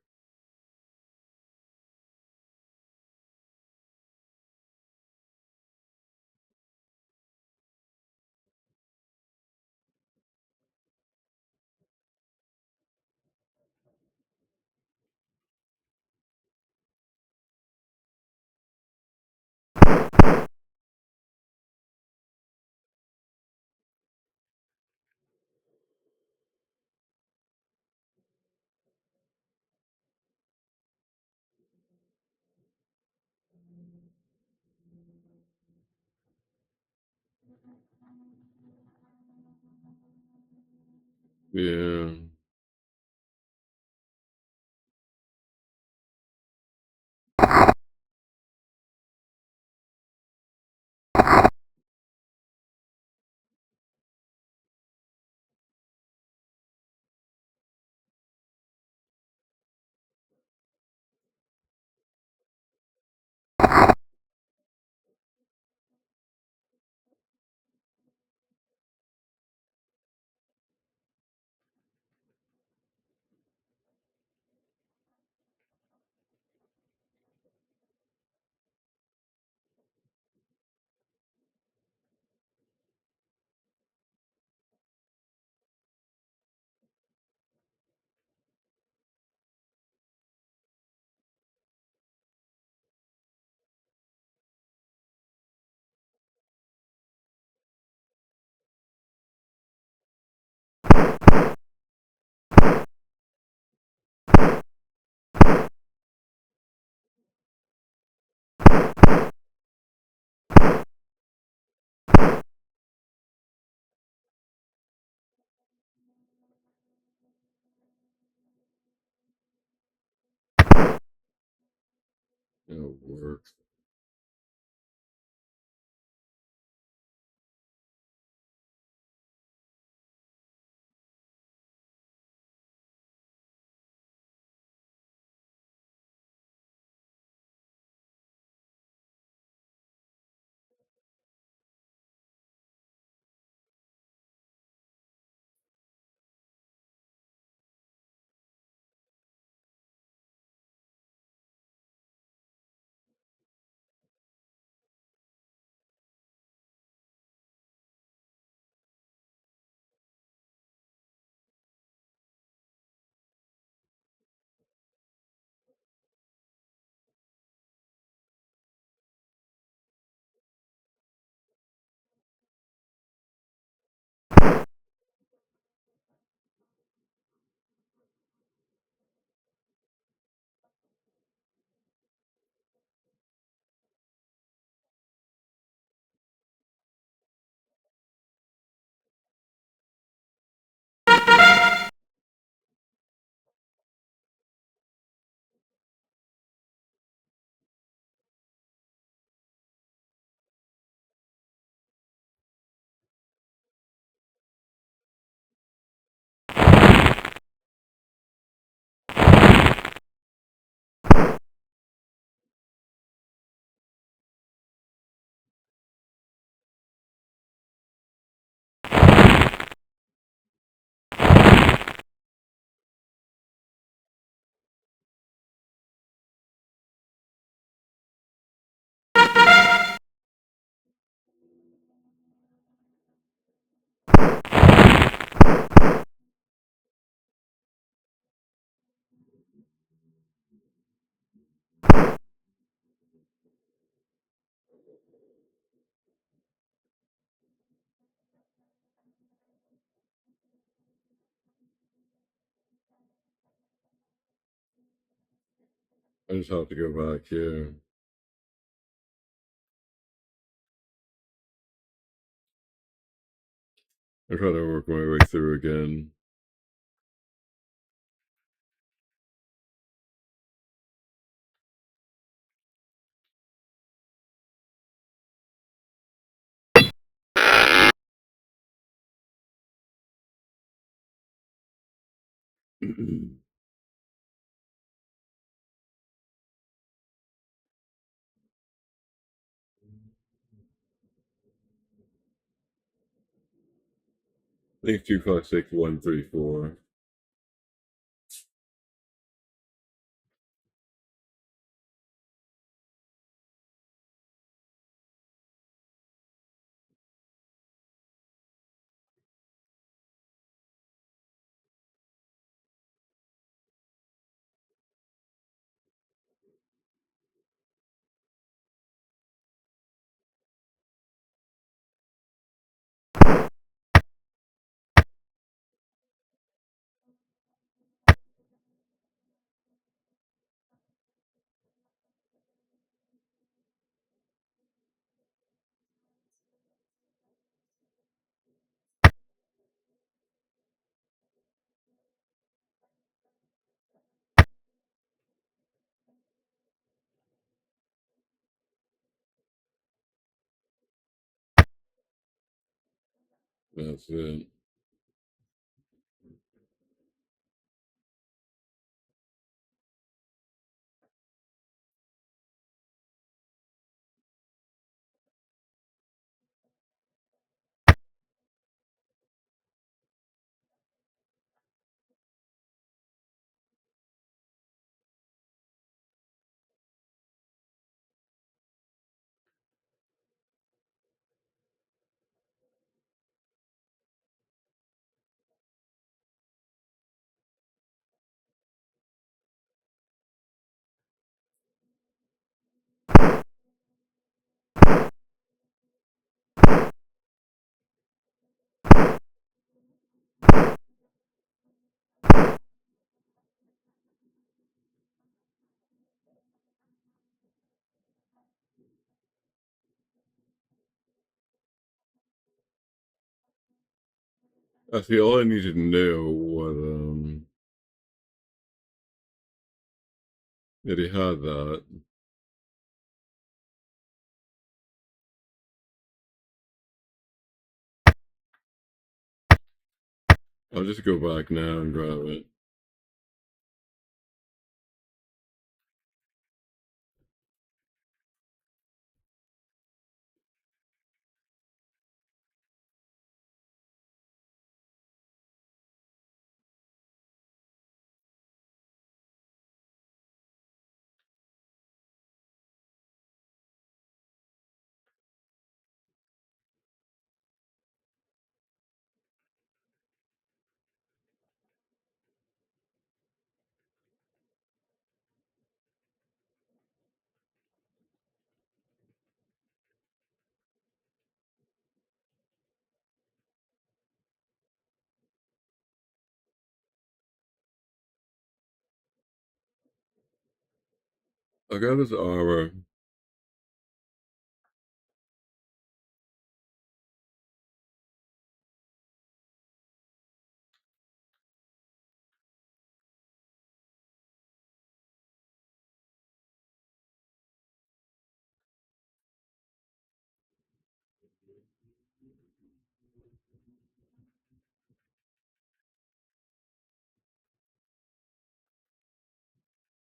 Yeah. It'll work. I just have to go back here. I try to work my way through again. I think 256134. That's it. See, all I needed to know was that he had that. I'll just go back now and grab it. I got this armor.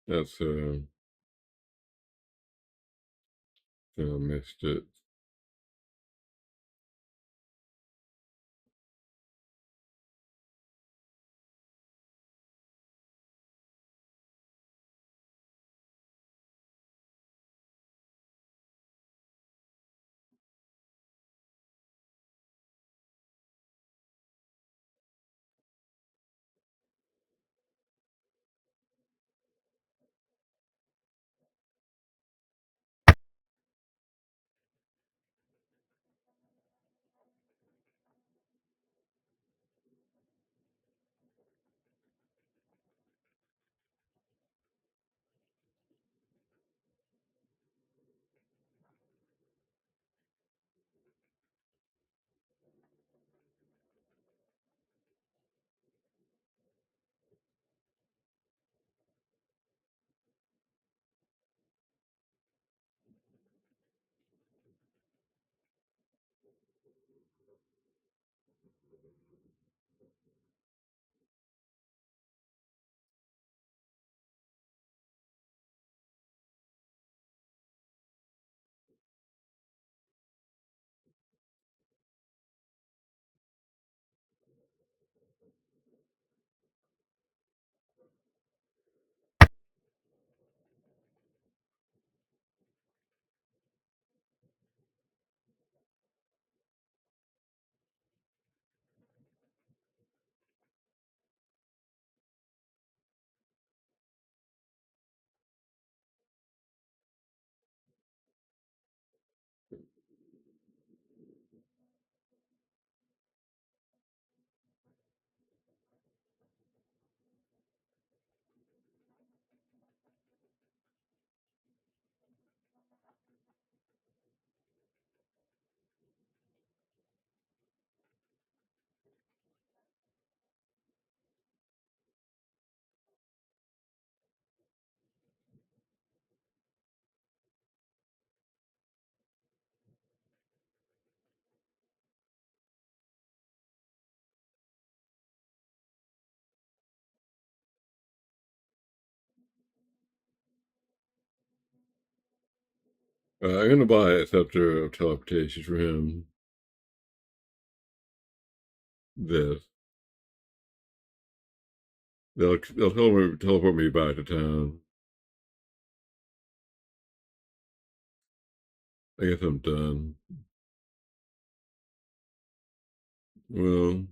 That's I missed it. I'm gonna buy a scepter of teleportation for him. This. They'll teleport me back to town. I guess I'm done. Well,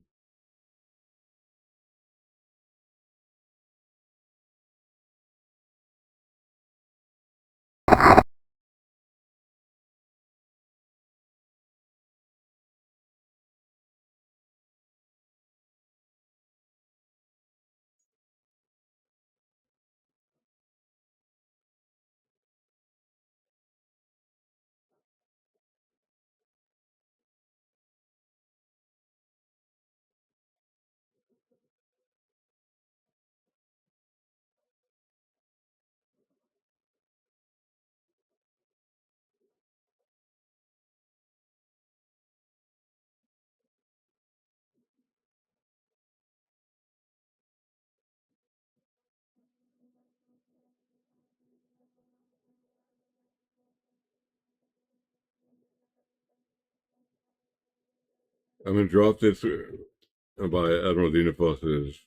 I'm gonna drop this by Admiral Xenophos's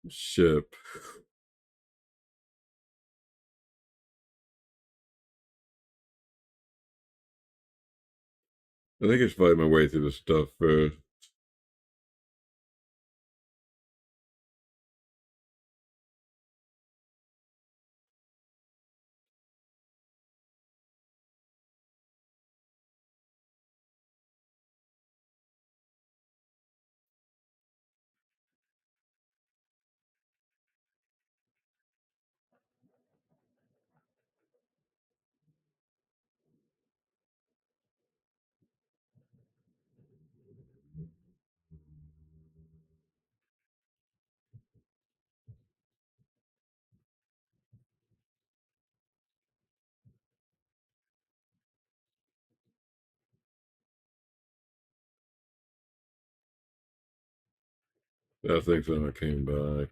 ship. I think I should fight my way through the stuff first. I think so. I came back.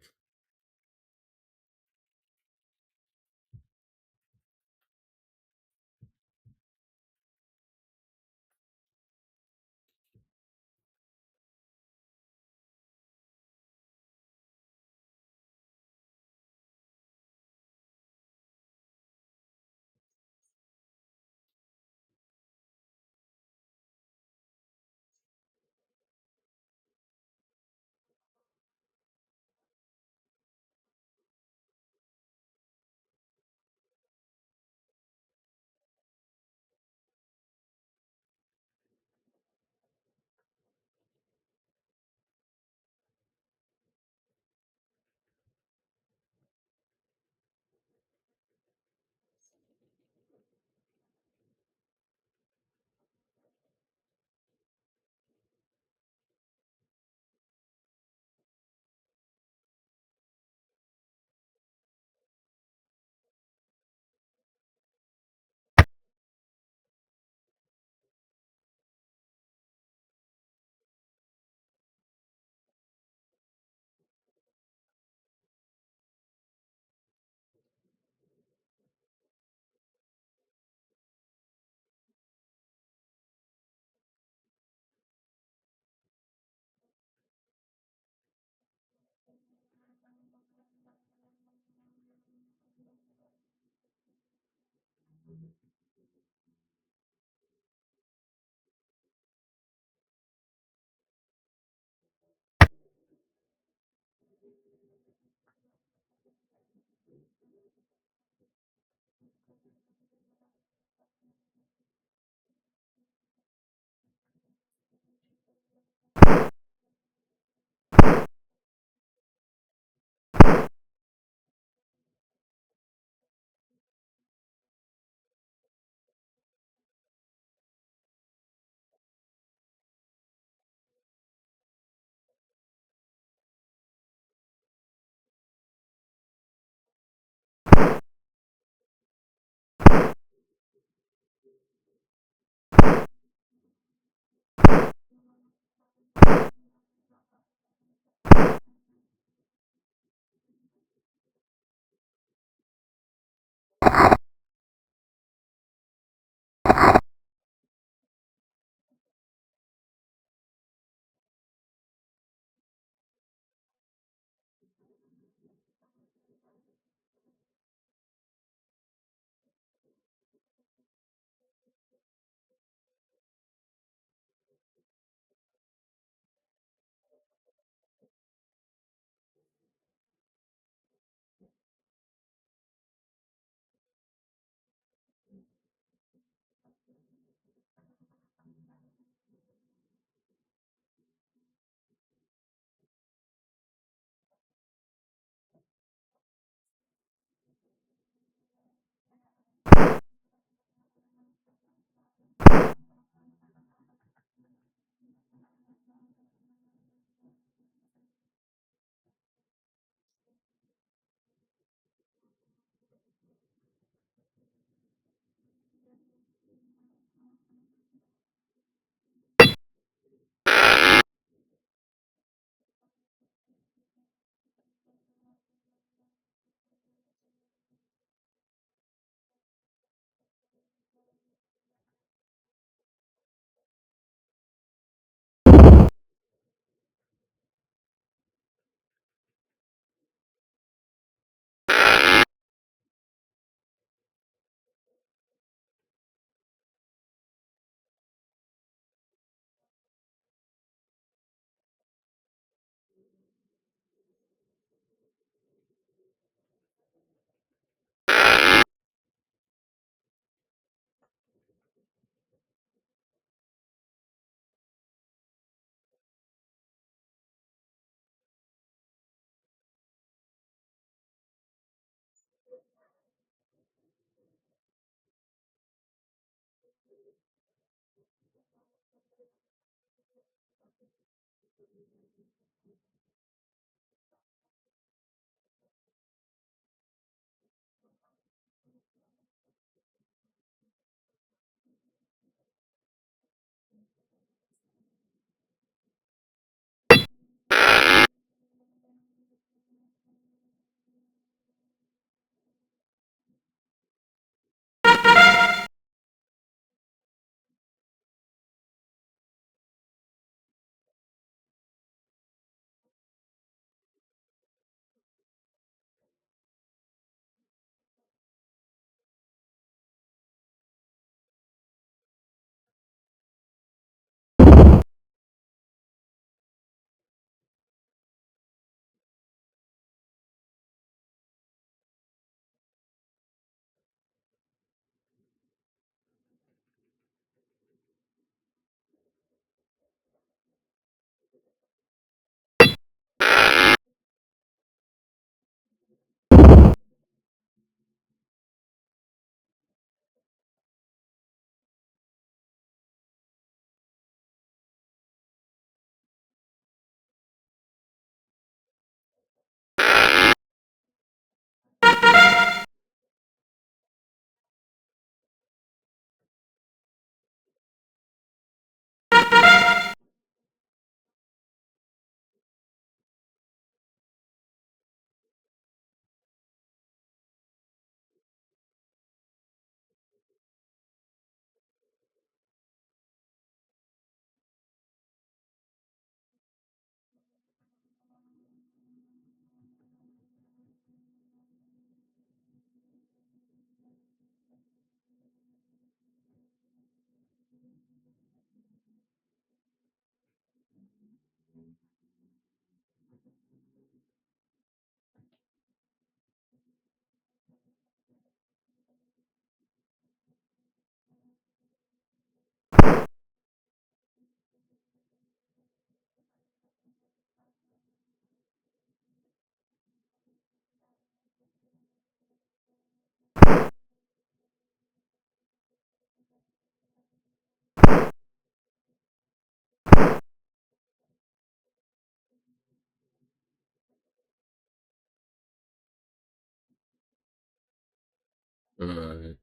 All right.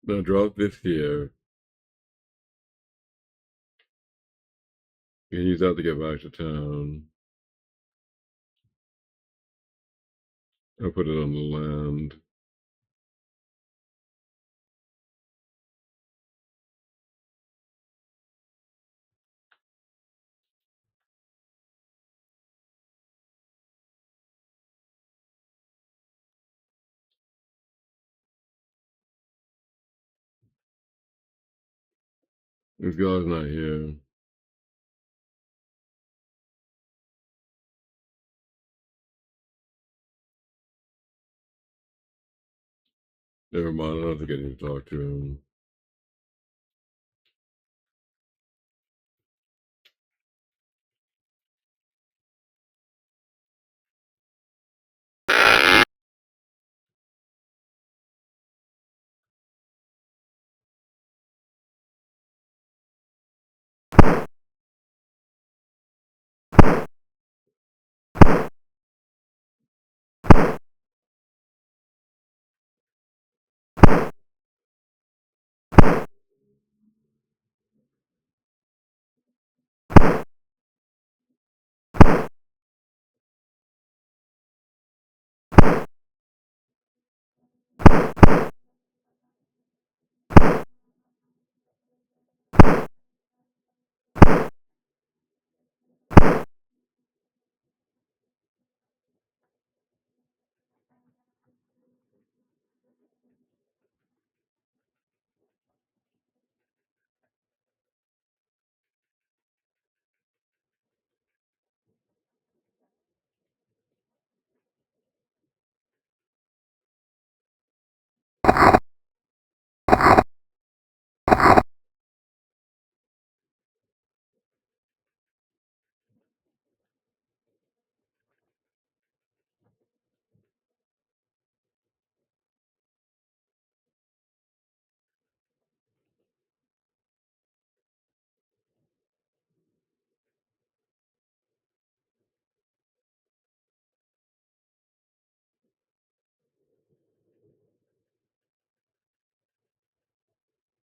Now drop this here. You can use that to get back to town. I'll put it on the land. This guy's not here. Never mind, I don't have to get him to talk to him.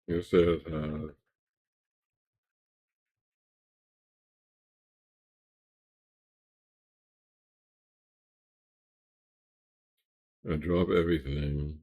It says, I drop everything.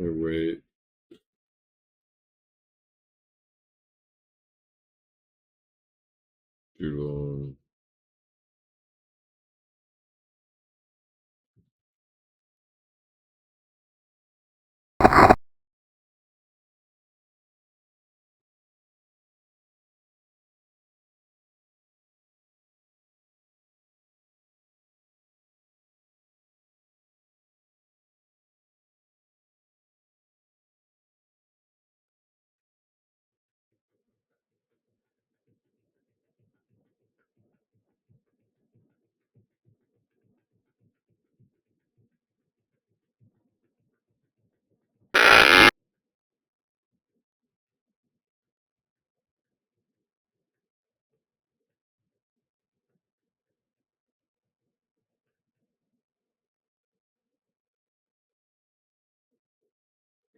I wait too long.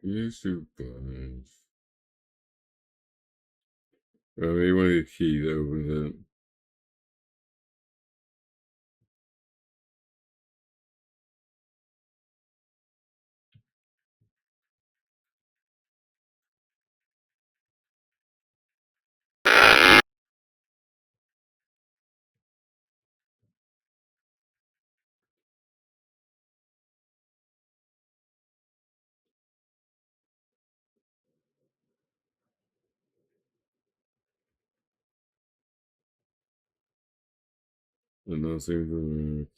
Use supplies. Maybe one of these keys opens it. And that seems to work.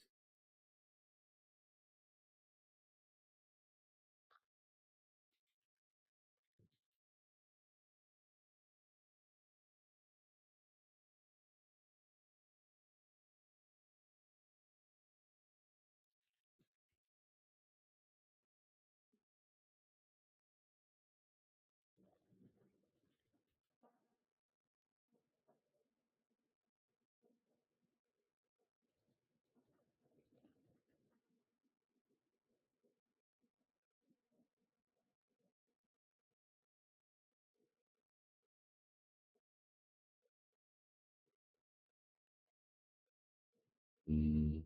Mm.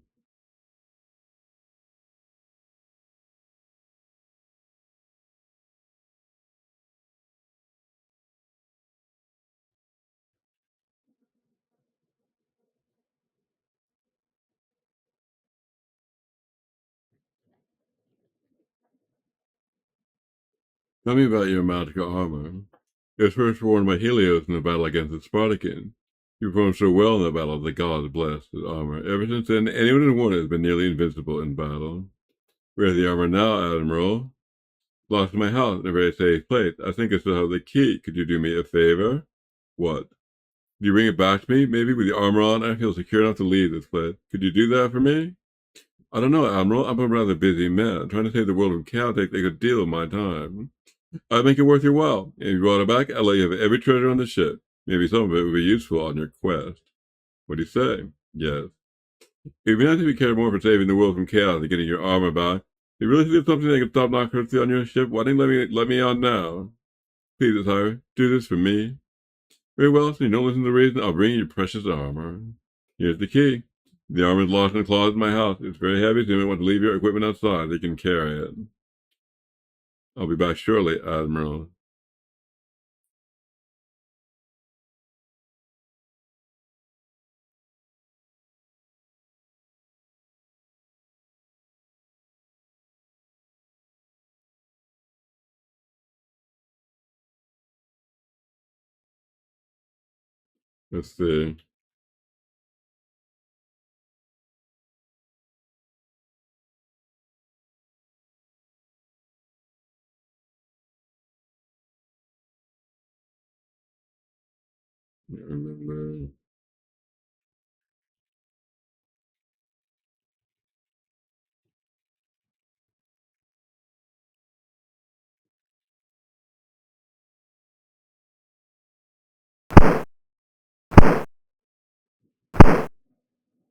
Tell me about your magical armor. It was first worn by Helios in the battle against the Spartacan. You performed so well in the battle, the gods blessed his armor. Ever since then, anyone who worn it has been nearly invincible in battle. Where's the armor now, Admiral? Lost in my house in a very safe place. I think I still have the key. Could you do me a favor? What? Could you bring it back to me, maybe, with the armor on? I feel secure enough to leave this place. Could you do that for me? I don't know, Admiral. I'm a rather busy man. Trying to save the world from chaos takes a good deal of my time. I'd make it worth your while. If you brought it back, I'll let you have every treasure on the ship. Maybe some of it would be useful on your quest. What do you say? Yes. It'd be nice if you cared more for saving the world from chaos and getting your armor back. You really think there's something that can stop Nocturne on your ship? Why didn't you let me on now? Please, Osiris, do this for me. Very well, so you don't listen to the reason. I'll bring you your precious armor. Here's the key. The armor is lost in a closet in my house. It's very heavy, so you might want to leave your equipment outside. They can carry it. I'll be back shortly, Admiral. Let's see. I remember.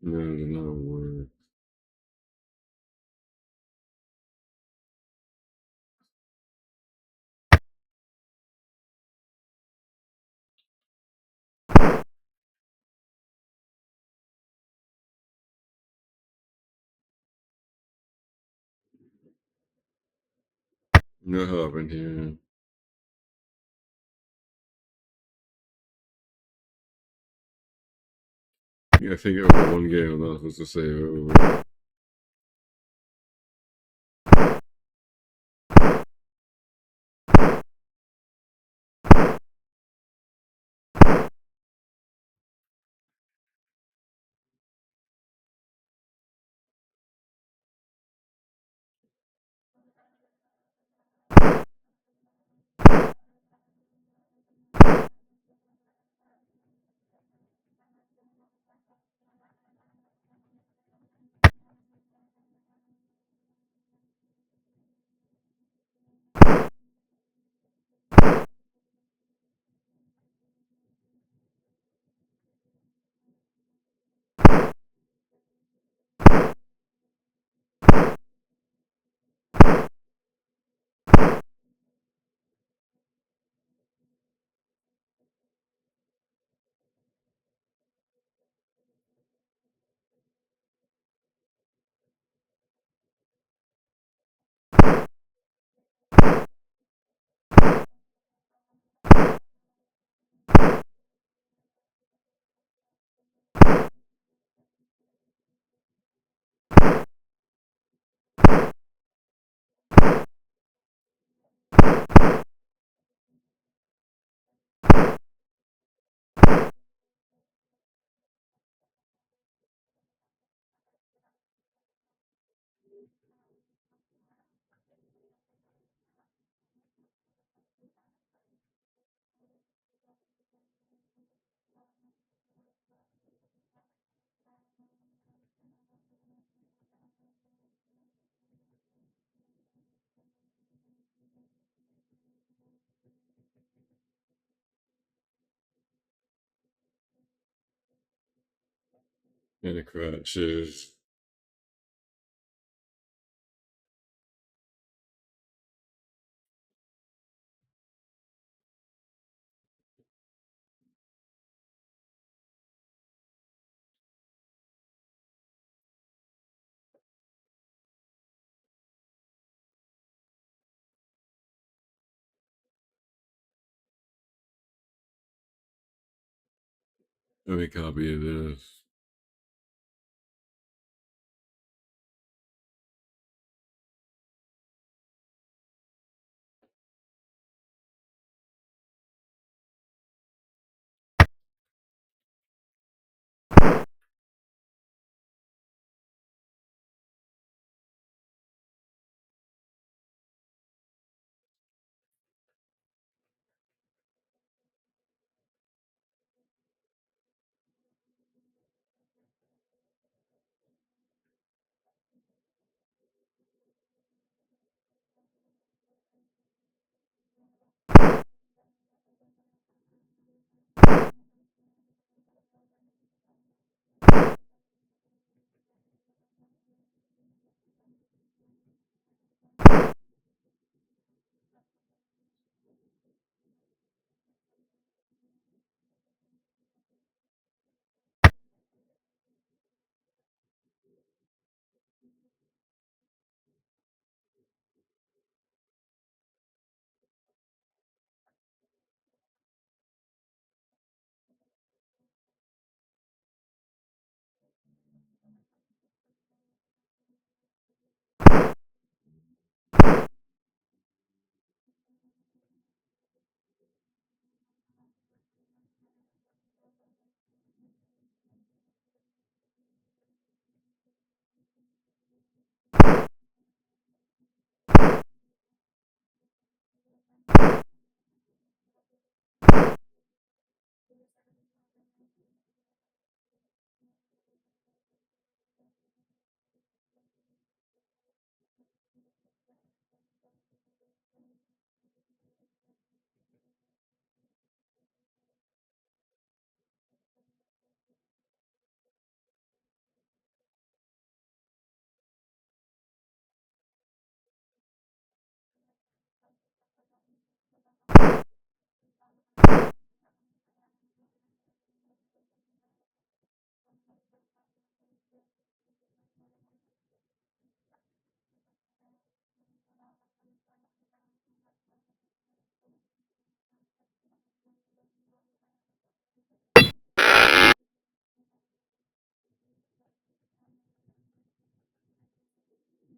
No, there's not a word. What happened here? Yeah, I think it was one game I'm not supposed to say over. And it crashes. Let me copy this.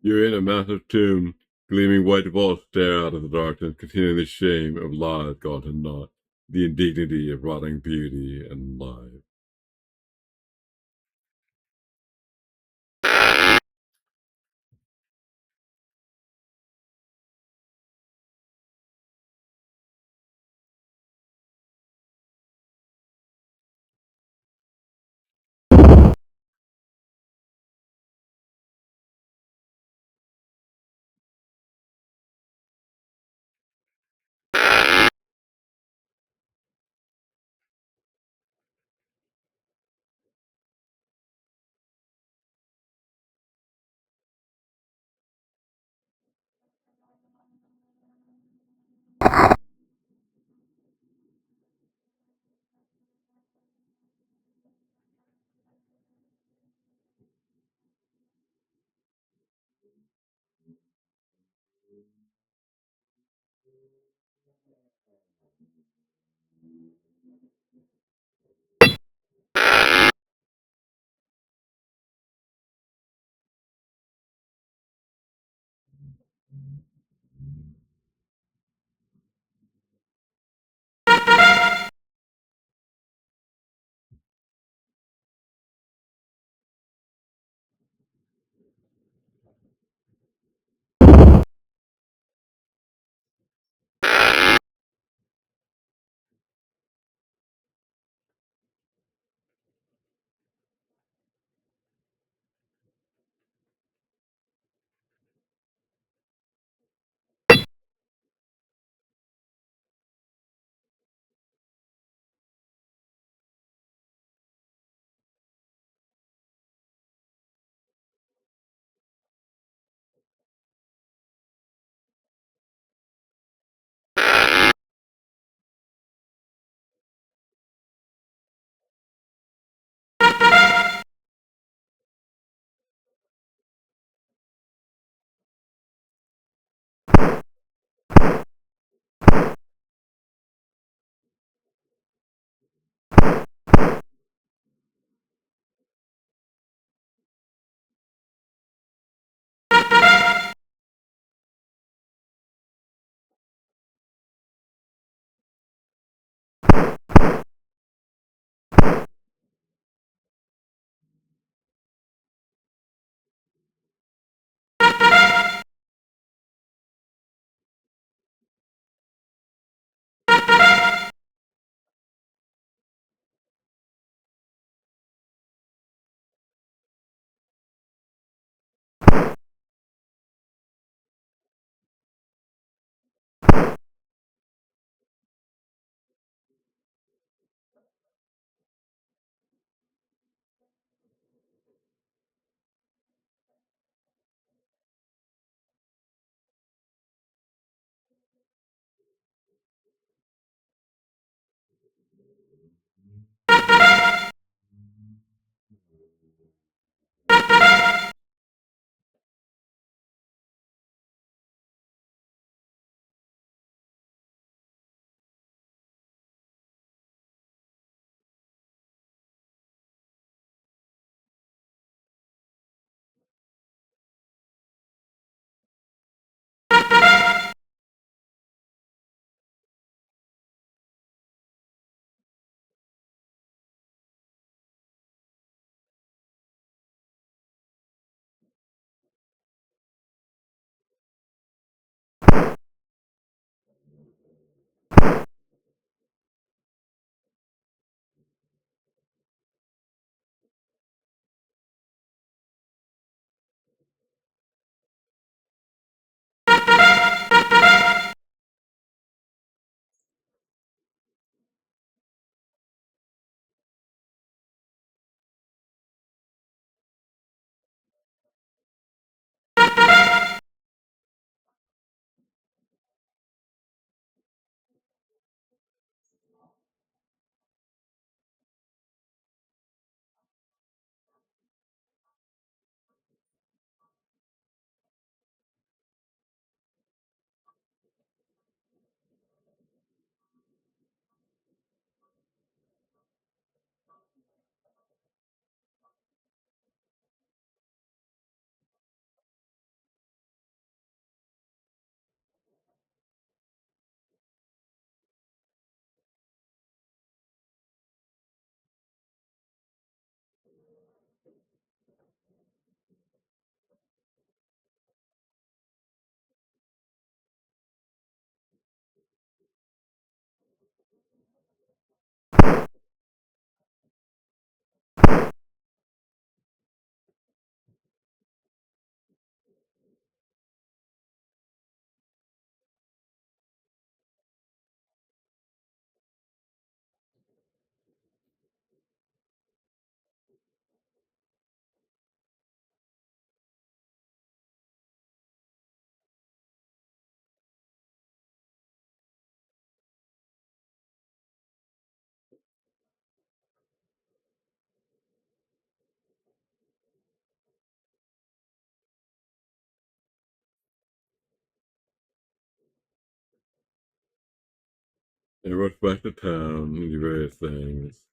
You're in a massive tomb. Gleaming white vaults stare out of the darkness, containing the shame of lives gone to naught, the indignity of rotting beauty and life. They rushed back to town and do various things.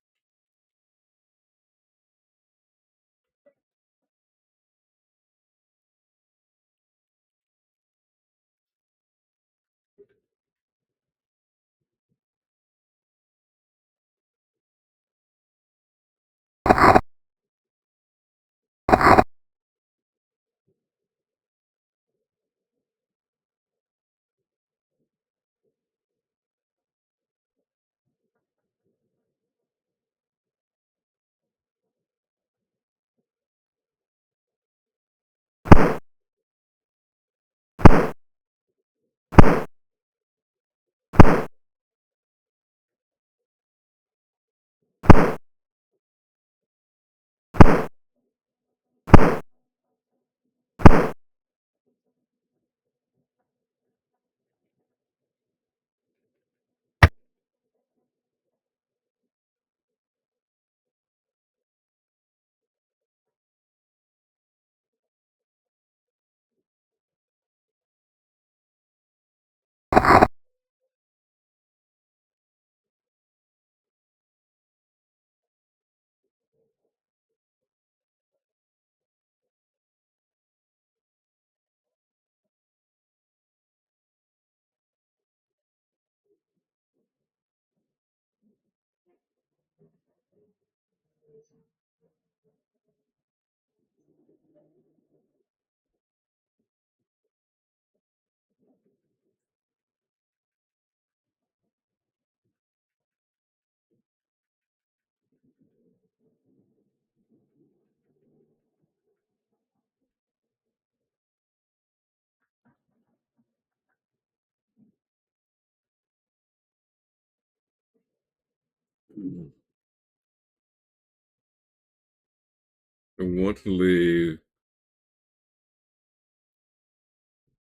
I want to leave,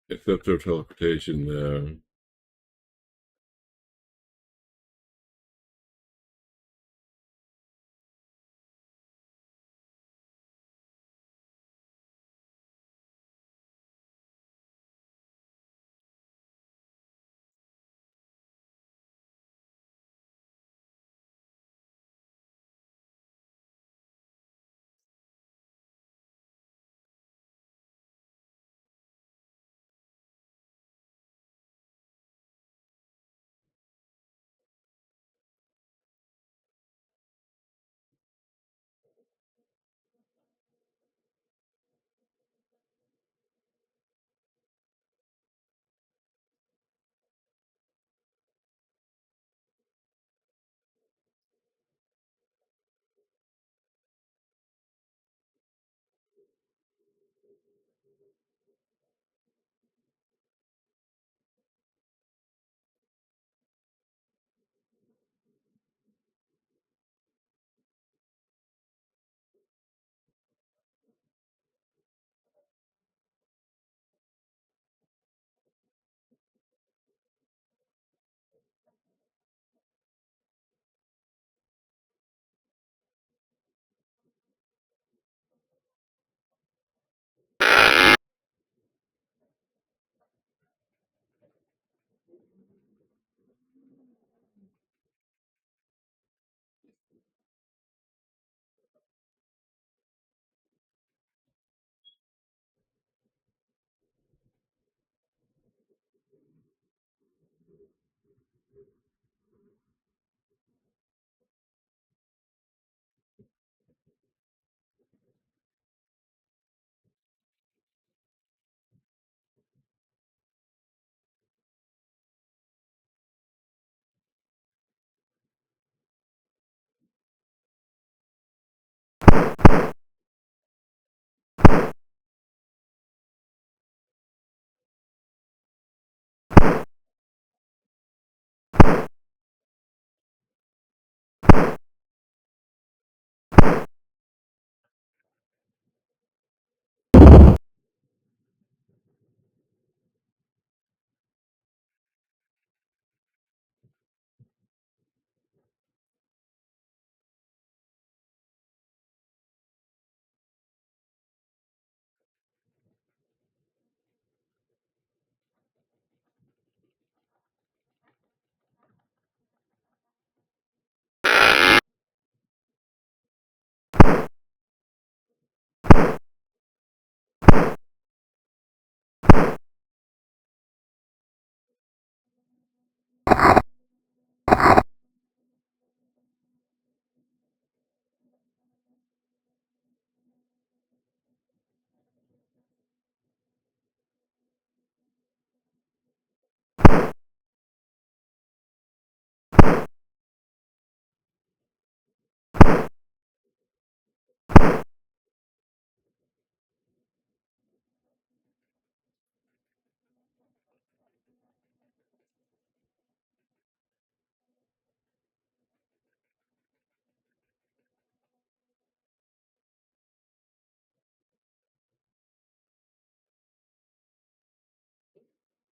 except for teleportation there.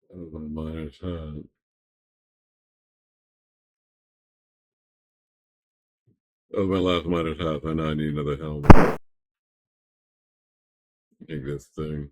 That was my miner's hat. That was my last miner's hat, and now I need another helmet. Like this thing.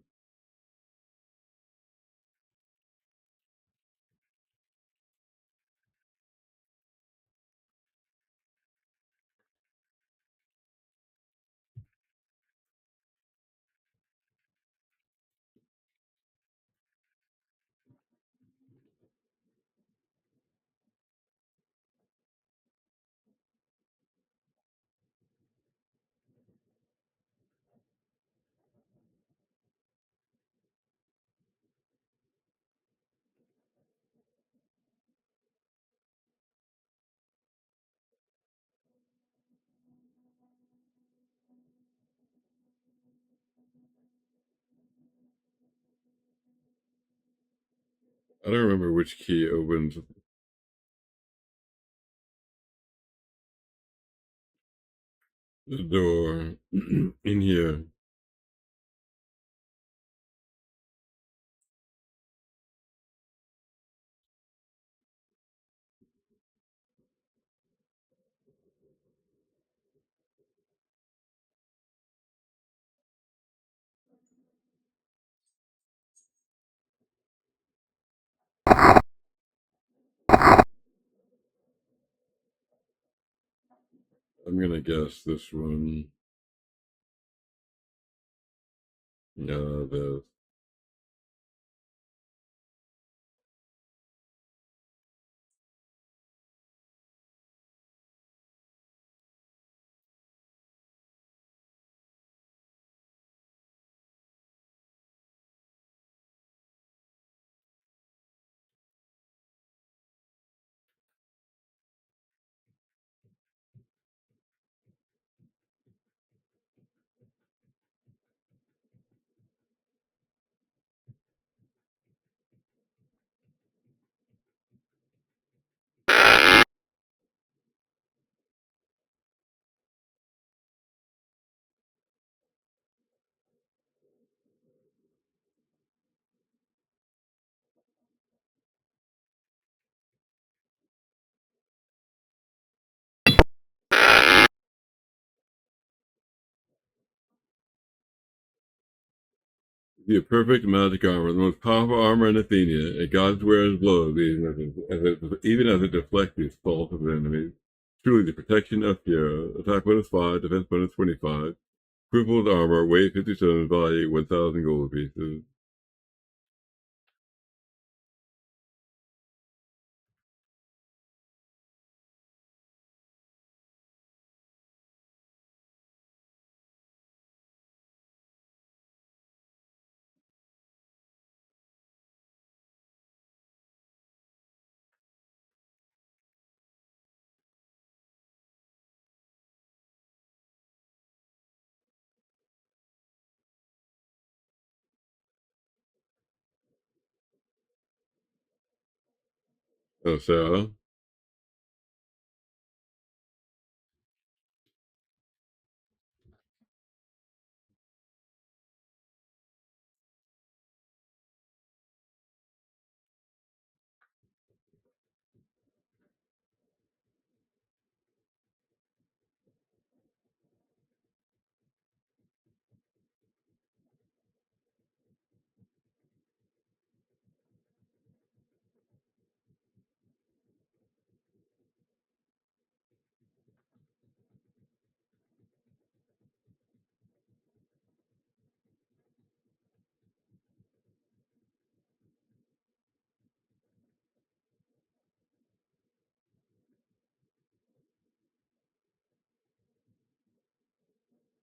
I don't remember which key opens the door in here. I'm gonna guess this one. This. The perfect magic armor, the most powerful armor in Athenia. A god's wearer's blow, even as it deflects the assault of enemies. Truly the protection of hero. Attack bonus 5, defense bonus 25. Crippled armor, weight 57, value 1,000 gold pieces. Oh, Sarah?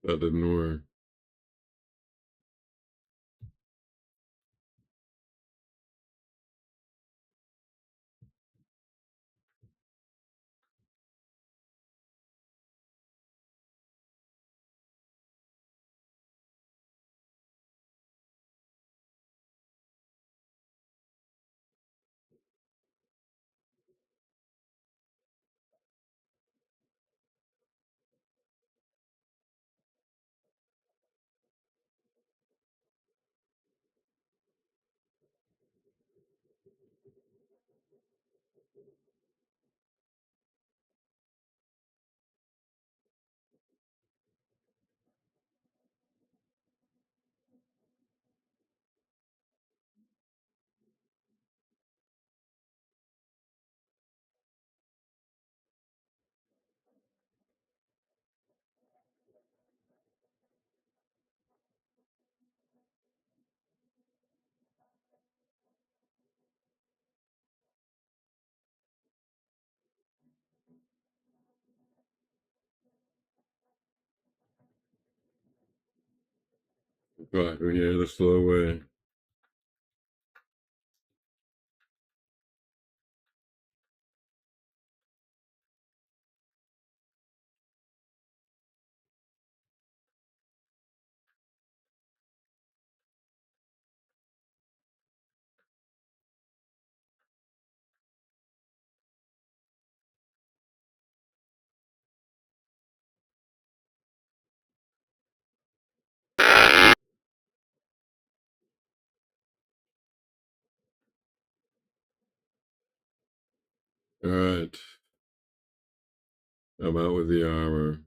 That didn't work. Right, yeah, the slow way. All right. I'm out with the armor.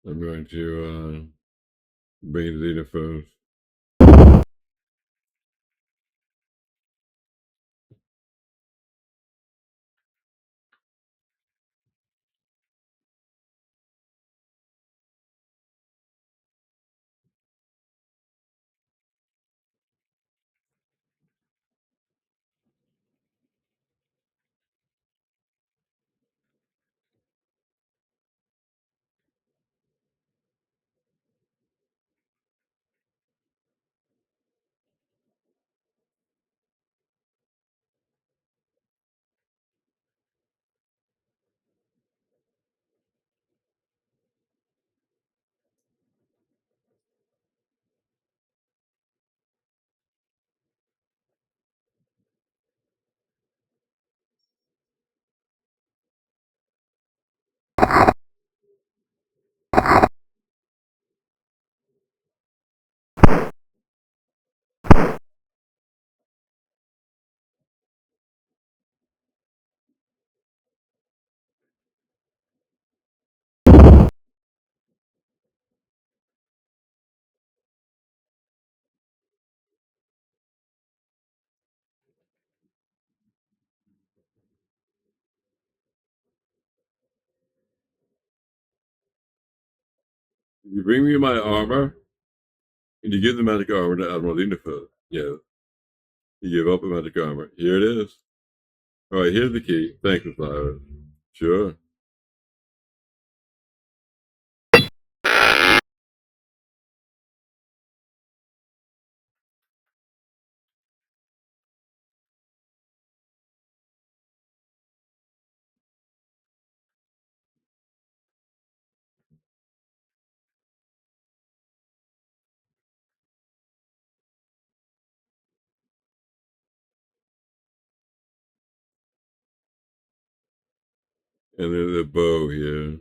I'm going to bring the xenophobes. You bring me my armor, and you give the magic armor to Admiral Xenophobe. Yeah, you give up the magic armor. Here it is. All right, here's the key. Thanks, Osiris. Sure. And then the bow here.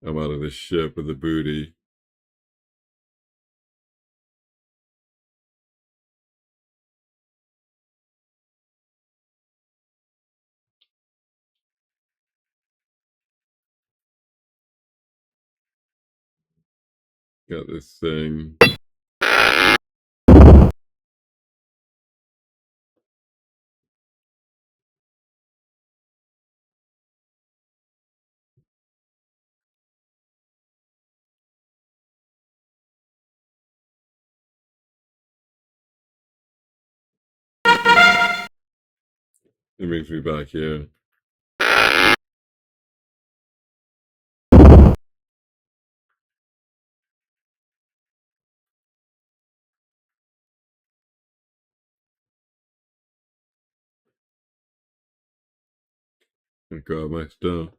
I'm out of the ship with the booty. Got this thing. It brings me back here. I grab my stuff.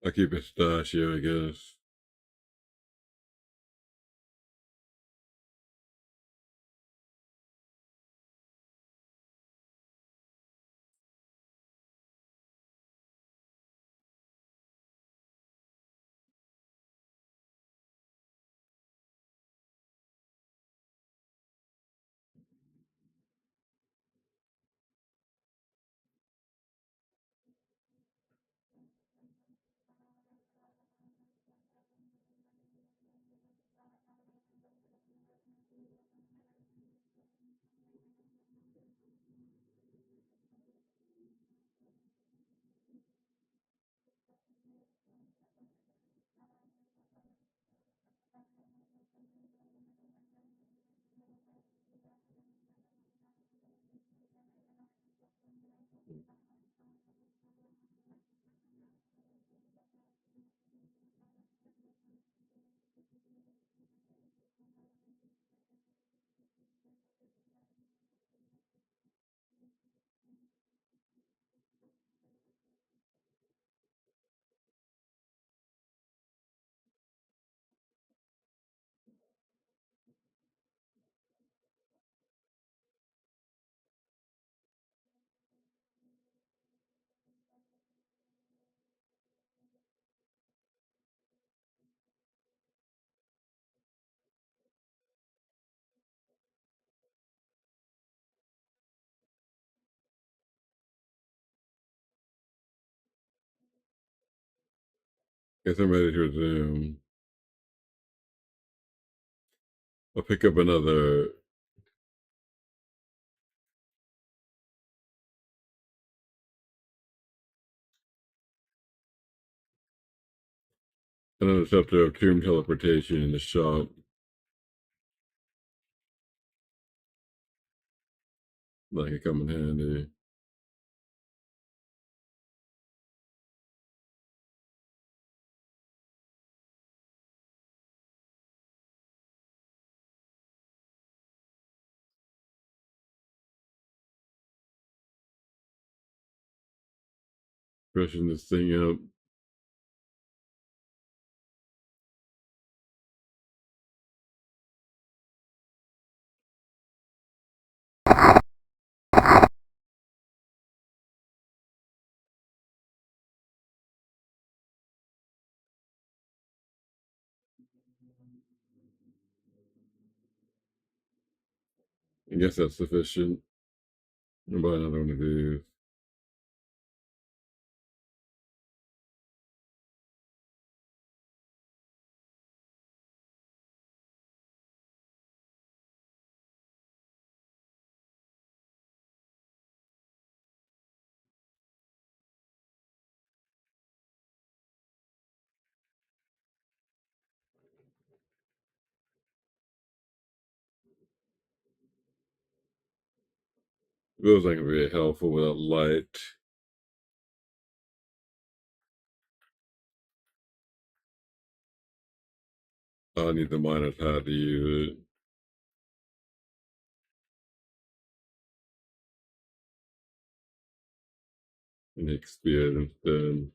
I'll keep a stash here, I guess. Guess I'm ready to resume. I'll pick up another chapter of tomb teleportation in the shop. That could come in handy. Brushing this thing up. I guess that's sufficient. I'll buy another one of these. Those ain't really helpful without light. I need the miner's hat to use it. And experience instead.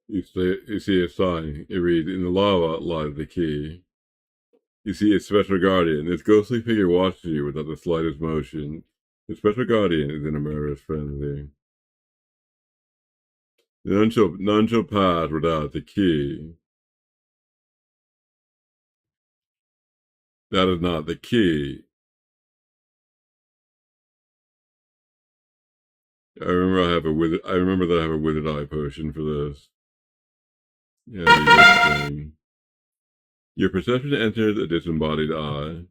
You see a sign. It reads, "In the lava lies the key." You see a special guardian. This ghostly figure watches you without the slightest motion. The special guardian is in a murderous frenzy. None shall pass without the key. That is not the key. I remember that I have a withered eye potion for this. Yeah, this thing. Your perception enters a disembodied eye.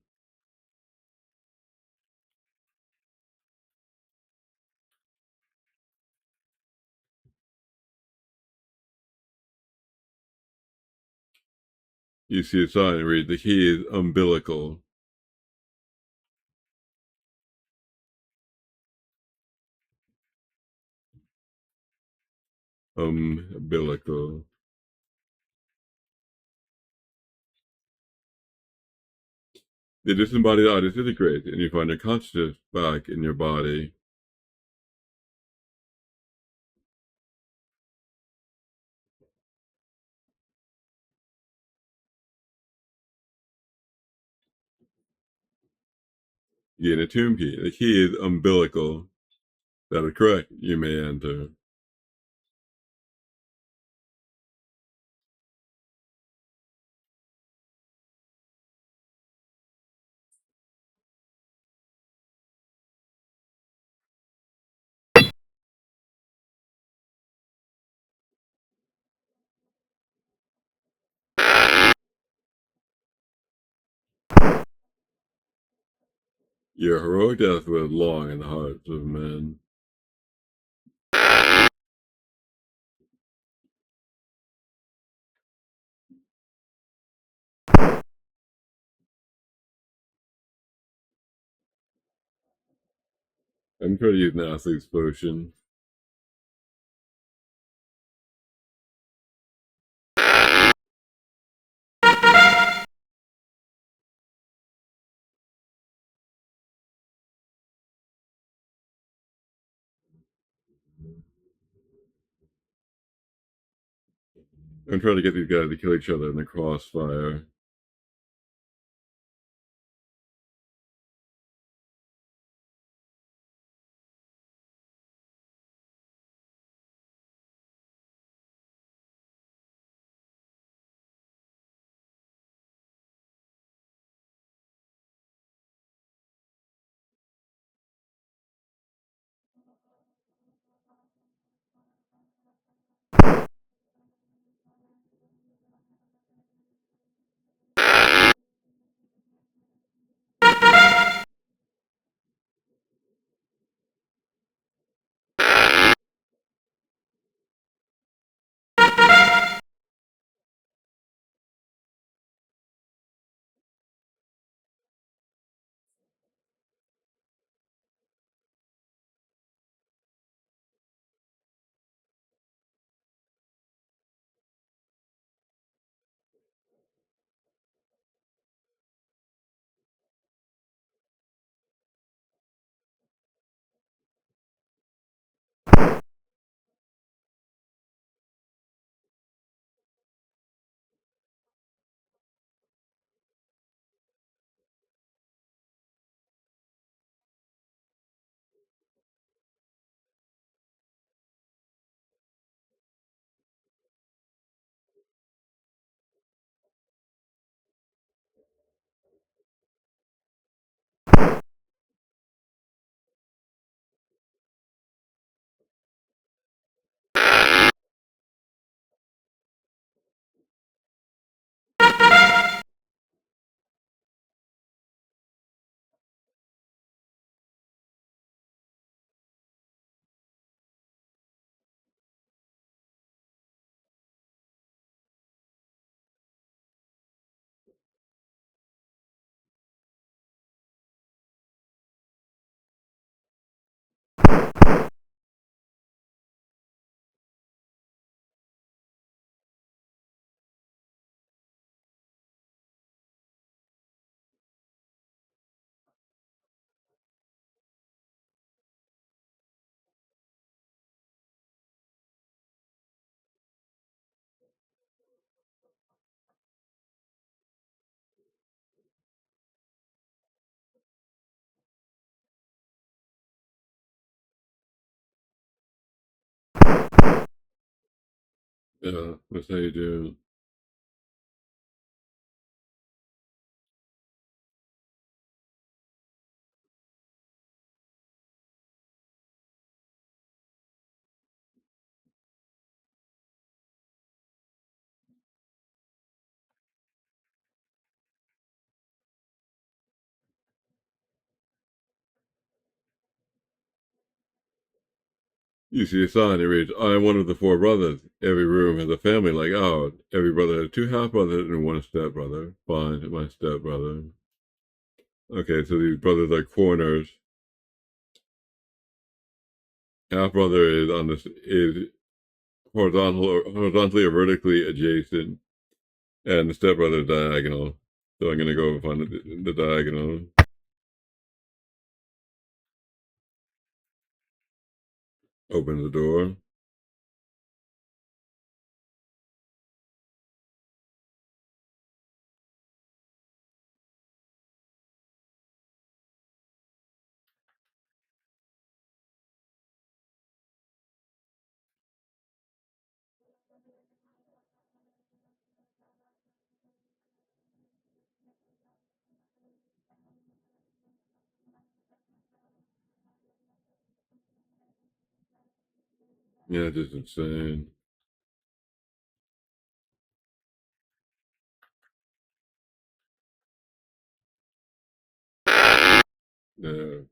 You see a sign that reads, "The key is umbilical." Umbilical. The disembodied eye disintegrates, and you find your consciousness back in your body. You gain a tomb key. The key is umbilical. That is correct. You may enter. Your heroic death was long in the hearts of men. I'm trying to use an athlete's potion. I'm trying to get these guys to kill each other in the crossfire. Yeah, that's how you do it. You see a sign that reads, I am one of the four brothers. Every room has a family like ours. Every brother has two half brothers and one step brother. Find my step brother. Okay, so these brothers are corners. Half brother is on this is horizontally or vertically adjacent, and the step brother is diagonal. So I'm gonna go find the diagonal. Open the door. Yeah, just insane. Yeah.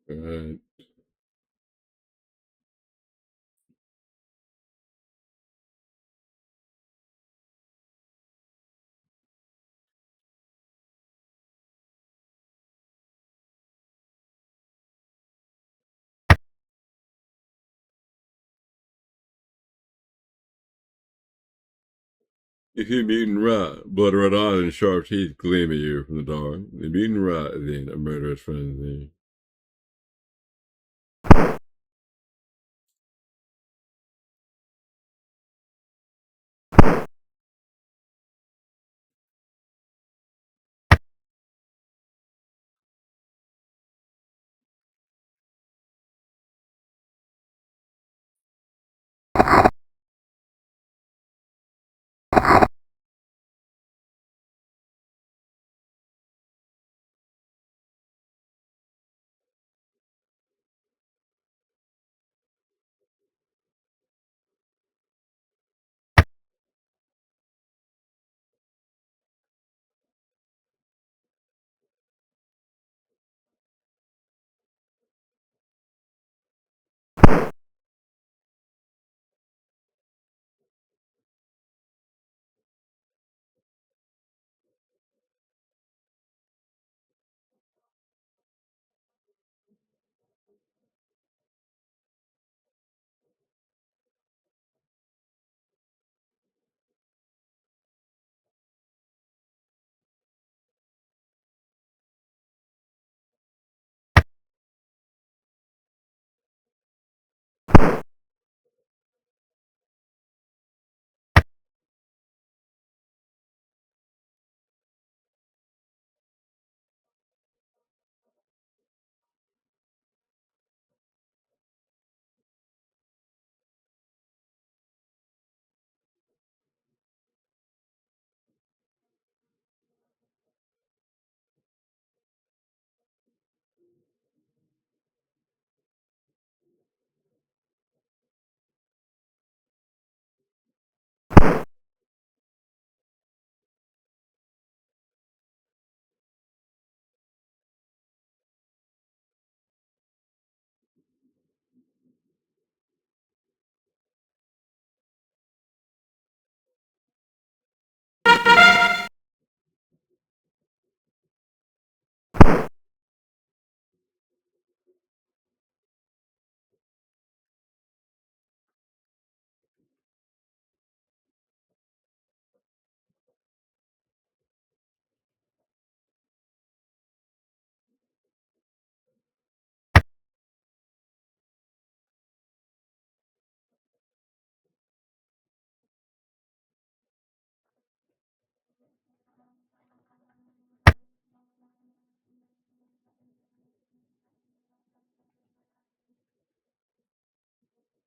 Right. You see a mutant rat, blood red eyes and sharp teeth gleam at you from the dark. The mutant rat is in a murderous frenzy.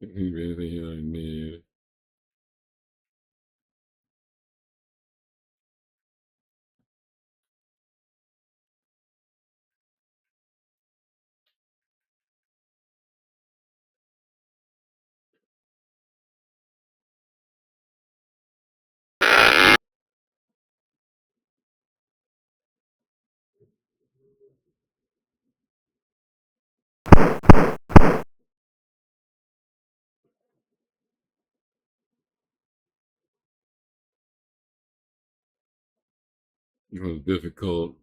Anything I need. It was difficult.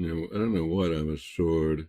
I don't know what I was short.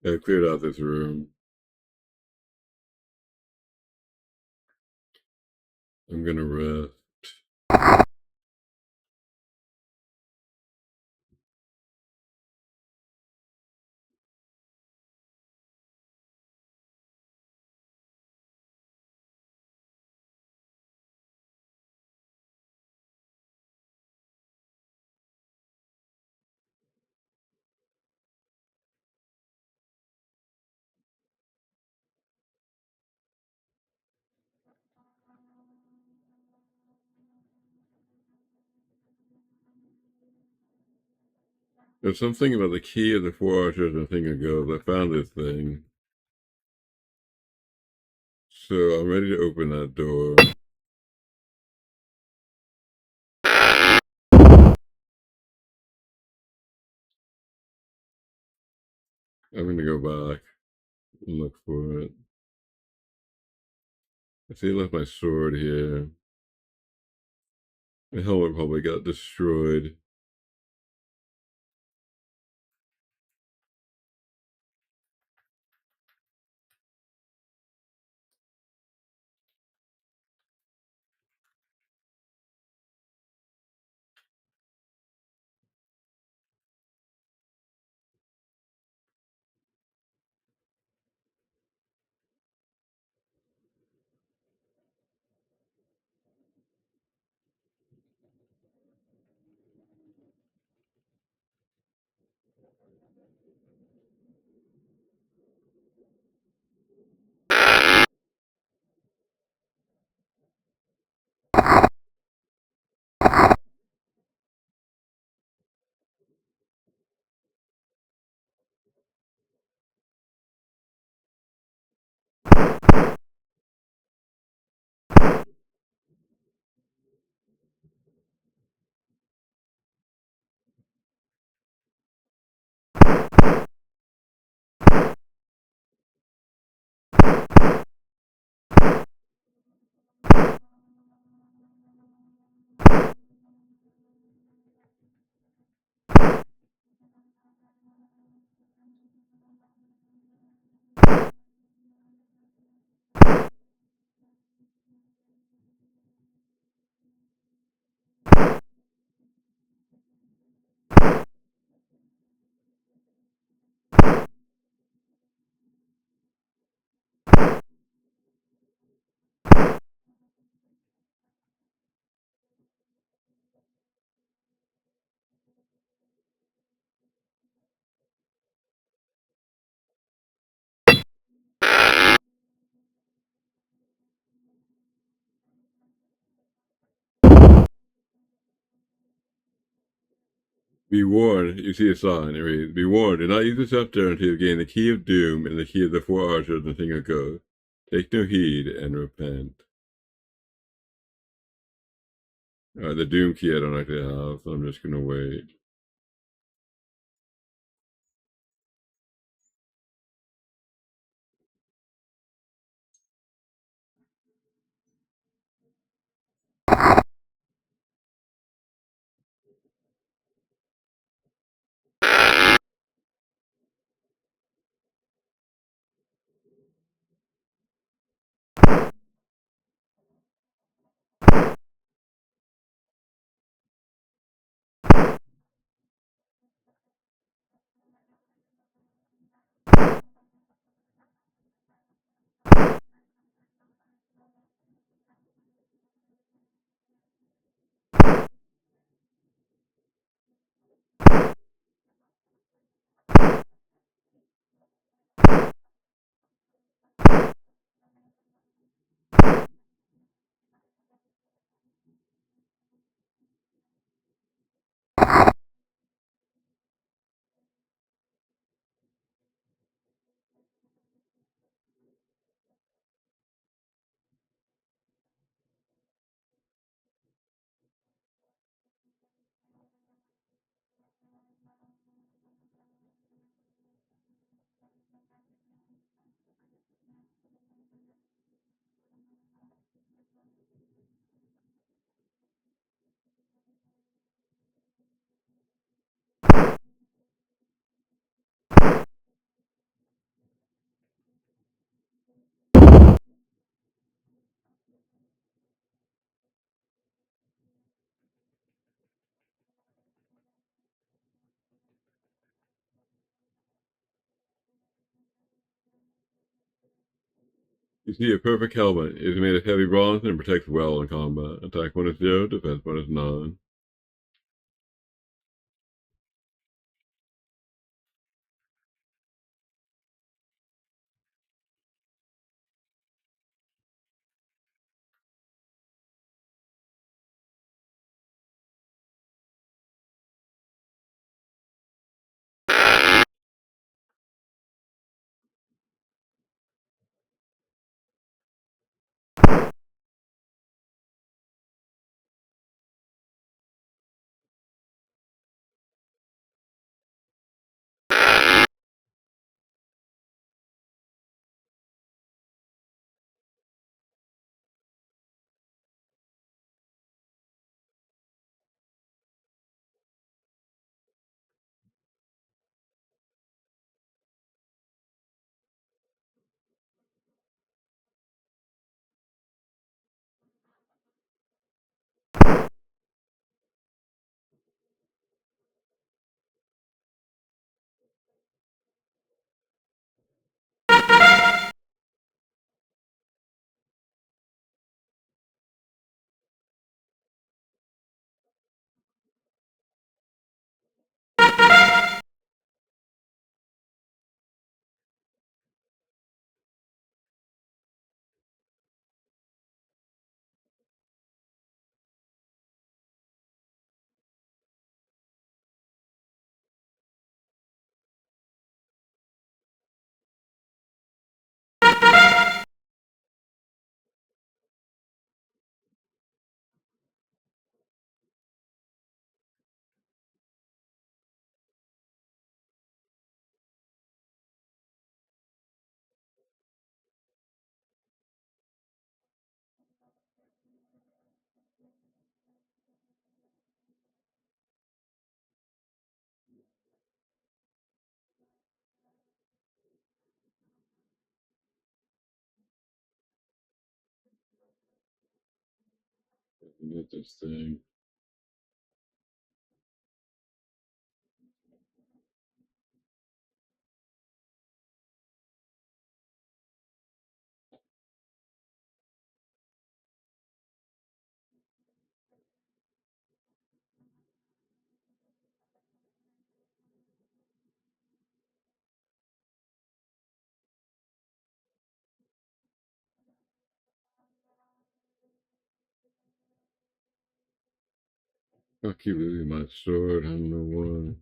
I cleared out this room. I'm gonna rest. There's something about the key of the 4 archers a thing ago. I found this thing. So I'm ready to open that door. I'm gonna go back and look for it. I see I left my sword here. My helmet probably got destroyed. Be warned, you see a sign, it reads, be warned, do not use the scepter until you gain the key of doom and the key of the 4 archers and the thing of ghost. Take no heed and repent. The doom key I don't actually have, so I'm just gonna wait. You see, a perfect helmet is made of heavy bronze and protects well in combat. Attack bonus 0, defense bonus 9. Get this thing. I'll keep losing my sword. I don't know why.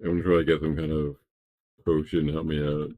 I'm gonna try to get some kind of potion to help me out.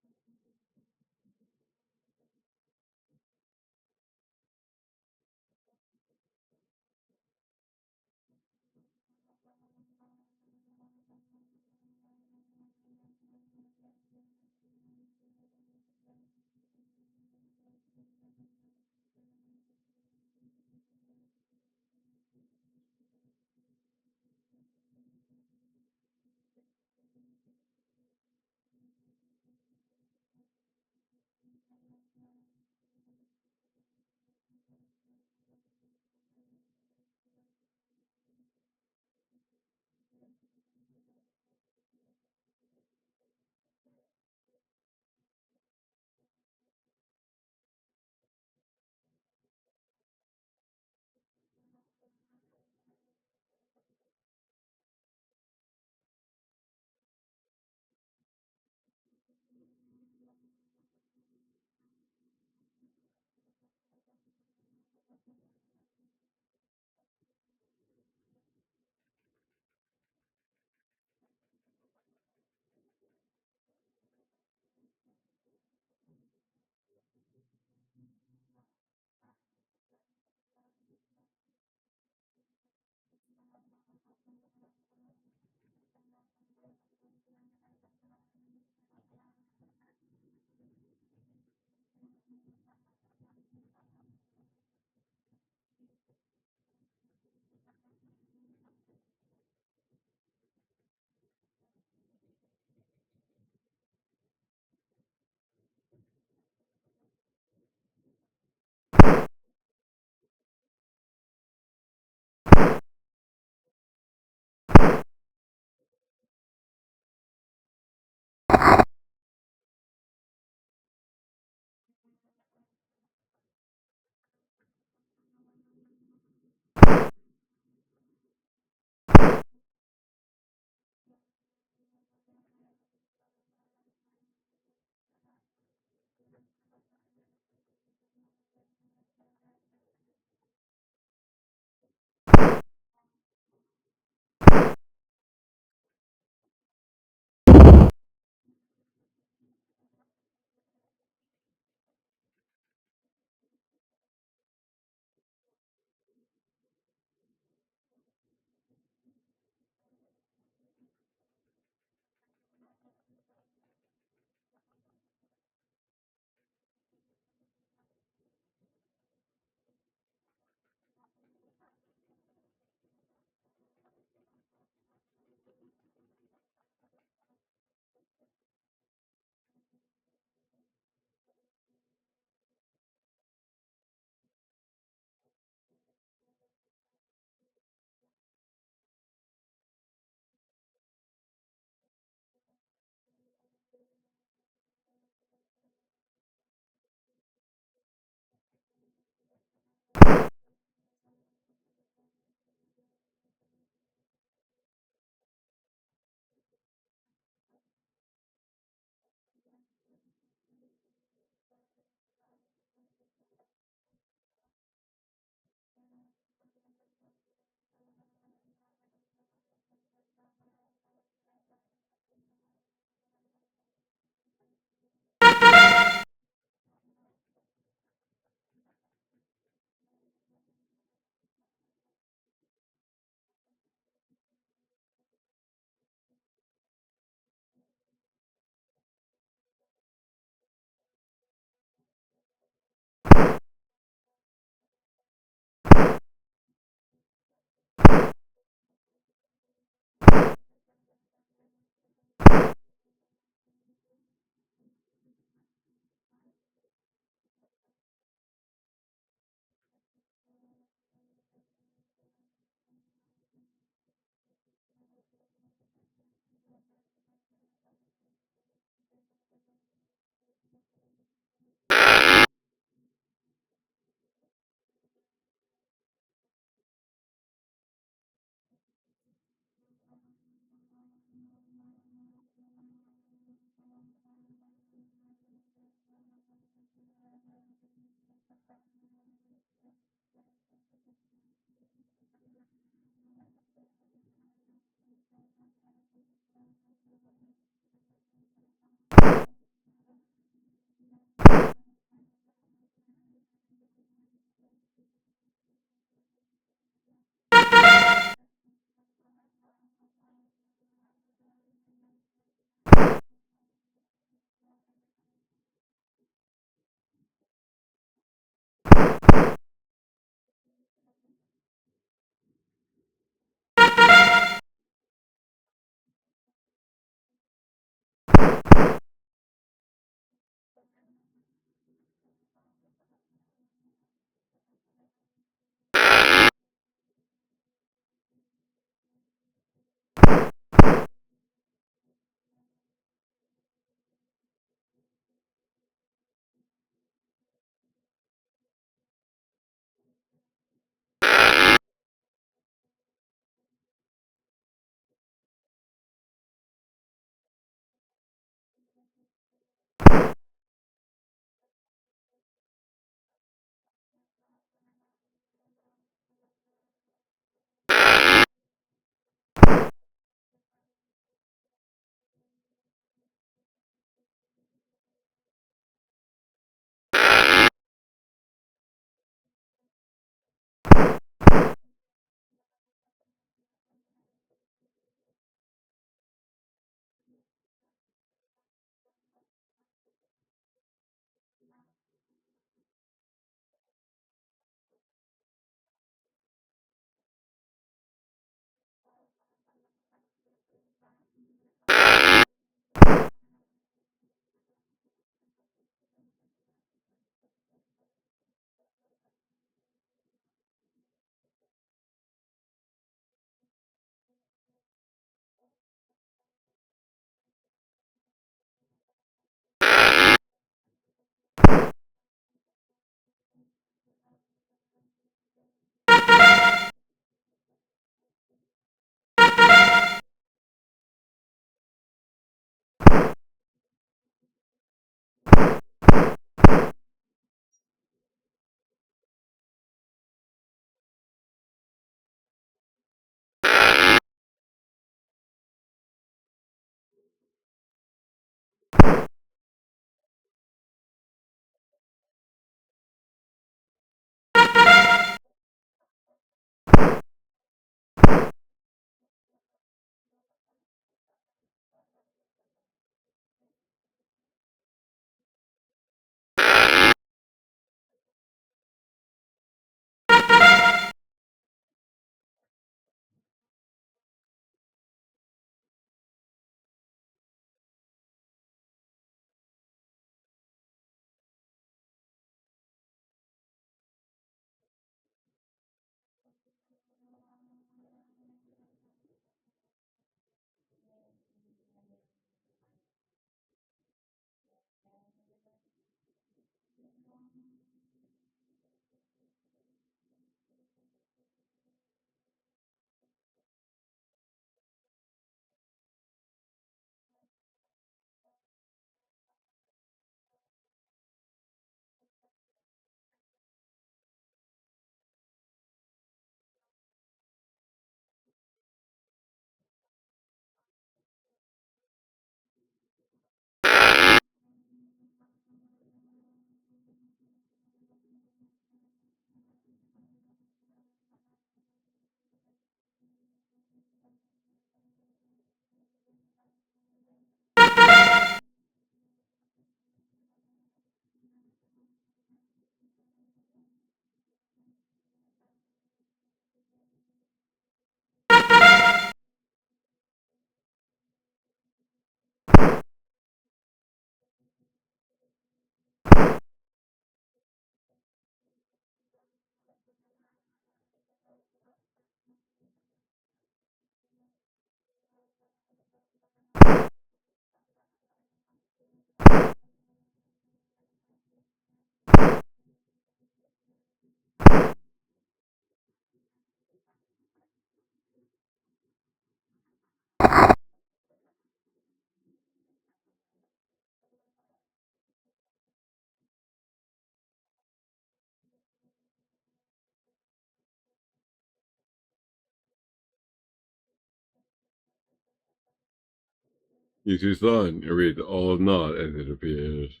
You see sign, it reads all is not as it appears.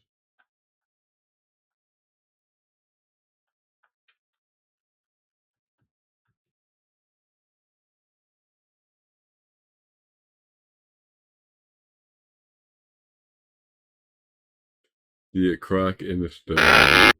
See a crack in the stone.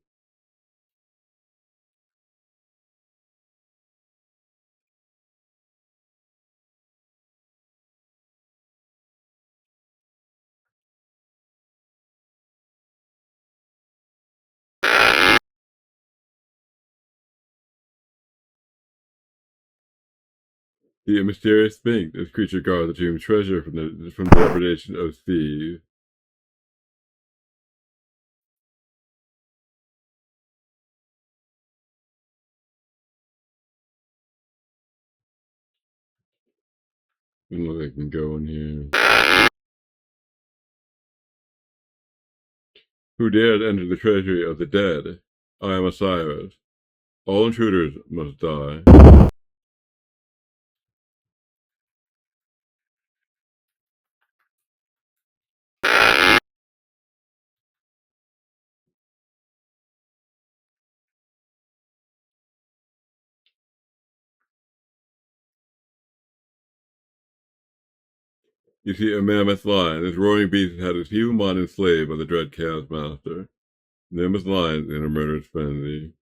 The mysterious Sphinx. This creature guards the tomb's treasure from the depredation of thieves. I don't know if I can go in here. Who dared enter the treasury of the dead? I am Osiris. All intruders must die. You see a mammoth lion. This roaring beast had his human mind enslaved by the dread chaos master. Mammoth lion in a murderous frenzy.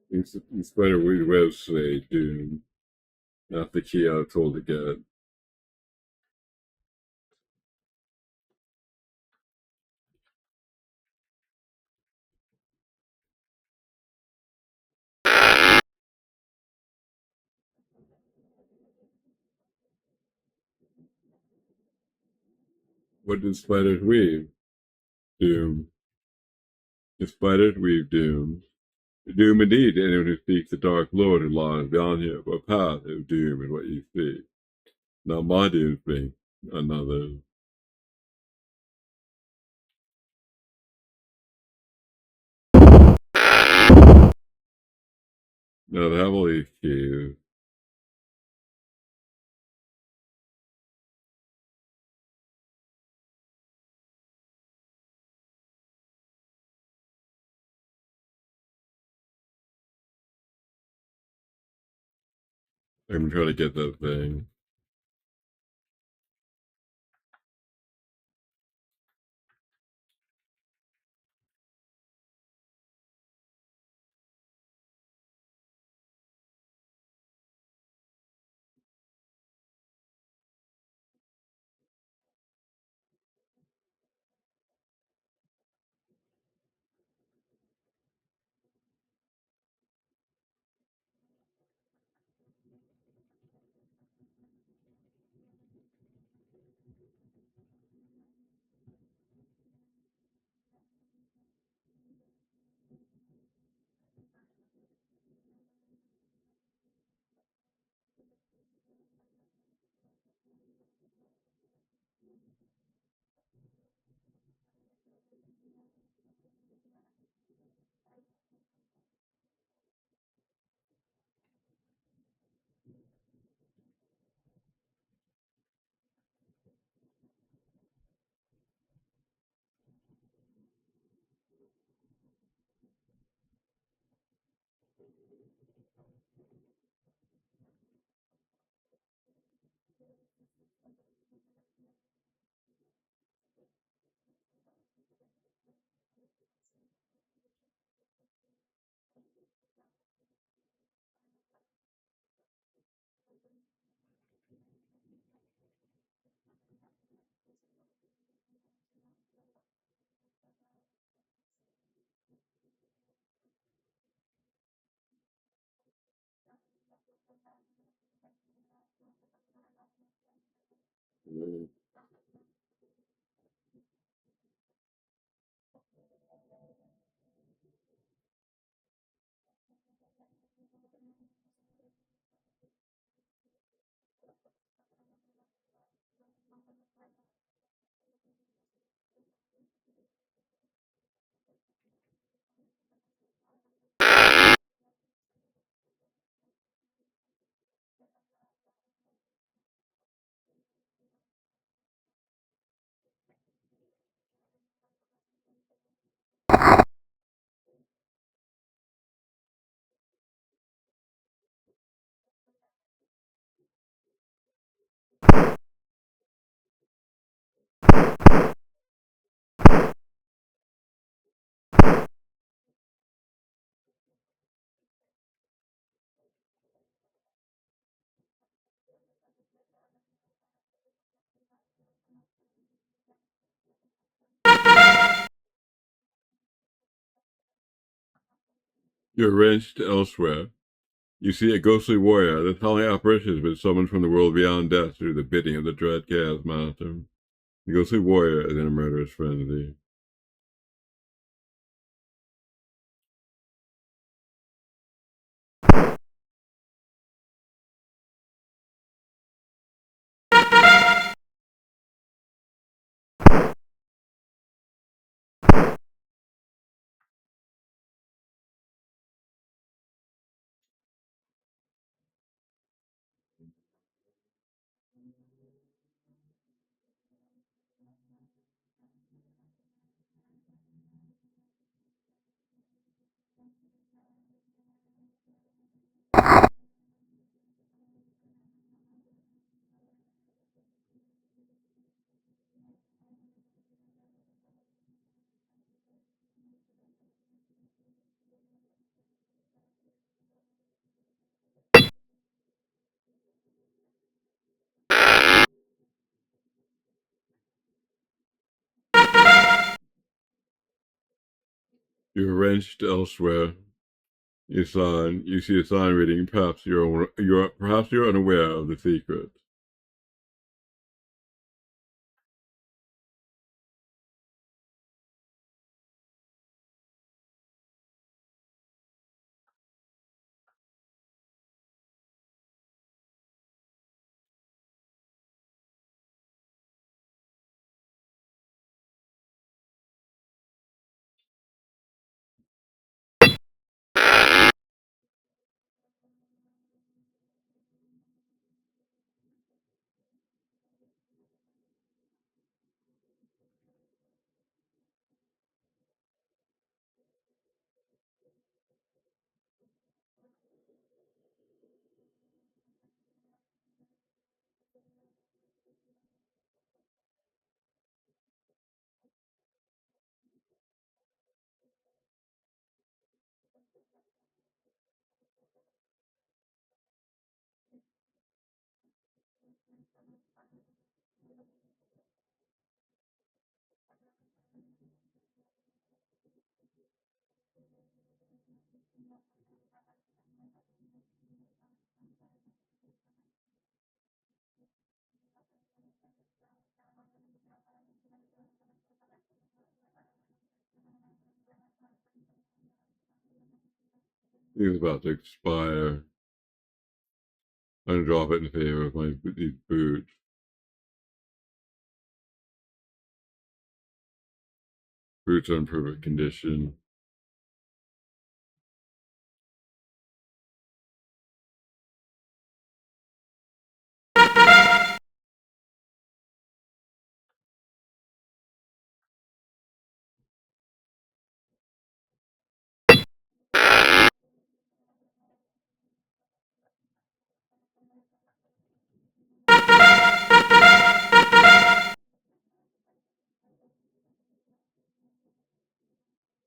In spite of weird webs say doom. Not the key I was told to get. What did spiders weave? Doom. The spiders weave doom. Doom indeed to anyone who seeks the dark lord who lies beyond you. A path of doom is what you see. Not my doomsday, another. Not heavily accused. I'm trying to get that thing. You're wrenched elsewhere. You see a ghostly warrior. The telling apparition has been summoned from the world beyond death through the bidding of the dread chaos master. The ghostly warrior is in a murderous frenzy. You're wrenched elsewhere. You see a sign reading, perhaps you're unaware of the secret. It's about to expire. I'm gonna drop it in favor of these boots. Boots are in perfect condition.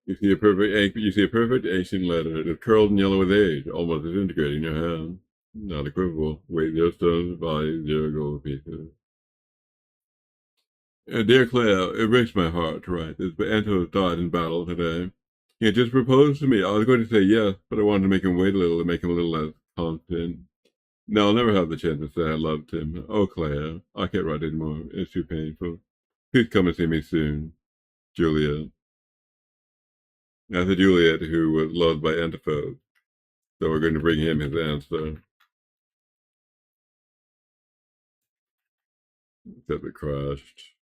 You see a perfect ancient letter. It is curled and yellow with age, almost disintegrating in your hand. Not equivocal. Weight 0 stones, value 0 gold pieces. Dear Claire, it breaks my heart to write this, but Anto died in battle today. He had just proposed to me. I was going to say yes, but I wanted to make him wait a little to make him a little less confident. No, I'll never have the chance to say I loved him. Oh, Claire, I can't write anymore. It's too painful. Please come and see me soon. Juliet. That's a Juliet who was loved by Antiphos. So we're going to bring him his answer. Except it crashed.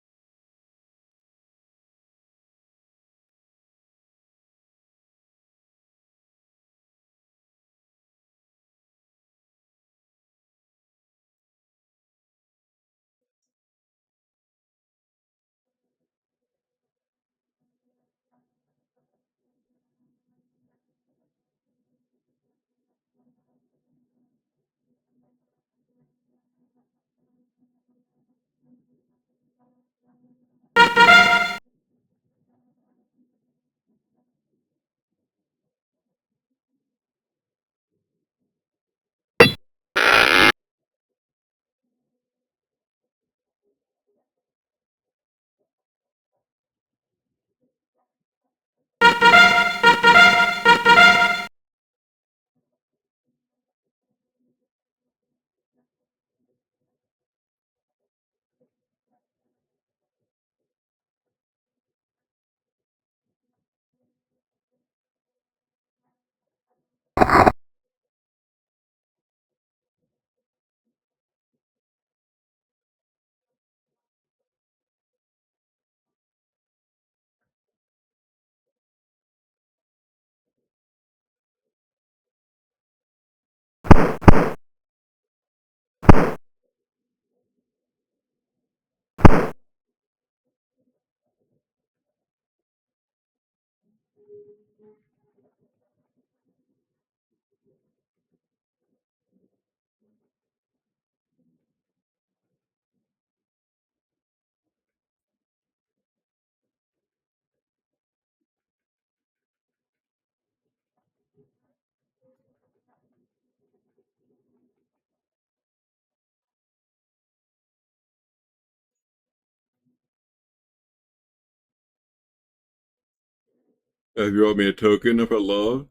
Have you brought me a token of her love?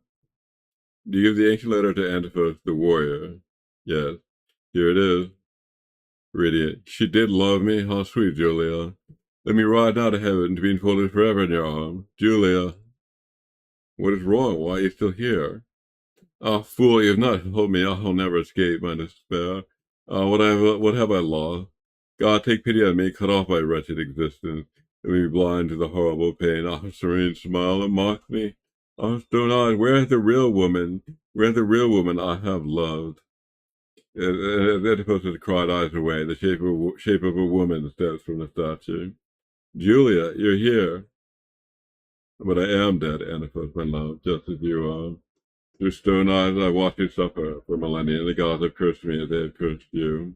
Do you give the ancient letter to Antiphos, the warrior? Yes. Here it is. Radiant. She did love me. How sweet, Julia. Let me ride now to heaven to be enfolded forever in your arms. Julia. What is wrong? Why are you still here? Ah, fool, you have not told me. I'll never escape my despair. What have I lost? God, take pity on me, cut off my wretched existence, and be blind to the horrible pain. Ah, serene smile that mocks me. Ah, stone eyes, where is the real woman? Where is the real woman I have loved? Oedipus has cried eyes away. The shape of a woman steps from the statue. Julia, you're here. But I am dead, Oedipus, my love, just as you are. Through stone eyes I watched you suffer for millennia. The gods have cursed me as they have cursed you.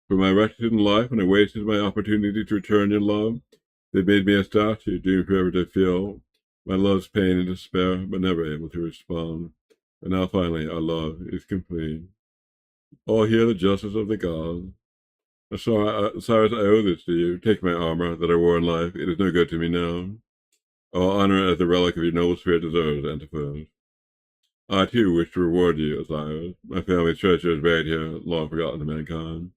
For my wretched life, when I wasted my opportunity to return your love, they made me a statue, doomed forever to feel my love's pain and despair, but never able to respond. And now finally our love is complete. All hear the justice of the gods. Osiris, I owe this to you. Take my armor that I wore in life. It is no good to me now. I'll honor it as a relic of your noble spirit deserves, Antiphon. I, too, wish to reward you, Osiris. My family's treasure is buried here, long forgotten to mankind.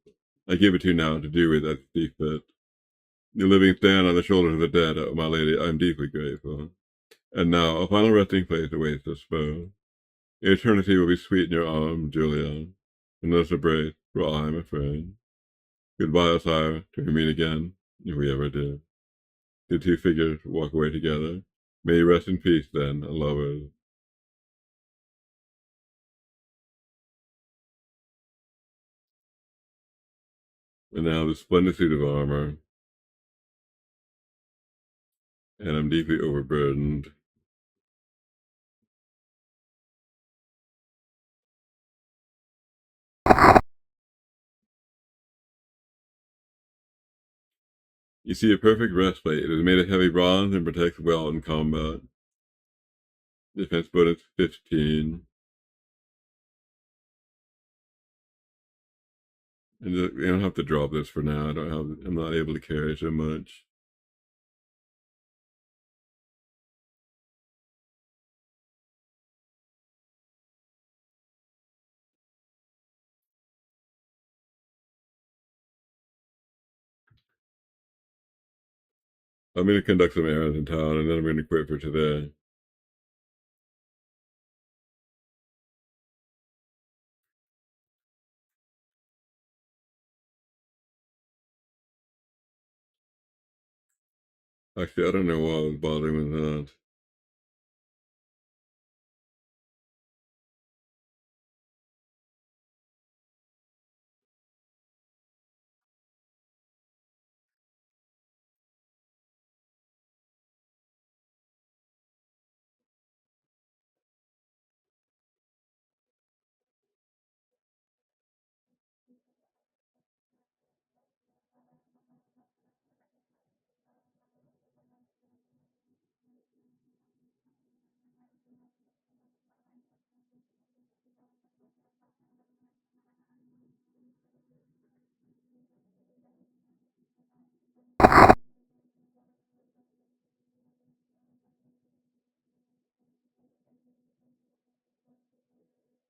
I give it to you now to do with as you see fit. The living stand on the shoulders of the dead, oh, my lady. I am deeply grateful. And now, a final resting place awaits us both. Eternity will be sweet in your arms, Julia. And thus embrace, for I am afraid. Goodbye, Osiris, till we meet again, if we ever do. The two figures walk away together. May you rest in peace, then, lovers. And now the splendid suit of armor. And I'm deeply overburdened. You see a perfect breastplate. It is made of heavy bronze and protects well in combat. Defense bonus 15. And you don't have to drop this for now. I'm not able to carry so much. I'm going to conduct some errands in town, and then I'm going to quit for today. Actually, I don't know why I was bothering with that.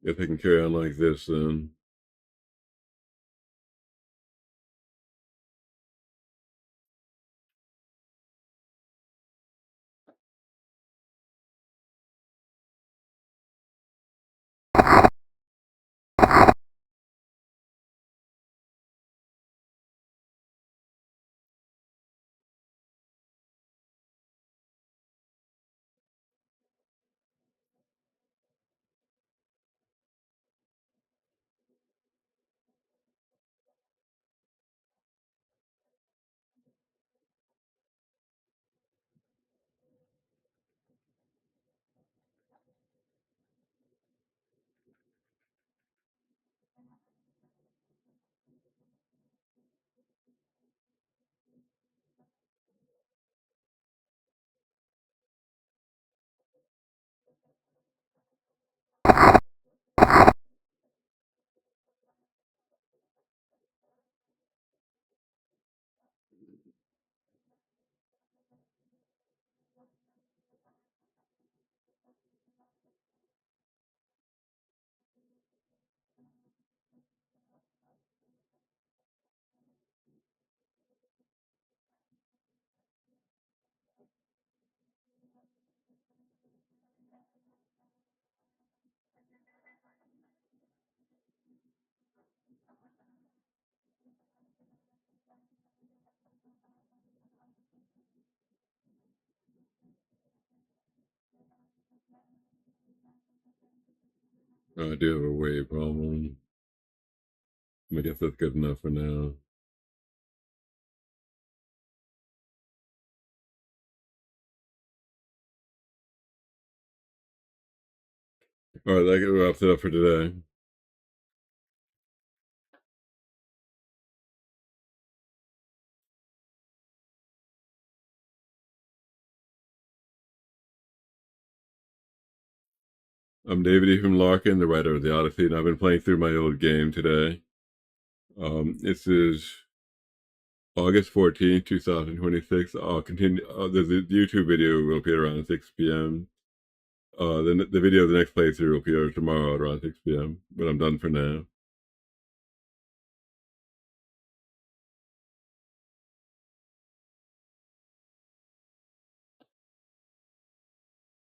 Guess I can carry on like this then. I do have a weight problem. I guess that's good enough for now. All right, that wraps it up for today. I'm David Ephraim Larkin, the writer of the Odyssey, and I've been playing through my old game today. This is August 14th, 2026. I'll continue. The YouTube video will appear around 6 p.m. The video of the next playthrough will appear tomorrow at around 6 p.m. But I'm done for now.